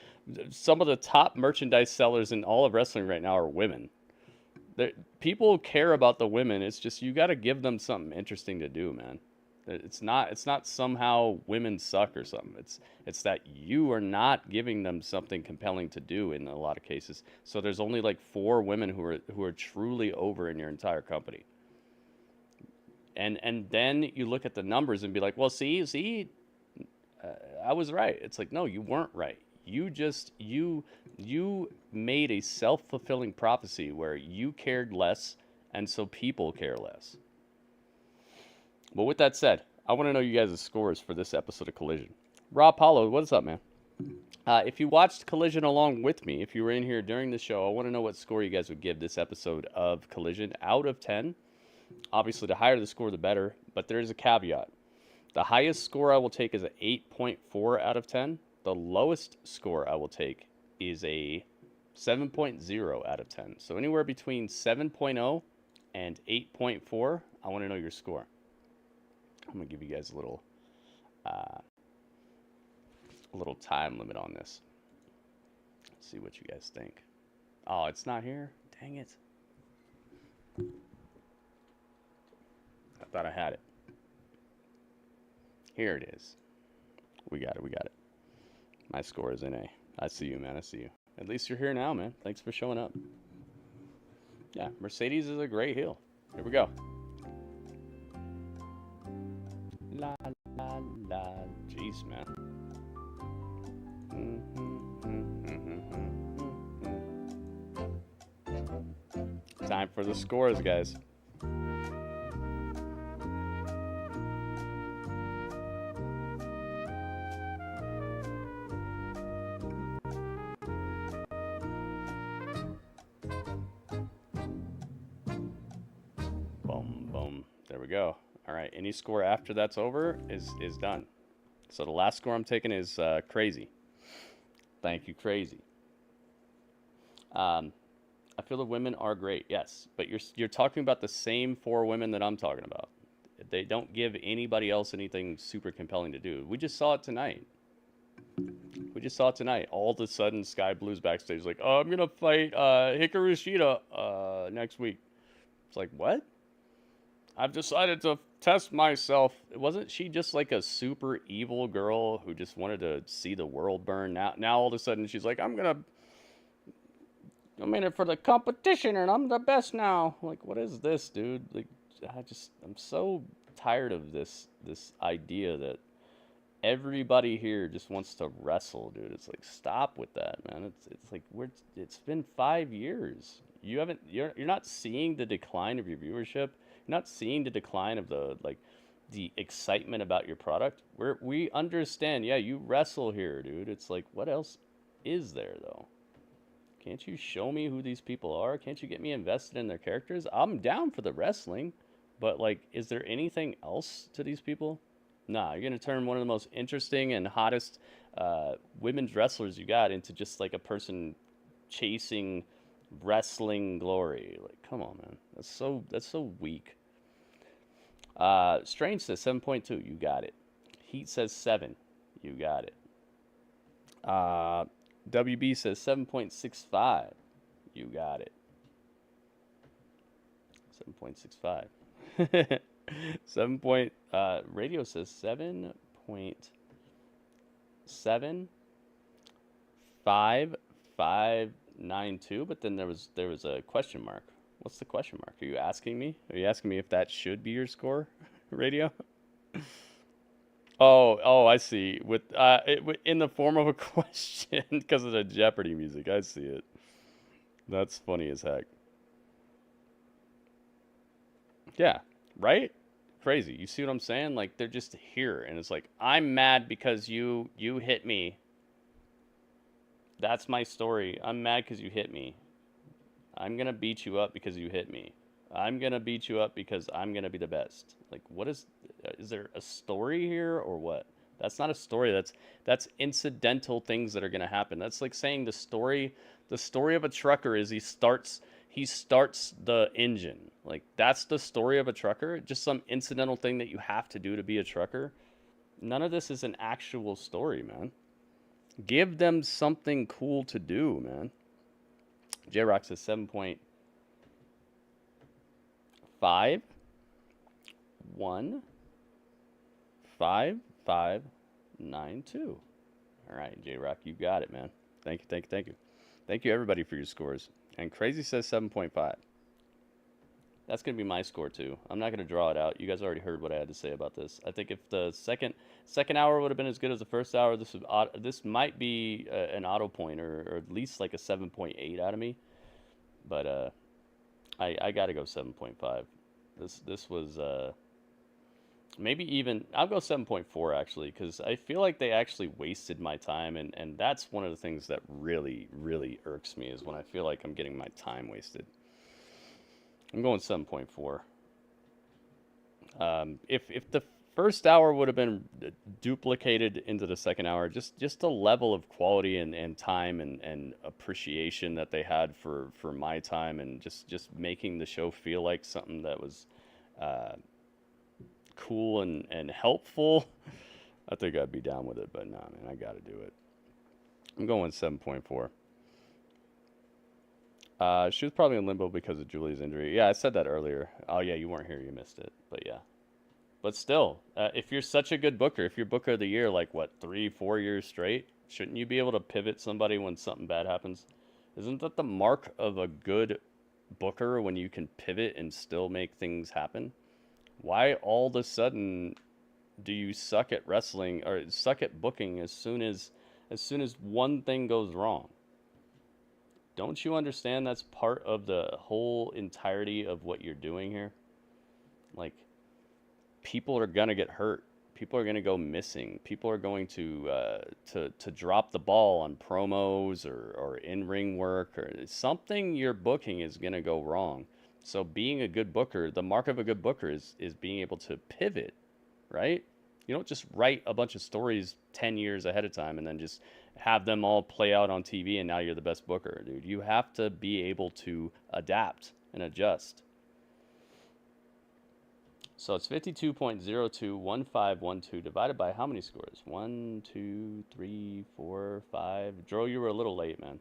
some of the top merchandise sellers in all of wrestling right now are women. People care about the women. It's just, you got to give them something interesting to do, man. It's not somehow women suck or something. It's that you are not giving them something compelling to do in a lot of cases. So there's only like 4 women who are truly over in your entire company. And then you look at the numbers and be like, well, see, I was right. It's like, no, you weren't right. You made a self-fulfilling prophecy where you cared less, and so people care less. But with that said, I want to know you guys' scores for this episode of Collision. Rob Paulo, what's up, man? If you watched Collision along with me, if you were in here during the show, I want to know what score you guys would give this episode of Collision out of 10. Obviously, the higher the score, the better, but there is a caveat. The highest score I will take is an 8.4 out of 10. The lowest score I will take is a 7.0 out of 10. So anywhere between 7.0 and 8.4, I want to know your score. I'm going to give you guys a little time limit on this. Let's see what you guys think. Oh, it's not here? Dang it. I thought I had it. Here it is. We got it. My score is in A. I see you, man. I see you. At least you're here now, man. Thanks for showing up. Yeah, Mercedes is a great heel. Here we go. La, la, la. Jeez, man. Time for the scores, guys. Boom, boom. There we go. All right, any score after that's over is done. So the last score I'm taking is Crazy. Thank you, Crazy. I feel the women are great, yes, but you're talking about the same 4 women that I'm talking about. They don't give anybody else anything super compelling to do. We just saw it tonight. All of a sudden, Sky Blue's backstage like, oh, I'm gonna fight Hikaru Shida next week. It's like, what? I've decided to test myself. Wasn't she just like a super evil girl who just wanted to see the world burn? Now all of a sudden she's like, I'm in it for the competition and I'm the best now. Like, what is this, dude? Like, I'm so tired of this idea that everybody here just wants to wrestle, dude. It's like, stop with that, man. It's like it's been 5 years. You're not seeing the decline of your viewership. You're not seeing the decline of the excitement about your product. We understand, yeah, you wrestle here, dude. It's like, what else is there, though? Can't you show me who these people are? Can't you get me invested in their characters? I'm down for the wrestling, but, like, is there anything else to these people? Nah, you're going to turn one of the most interesting and hottest women's wrestlers you got into just, like, a person chasing wrestling glory. Like, come on, man. That's so weak. Strange says 7.2. You got it. Heat says 7. You got it. WB says 7.65. You got it. 7.65. 7. Radio says 7.7. 5592, but then there was a question mark. What's the question mark? Are you asking me? Are you asking me if that should be your score, Radio? Oh, I see. With in the form of a question because of the Jeopardy music. I see it. That's funny as heck. Yeah, right? Crazy. You see what I'm saying? Like, they're just here, and it's like, I'm mad because you hit me. That's my story. I'm mad because you hit me. I'm gonna beat you up because you hit me. I'm gonna beat you up because I'm gonna be the best. Like, what is there a story here or what? That's not a story. That's incidental things that are gonna happen. That's like saying the story of a trucker is he starts the engine. Like, that's the story of a trucker. Just some incidental thing that you have to do to be a trucker. None of this is an actual story, man. Give them something cool to do, man. J-Rock says 7.5 1 5 5 9 2. All right, J-Rock, you got it, man. Thank you. Thank you, everybody, for your scores. And Crazy says 7.5. That's going to be my score, too. I'm not going to draw it out. You guys already heard what I had to say about this. I think if the second hour would have been as good as the first hour, this might be an auto point or at least like a 7.8 out of me. But I got to go 7.5. This was maybe even, I'll go 7.4 actually, because I feel like they actually wasted my time, and that's one of the things that really, really irks me is when I feel like I'm getting my time wasted. I'm going 7.4. If the first hour would have been duplicated into the second hour, just the level of quality and time and appreciation that they had for my time, and just making the show feel like something that was cool and helpful, I think I'd be down with it. But nah, man, I got to do it. I'm going 7.4. She was probably in limbo because of Julie's injury. Yeah, I said that earlier. Oh, yeah, you weren't here. You missed it. But, yeah. But still, if you're such a good booker, if you're Booker of the Year, like, 3-4 years straight, shouldn't you be able to pivot somebody when something bad happens? Isn't that the mark of a good booker, when you can pivot and still make things happen? Why all of a sudden do you suck at wrestling or suck at booking as soon as one thing goes wrong? Don't you understand that's part of the whole entirety of what you're doing here? Like, people are gonna get hurt. People are gonna go missing. People are going to drop the ball on promos or in-ring work or something. Your booking is gonna go wrong. So being a good booker, the mark of a good booker is being able to pivot, right? You don't just write a bunch of stories 10 years ahead of time and then just have them all play out on TV and now you're the best booker, dude. You have to be able to adapt and adjust. So it's 52.021512 divided by how many scores? 1, 2, 3, 4, 5. Dro, you were a little late, man.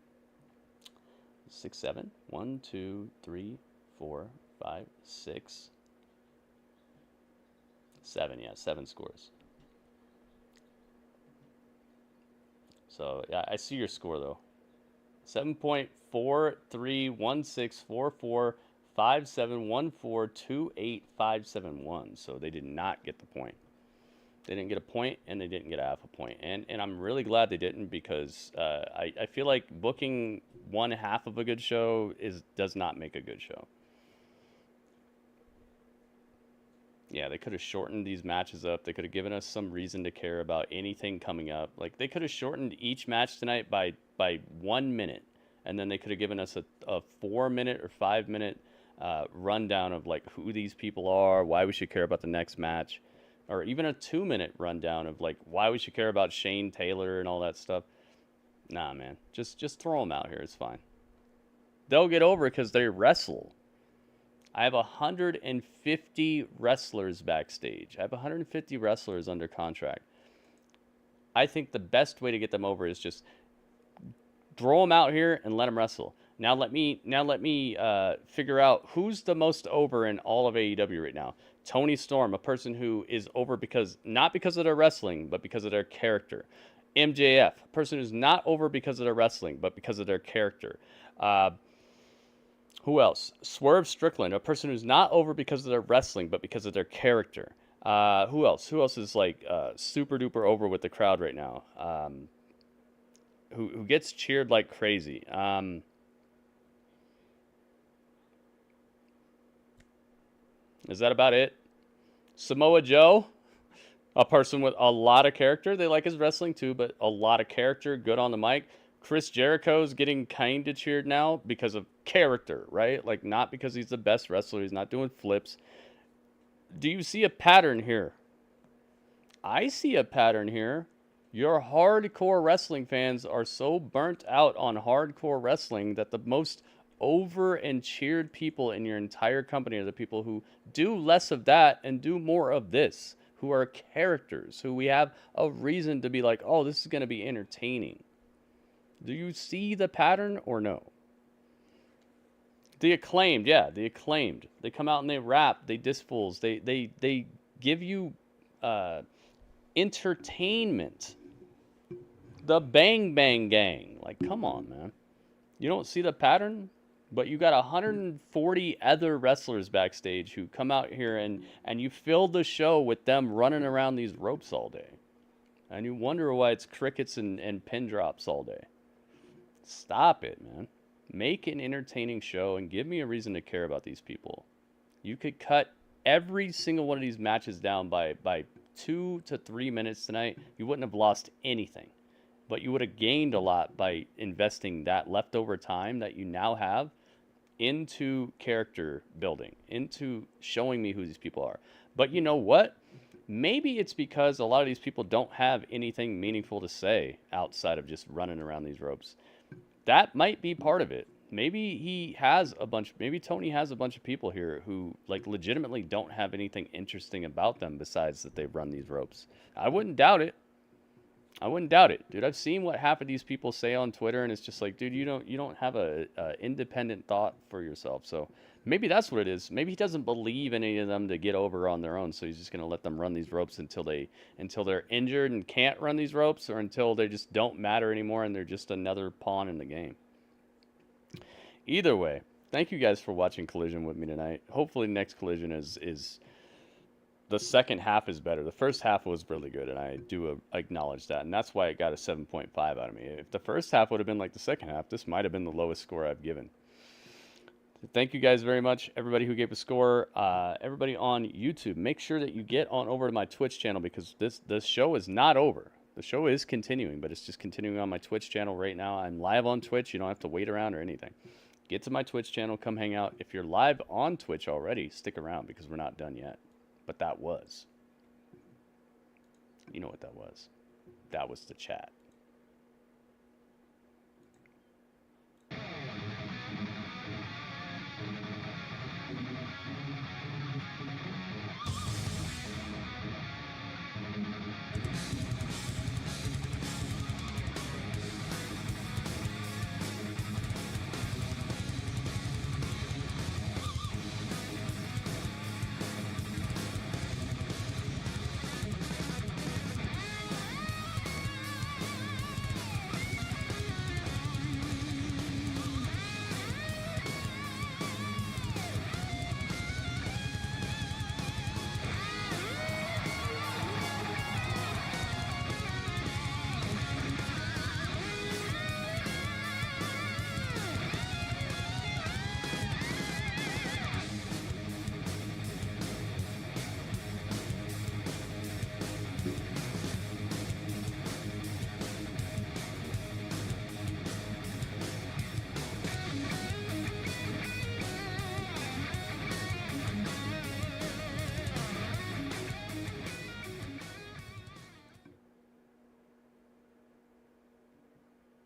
6, 7. 1, 2, 3, 4, 5, 6, 7. Yeah, 7 scores. So, yeah, I see your score, though. 7.43164457142857 So they did not get the point. They didn't get a point, and they didn't get a half a point. And I'm really glad they didn't, because I feel like booking one half of a good show does not make a good show. Yeah, they could have shortened these matches up. They could have given us some reason to care about anything coming up. Like, they could have shortened each match tonight by 1 minute, and then they could have given us a 4-minute or 5-minute rundown of, like, who these people are, why we should care about the next match, or even a 2-minute rundown of, like, why we should care about Shane Taylor and all that stuff. Nah, man, just throw them out here. It's fine. They'll get over it because they wrestle. I have 150 wrestlers backstage. I have 150 wrestlers under contract. I think the best way to get them over is just throw them out here and let them wrestle. Now let me figure out who's the most over in all of AEW right now. Tony Storm, a person who is over not because of their wrestling, but because of their character. MJF, a person who's not over because of their wrestling, but because of their character. Who else? Swerve Strickland, a person who's not over because of their wrestling, but because of their character. Who else? Who else is like super duper over with the crowd right now? Who gets cheered like crazy? Is that about it? Samoa Joe, a person with a lot of character. They like his wrestling too, but a lot of character, good on the mic. Chris Jericho's getting kind of cheered now because of character, right? Like, not because he's the best wrestler. He's not doing flips. Do you see a pattern here? I see a pattern here. Your hardcore wrestling fans are so burnt out on hardcore wrestling that the most over and cheered people in your entire company are the people who do less of that and do more of this, who are characters, who we have a reason to be like, oh, this is going to be entertaining. Do you see the pattern or no? The Acclaimed, yeah, the Acclaimed. They come out and they rap, they diss fools, they give you entertainment. The Bang Bang Gang, like, come on, man. You don't see the pattern? But you got 140 other wrestlers backstage who come out here and you fill the show with them running around these ropes all day. And you wonder why it's crickets and pin drops all day. Stop it, man. Make an entertaining show and give me a reason to care about these people. You could cut every single one of these matches down by 2 to 3 minutes tonight. You wouldn't have lost anything. But you would have gained a lot by investing that leftover time that you now have into character building, into showing me who these people are. But you know what? Maybe it's because a lot of these people don't have anything meaningful to say outside of just running around these ropes. That might be part of it. Maybe maybe Tony has a bunch of people here who like legitimately don't have anything interesting about them besides that they run these ropes. I wouldn't doubt it. Dude. I've seen what half of these people say on Twitter, and it's just like, dude, you don't have a independent thought for yourself. So maybe that's what it is. Maybe he doesn't believe any of them to get over on their own, so he's just gonna let them run these ropes until they're injured and can't run these ropes, or until they just don't matter anymore and they're just another pawn in the game. Either way, thank you guys for watching Collision with me tonight. Hopefully next Collision is the second half is better. The first half was really good, and I do acknowledge that, and that's why it got a 7.5 out of me. If the first half would have been like the second half, this might have been the lowest score I've given. Thank you guys very much, everybody who gave a score. Everybody on YouTube, make sure that you get on over to my Twitch channel, because this show is not over. The show is continuing, but it's just continuing on my Twitch channel right now. I'm live on Twitch. You don't have to wait around or anything. Get to my Twitch channel, come hang out. If you're live on Twitch already, stick around, because we're not done yet. But that was. You know what that was. That was the chat.